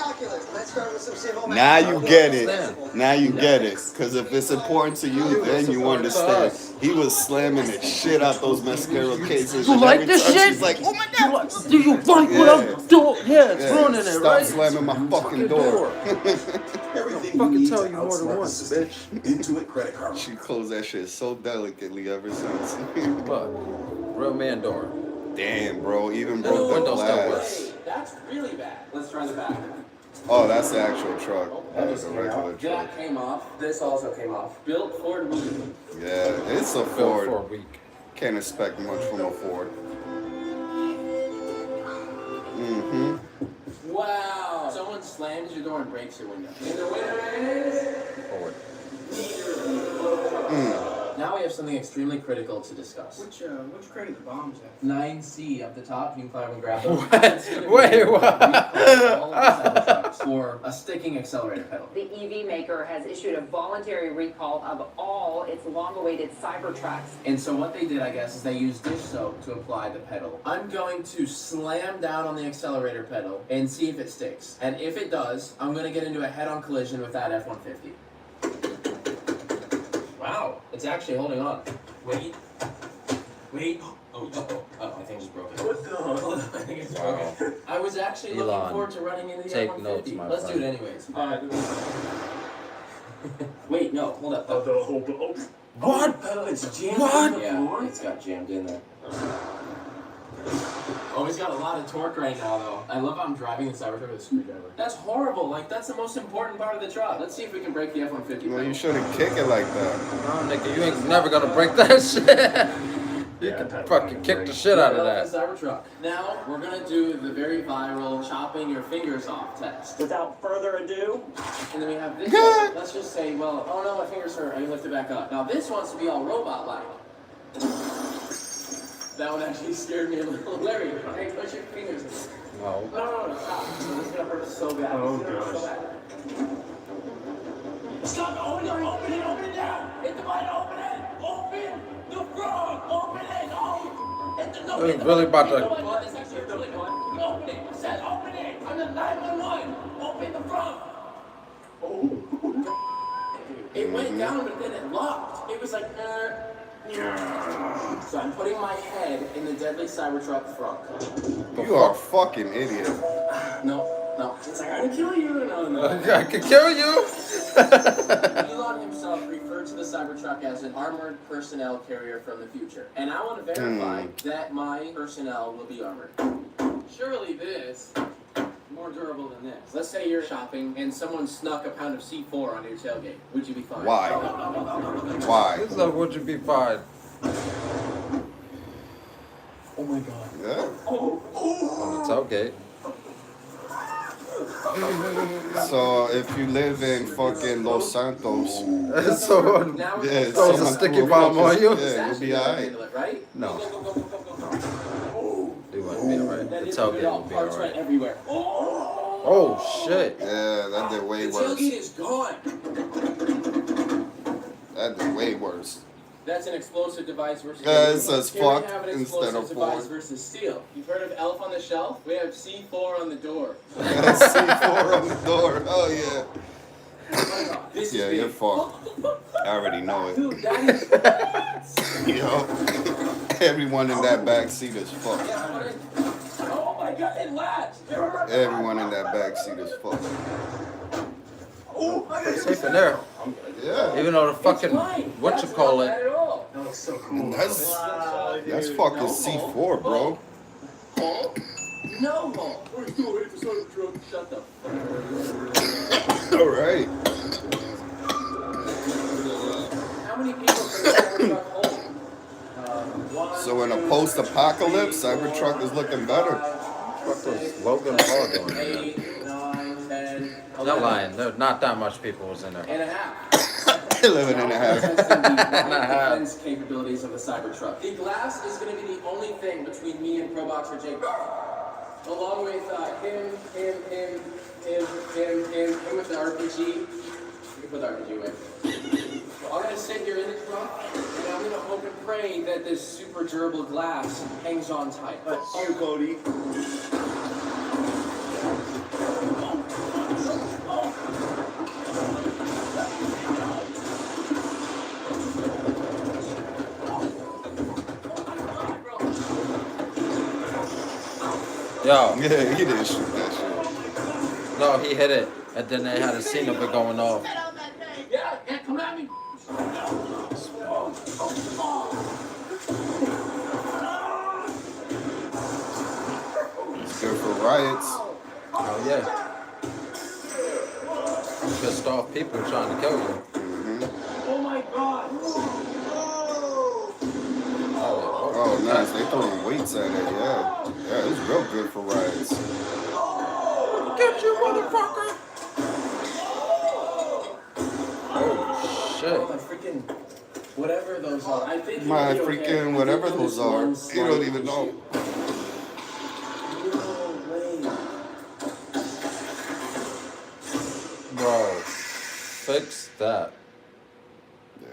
[SPEAKER 19] Now you get it. Because if it's important to you, then you understand. He was slamming the shit out those mascara cases.
[SPEAKER 1] You like this shit?
[SPEAKER 19] She's like, oh my god.
[SPEAKER 1] Do you like what I'm doing? Yeah, it's ruining it,
[SPEAKER 19] Stop
[SPEAKER 1] right?
[SPEAKER 19] slamming my fucking door.
[SPEAKER 1] Fucking tell you more than once, bitch.
[SPEAKER 9] Intuit credit card.
[SPEAKER 19] She closed that shit so delicately ever since.
[SPEAKER 1] But real man door.
[SPEAKER 19] Damn, bro. Even
[SPEAKER 1] The
[SPEAKER 19] broke the
[SPEAKER 1] window still
[SPEAKER 19] glass.
[SPEAKER 1] works.
[SPEAKER 2] That's really bad. Let's try the back.
[SPEAKER 19] Oh, that's the actual truck. That was a regular truck.
[SPEAKER 2] That came off. This also came off. Built Ford week.
[SPEAKER 19] Yeah, it's a
[SPEAKER 1] Built
[SPEAKER 19] Ford.
[SPEAKER 1] for a week.
[SPEAKER 19] Can't expect much from a Ford. Mm-hmm.
[SPEAKER 2] Wow. Someone slams your door and breaks your window. And the winner is
[SPEAKER 1] Forward.
[SPEAKER 2] Now we have something extremely critical to discuss.
[SPEAKER 11] Which crate of the bombs at?
[SPEAKER 2] 9C up the top. You can climb and grab them.
[SPEAKER 1] Wait, what?
[SPEAKER 2] For a sticking accelerator pedal.
[SPEAKER 18] The EV maker has issued a voluntary recall of all its long-awaited Cybertrucks.
[SPEAKER 2] And so what they did, I guess, is they used dish soap to apply the pedal. I'm going to slam down on the accelerator pedal and see if it sticks. And if it does, I'm going to get into a head-on collision with that F-150. Wow, it's actually holding on. Wait. Oh, my thing just broke. What the hell? I think it's broken. I was actually looking
[SPEAKER 1] Elon,
[SPEAKER 2] forward to running into the
[SPEAKER 1] take
[SPEAKER 2] F-150.
[SPEAKER 1] notes, my
[SPEAKER 2] Let's
[SPEAKER 1] friend.
[SPEAKER 2] do it anyways. Wait, no, hold up.
[SPEAKER 1] What?
[SPEAKER 2] Pedal, it's jammed
[SPEAKER 1] What?
[SPEAKER 2] in the floor? It's got jammed in there. Oh Oh, he's got a lot of torque right now, though. I love how I'm driving the Cybertruck with a screwdriver. That's horrible. Like, that's the most important part of the truck. Let's see if we can break the F-150.
[SPEAKER 19] Well, you shouldn't kick it like that.
[SPEAKER 1] No, nigga, you ain't never gonna break that shit. You can fucking kick the shit out of that.
[SPEAKER 2] Cybertruck. Now, we're gonna do the very viral chopping your fingers off test. Without further ado. And then we have this one. Let's just say, well, oh no, my fingers hurt. I can lift it back up. Now, this wants to be all robot-like. That one actually scared me a little. Larry, hey, put your fingers in.
[SPEAKER 1] No.
[SPEAKER 2] No, stop. This is gonna hurt so bad.
[SPEAKER 7] Oh,
[SPEAKER 2] This is gonna hurt so bad. Stop! Open it now! Hit the button, open it! Open the frog! Open it! Oh! Hit the, no,
[SPEAKER 1] It's really about to...
[SPEAKER 2] It's actually really good. Open it! I said open it! I'm the 911! Open the frog! Oh. It went down, but then it locked. It was like, So I'm putting my head in the deadly Cybertruck front.
[SPEAKER 19] You are a fucking idiot.
[SPEAKER 2] No. It's like, I'm gonna kill you. No.
[SPEAKER 1] I can kill you.
[SPEAKER 2] Elon himself referred to the Cybertruck as an armored personnel carrier from the future. And I want to verify that my personnel will be armored. Surely this is more durable than this. Let's say you're shopping and someone snuck a pound of C4 onto your tailgate. Would you be fine?
[SPEAKER 19] Why? Why?
[SPEAKER 1] This is would you be fine?
[SPEAKER 2] Oh my god.
[SPEAKER 19] Yeah.
[SPEAKER 1] On the tailgate.
[SPEAKER 19] So if you live in fucking Los Santos,
[SPEAKER 1] so
[SPEAKER 19] yeah,
[SPEAKER 1] throws a sticky bomb on you.
[SPEAKER 19] Yeah, you'll be alright.
[SPEAKER 1] No. It wouldn't be alright. The tailgate would be alright.
[SPEAKER 2] Everywhere.
[SPEAKER 1] Oh shit.
[SPEAKER 19] Yeah, that did way
[SPEAKER 2] The
[SPEAKER 19] worse.
[SPEAKER 2] tailgate is gone.
[SPEAKER 19] That did way worse.
[SPEAKER 2] That's an explosive device versus.
[SPEAKER 19] Yeah, it says
[SPEAKER 2] Here
[SPEAKER 19] fuck
[SPEAKER 2] we have an
[SPEAKER 19] instead
[SPEAKER 2] explosive
[SPEAKER 19] of
[SPEAKER 2] device
[SPEAKER 19] four.
[SPEAKER 2] versus steel. You've heard of Elf on the Shelf? We have C4 on the door.
[SPEAKER 19] C4 on the door. Oh yeah.
[SPEAKER 2] This
[SPEAKER 19] Yeah,
[SPEAKER 2] is
[SPEAKER 19] you're fucked. I already know it.
[SPEAKER 2] Dude, that is.
[SPEAKER 19] Yo, everyone in that back seat is fucked.
[SPEAKER 2] Oh my god, it latched.
[SPEAKER 19] Everyone in that back seat is fucked.
[SPEAKER 1] Pretty safe in there.
[SPEAKER 19] Yeah.
[SPEAKER 1] Even though the fucking whatchamacallit.
[SPEAKER 7] That looks so cool.
[SPEAKER 19] That's fucking C4, bro.
[SPEAKER 2] No hole. Shut the fuck.
[SPEAKER 19] All right.
[SPEAKER 2] How many people can the Cybertruck hold?
[SPEAKER 19] So in a post-apocalypse, Cybertruck is looking better.
[SPEAKER 1] What was Logan Paul doing in there?
[SPEAKER 2] 8, 9, 10,
[SPEAKER 1] They're lying. There's not that much people was in there.
[SPEAKER 2] and a half.
[SPEAKER 19] 11 and a half.
[SPEAKER 2] Defense capabilities of the Cybertruck. The glass is going to be the only thing between me and Pro Boxer Jake, along with him with the RPG. You can put the RPG away. I'm going to sit here in the trunk, and I'm going to hope and pray that this super durable glass hangs on tight.
[SPEAKER 11] That's you, Cody.
[SPEAKER 1] Yo.
[SPEAKER 19] Yeah, he didn't shoot that shit.
[SPEAKER 1] No, he hit it, and then they had a scene of it going off.
[SPEAKER 2] Yeah, come at me.
[SPEAKER 19] It's good for riots.
[SPEAKER 1] Oh yeah. Pissed off people trying to kill you.
[SPEAKER 2] Oh my god.
[SPEAKER 19] Oh, nice. They throwing weights at it. Yeah. Yeah, it's real good for riots.
[SPEAKER 1] Get you, motherfucker! Oh shit.
[SPEAKER 2] My freaking whatever those are. I think
[SPEAKER 19] My
[SPEAKER 2] you'll be okay.
[SPEAKER 19] freaking whatever those are. You don't even know.
[SPEAKER 1] Bro, fix that.
[SPEAKER 19] Yeah.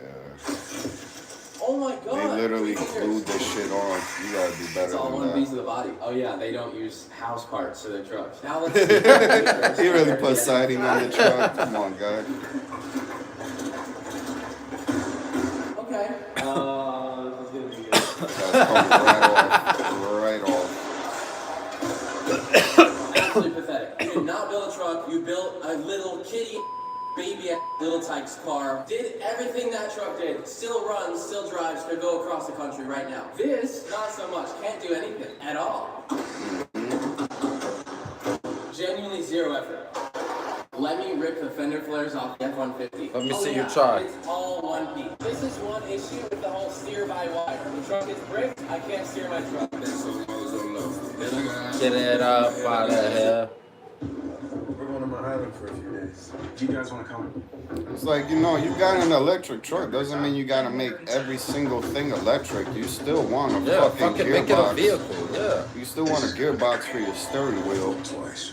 [SPEAKER 2] Oh my god.
[SPEAKER 19] They literally glued this shit on. You gotta do better
[SPEAKER 2] It's all one
[SPEAKER 19] than
[SPEAKER 2] piece
[SPEAKER 19] that.
[SPEAKER 2] of the body. Oh yeah, they don't use house parts to their trucks. Now let's see.
[SPEAKER 19] He really put siding on the truck. Come on, guy.
[SPEAKER 2] Okay. This is gonna be good.
[SPEAKER 19] That's coming right off.
[SPEAKER 2] Absolutely pathetic. You did not build a truck. You built a little kitty baby little Little Tyke's car. Did everything that truck did. Still runs, still drives, could go across the country right now. This, not so much. Can't do anything at all. Genuinely zero effort. Let me rip the fender flares off the F-150.
[SPEAKER 1] Let me see you try.
[SPEAKER 2] It's all one piece. This is one issue with the whole steer by wire. The truck is bricked, I can't steer my truck.
[SPEAKER 1] Get it up out of here.
[SPEAKER 9] We're going to my island for a few days.
[SPEAKER 7] Do you guys want to come?
[SPEAKER 19] It's like, you know, you got an electric truck. Doesn't mean you gotta make every single thing electric. You still want a fucking
[SPEAKER 1] make it a
[SPEAKER 19] gearbox.
[SPEAKER 1] vehicle, yeah.
[SPEAKER 19] You still want a gearbox for your steering wheel.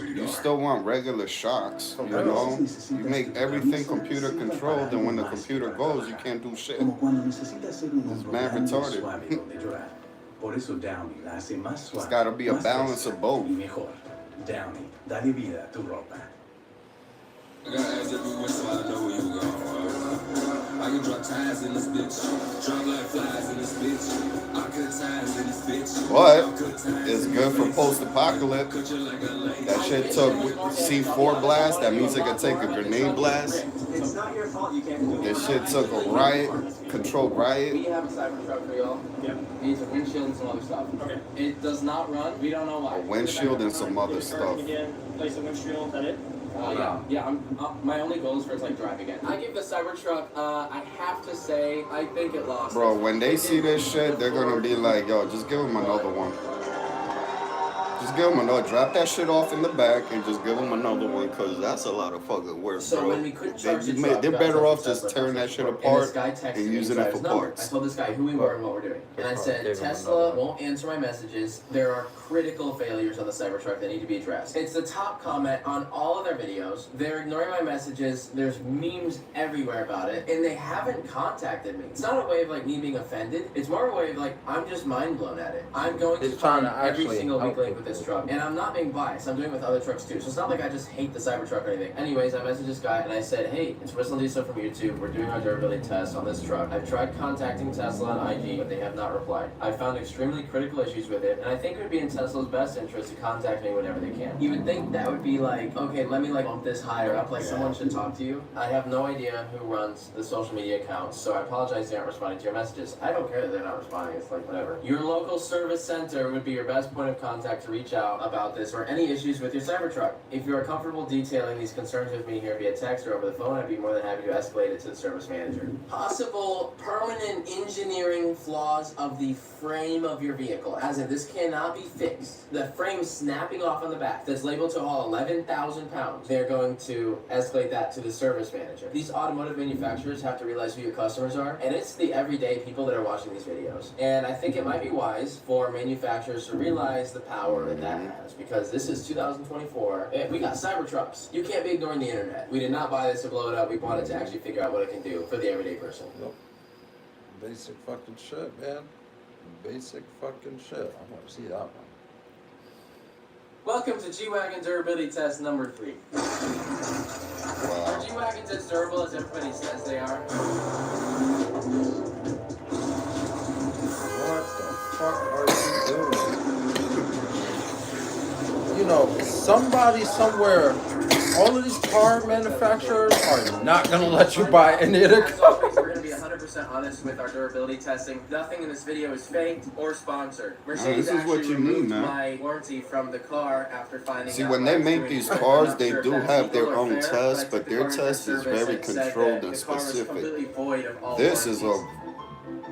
[SPEAKER 19] You still want regular shocks, you know? You make everything computer controlled, and when the computer goes, you can't do shit. It's mad retarded. It's gotta be a balance of both.
[SPEAKER 8] Downy, dale vida a tu ropa.
[SPEAKER 9] I got ass everywhere, so I know where you going. I can drop ties in this bitch. Drop like flies in this bitch. I cut ties in this bitch.
[SPEAKER 19] But it's good for post-apocalypse. That shit took C4 blast. That means it could take a grenade blast.
[SPEAKER 2] It's not your fault you can't do it.
[SPEAKER 19] This shit took a riot, controlled riot.
[SPEAKER 2] We have a Cybertruck for y'all. Yep. It needs a windshield and some other stuff. Okay. It does not run. We don't know why.
[SPEAKER 19] A windshield and some other stuff.
[SPEAKER 2] Again, place a windshield. That it? Yeah. My only goal is for it to like drive again. I give the Cybertruck. I have to say, I think it lost.
[SPEAKER 19] Bro, when they see this shit, they're gonna be like, yo, just give them another one. Just give them another. Drop that shit off in the back and just give them another one, because that's a lot of fucking work,
[SPEAKER 2] So
[SPEAKER 19] bro.
[SPEAKER 2] when we couldn't charge the truck,
[SPEAKER 19] They're better off just tearing that shit apart and using it for
[SPEAKER 2] I
[SPEAKER 19] parts.
[SPEAKER 2] told this guy who we were and what we're doing. And I said, Tesla won't answer my messages. There are critical failures on the Cybertruck that need to be addressed. It's the top comment on all of their videos. They're ignoring my messages. There's memes everywhere about it. And they haven't contacted me. It's not a way of like me being offended. It's more of a way of like, I'm just mind blown at it. I'm going to find every single weak link with this truck. And I'm not being biased. I'm doing it with other trucks too. So it's not like I just hate the Cybertruck or anything. Anyways, I messaged this guy and I said, hey, it's Whistle Diesel from YouTube. We're doing our durability test on this truck. I've tried contacting Tesla on IG, but they have not replied. I found extremely critical issues with it, and I think it would be in Tesla's best interest to contact me whenever they can. You would think that would be like, okay, let me like bump this higher up, like someone should talk to you. I have no idea who runs the social media accounts, so I apologize they aren't responding to your messages. I don't care that they're not responding, it's like whatever. Your local service center would be your best point of contact to reach out about this or any issues with your Cybertruck. If you are comfortable detailing these concerns with me here via text or over the phone, I'd be more than happy to escalate it to the service manager. Possible permanent engineering flaws of the frame of your vehicle, as in this cannot be fixed. The frame snapping off on the back that's labeled to haul 11,000 pounds. They're going to escalate that to the service manager. These automotive manufacturers have to realize who your customers are, and it's the everyday people that are watching these videos. And I think it might be wise for manufacturers to realize the power that that has, because this is 2024, and we got Cybertrucks. You can't be ignoring the internet. We did not buy this to blow it up. We bought it to actually figure out what it can do for the everyday person.
[SPEAKER 1] Nope. Basic fucking shit, man. Basic fucking shit. I want to see that one.
[SPEAKER 2] Welcome to G-Wagon Durability Test number 3. Are G-Wagons as durable as everybody says they are?
[SPEAKER 1] What the fuck are you doing? You know, somebody somewhere, all of these car manufacturers are not going to let you buy any of their cars.
[SPEAKER 2] We're going to be 100% honest with our durability testing. Nothing in this video is faked or sponsored. Mercedes
[SPEAKER 19] this is what you need, man.
[SPEAKER 2] my warranty from the car after finding
[SPEAKER 19] See,
[SPEAKER 2] out
[SPEAKER 19] when they make these cars, they do have their own tests, but their test is very controlled and specific. This is a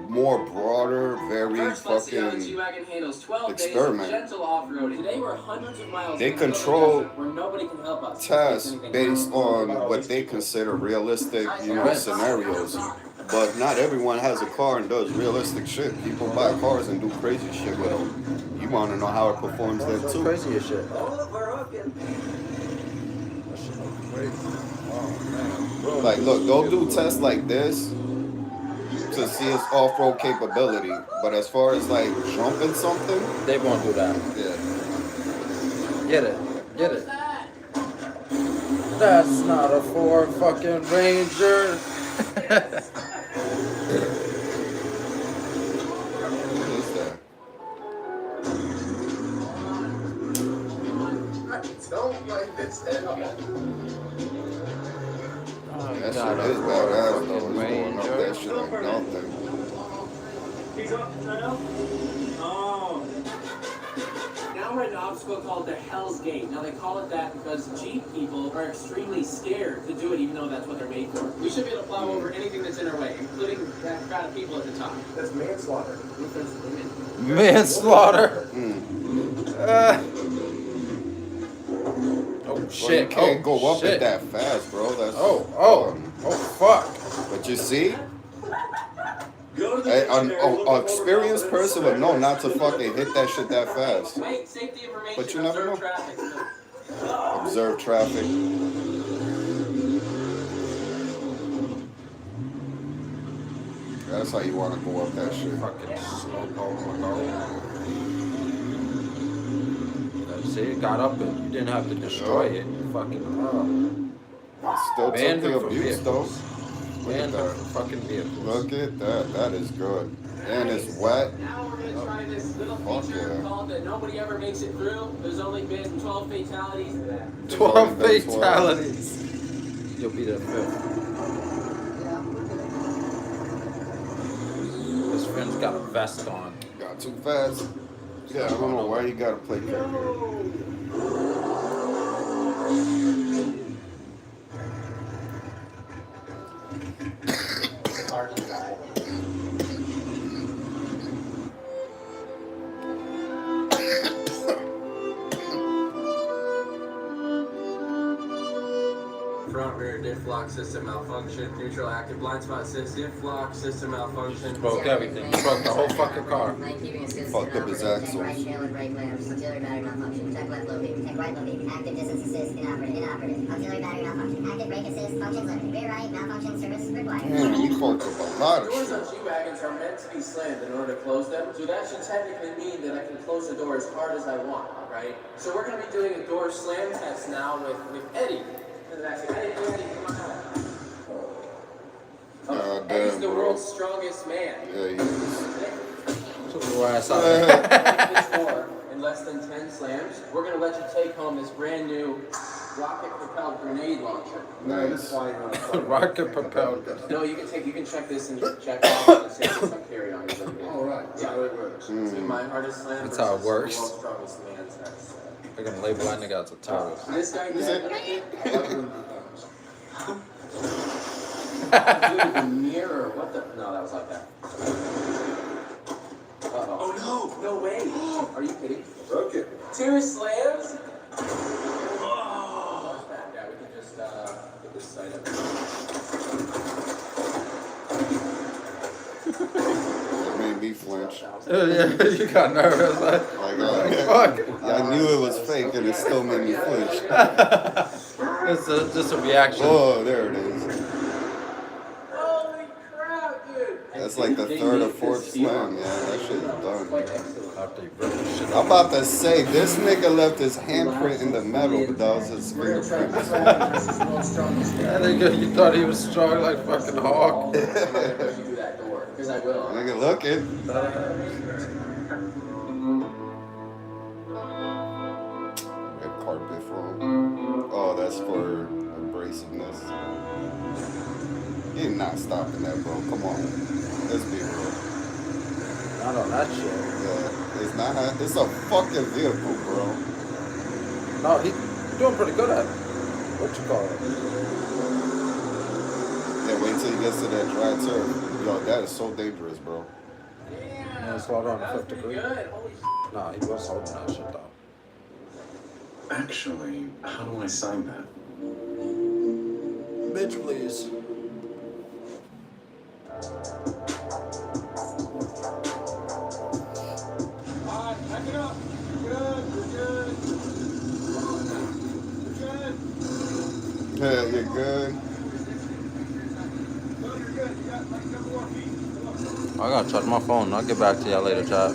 [SPEAKER 19] more broader, very fucking experiment. They control tests based on what they consider realistic, you know, scenarios. But not everyone has a car and does realistic shit. People buy cars and do crazy shit with them. You want to know how it performs there too.
[SPEAKER 1] Crazy as shit.
[SPEAKER 19] Like, look, they'll do tests like this to see its off-road capability, but as far as like jumping something,
[SPEAKER 1] they won't do that.
[SPEAKER 19] Yeah.
[SPEAKER 1] Get it. That's not a Ford fucking Ranger.
[SPEAKER 6] Don't like this at all.
[SPEAKER 19] That shit is badass though. He's going up that shit like nothing.
[SPEAKER 16] He's up, I know. Oh.
[SPEAKER 2] Now we're at an obstacle called the Hell's Gate. Now they call it that because Jeep people are extremely scared to do it, even though that's what they're made for. We should be able to plow over anything that's in our way, including that crowd of people at the top.
[SPEAKER 11] That's manslaughter.
[SPEAKER 1] Manslaughter. Oh
[SPEAKER 19] Bro,
[SPEAKER 1] shit!
[SPEAKER 19] you can't go up
[SPEAKER 1] shit.
[SPEAKER 19] it that fast, bro. That's
[SPEAKER 1] oh fuck!
[SPEAKER 19] But you see,
[SPEAKER 16] Go to the
[SPEAKER 19] an experienced person would know not to fucking hit that shit that fast.
[SPEAKER 2] Make safety information.
[SPEAKER 19] But you never know.
[SPEAKER 2] Traffic.
[SPEAKER 19] Observe traffic. That's how you want to go up that shit.
[SPEAKER 1] Fucking slow go. See, it got up and you didn't have to destroy it. Fucking
[SPEAKER 19] Still
[SPEAKER 1] ban
[SPEAKER 19] took
[SPEAKER 1] him
[SPEAKER 19] the
[SPEAKER 1] for
[SPEAKER 19] abuse though.
[SPEAKER 1] vehicles.
[SPEAKER 19] Look
[SPEAKER 1] Ban
[SPEAKER 19] at
[SPEAKER 1] him
[SPEAKER 19] that.
[SPEAKER 1] for fucking vehicles.
[SPEAKER 19] Look at that. That is good. And it's wet.
[SPEAKER 2] Now we're gonna try this little
[SPEAKER 19] Fuck
[SPEAKER 2] feature
[SPEAKER 19] yeah.
[SPEAKER 2] called that nobody ever makes it through. There's only been 12 fatalities.
[SPEAKER 1] 12 fatalities. You'll be the 5th. His friend's got a vest on.
[SPEAKER 19] Got too fast. Yeah, I don't know why you gotta play cricket.
[SPEAKER 2] Front rear diff lock system malfunction. Neutral active blind spot assist. Diff lock system malfunction.
[SPEAKER 1] Broke everything. He broke the whole fucking car.
[SPEAKER 19] Fucked up his axles.
[SPEAKER 13] Right tail and brake lamps. Auxiliary battery malfunction. Check left locating. Check right locating. Active distance assist. Inoperative. Auxiliary battery malfunction. Active brake assist. Functions limited. Rear right malfunction. Service required.
[SPEAKER 19] Man, you fucked up a lot of
[SPEAKER 2] Doors
[SPEAKER 19] shit.
[SPEAKER 2] on G-Wagons are meant to be slammed in order to close them, so that should technically mean that I can close the door as hard as I want, right? So we're going to be doing a door slam test now with Eddie. Eddie, come on out. Eddie's
[SPEAKER 19] Damn,
[SPEAKER 2] the
[SPEAKER 19] bro.
[SPEAKER 2] world's strongest man.
[SPEAKER 19] Yeah, he is.
[SPEAKER 1] So where I saw
[SPEAKER 2] This door in less than 10 slams, we're going to let you take home this brand new rocket-propelled grenade launcher.
[SPEAKER 19] Nice.
[SPEAKER 1] rocket propelled.
[SPEAKER 2] No, you can check this and check off and say it's some carry on.
[SPEAKER 11] All right. That's how it works.
[SPEAKER 2] See, my hardest slam
[SPEAKER 1] That's how it
[SPEAKER 2] versus
[SPEAKER 1] works.
[SPEAKER 2] the world's strongest man. That's,
[SPEAKER 1] They're gonna label that nigga as a terrorist.
[SPEAKER 2] this guy
[SPEAKER 19] Is it?
[SPEAKER 2] Dude, the mirror. What the? No, that was like that. Oh no! No way! Are you kidding?
[SPEAKER 11] Okay.
[SPEAKER 2] 2 slams? Oh! Yeah, we can just get this side up.
[SPEAKER 19] It made me flinch.
[SPEAKER 1] Yeah, you got nervous. Like, fuck.
[SPEAKER 19] I knew it was fake and it still made me flinch.
[SPEAKER 1] It's just a reaction.
[SPEAKER 19] Oh, there it is.
[SPEAKER 2] Holy crap, dude!
[SPEAKER 19] That's like the 3rd or 4th slam. Yeah, that shit is done.
[SPEAKER 1] After you rip the shit
[SPEAKER 19] I'm about to say, this nigga left his handprint in the metal, but that was his fingerprint.
[SPEAKER 1] That nigga, you thought he was strong like fucking Hawk.
[SPEAKER 2] Because I will.
[SPEAKER 19] Nigga looking. Red carpet for him. Oh, that's for abrasiveness. You're not stopping that, bro. Come on. Let's be real.
[SPEAKER 1] Not on that shit.
[SPEAKER 19] Yeah, it's not. It's a fucking vehicle, bro.
[SPEAKER 1] No, he's doing pretty good at it. What you call it?
[SPEAKER 19] Yeah, wait till he gets to that dry turf. Yo, that is so dangerous, bro.
[SPEAKER 1] Yeah, slow down to 5th degree. Nah, he was holding that shit though.
[SPEAKER 8] Actually, how do I sign that?
[SPEAKER 1] Bitch, please.
[SPEAKER 11] Alright, back it up. Good, good.
[SPEAKER 19] Yeah, you're good.
[SPEAKER 1] I gotta charge my phone. I'll get back to y'all later, chat.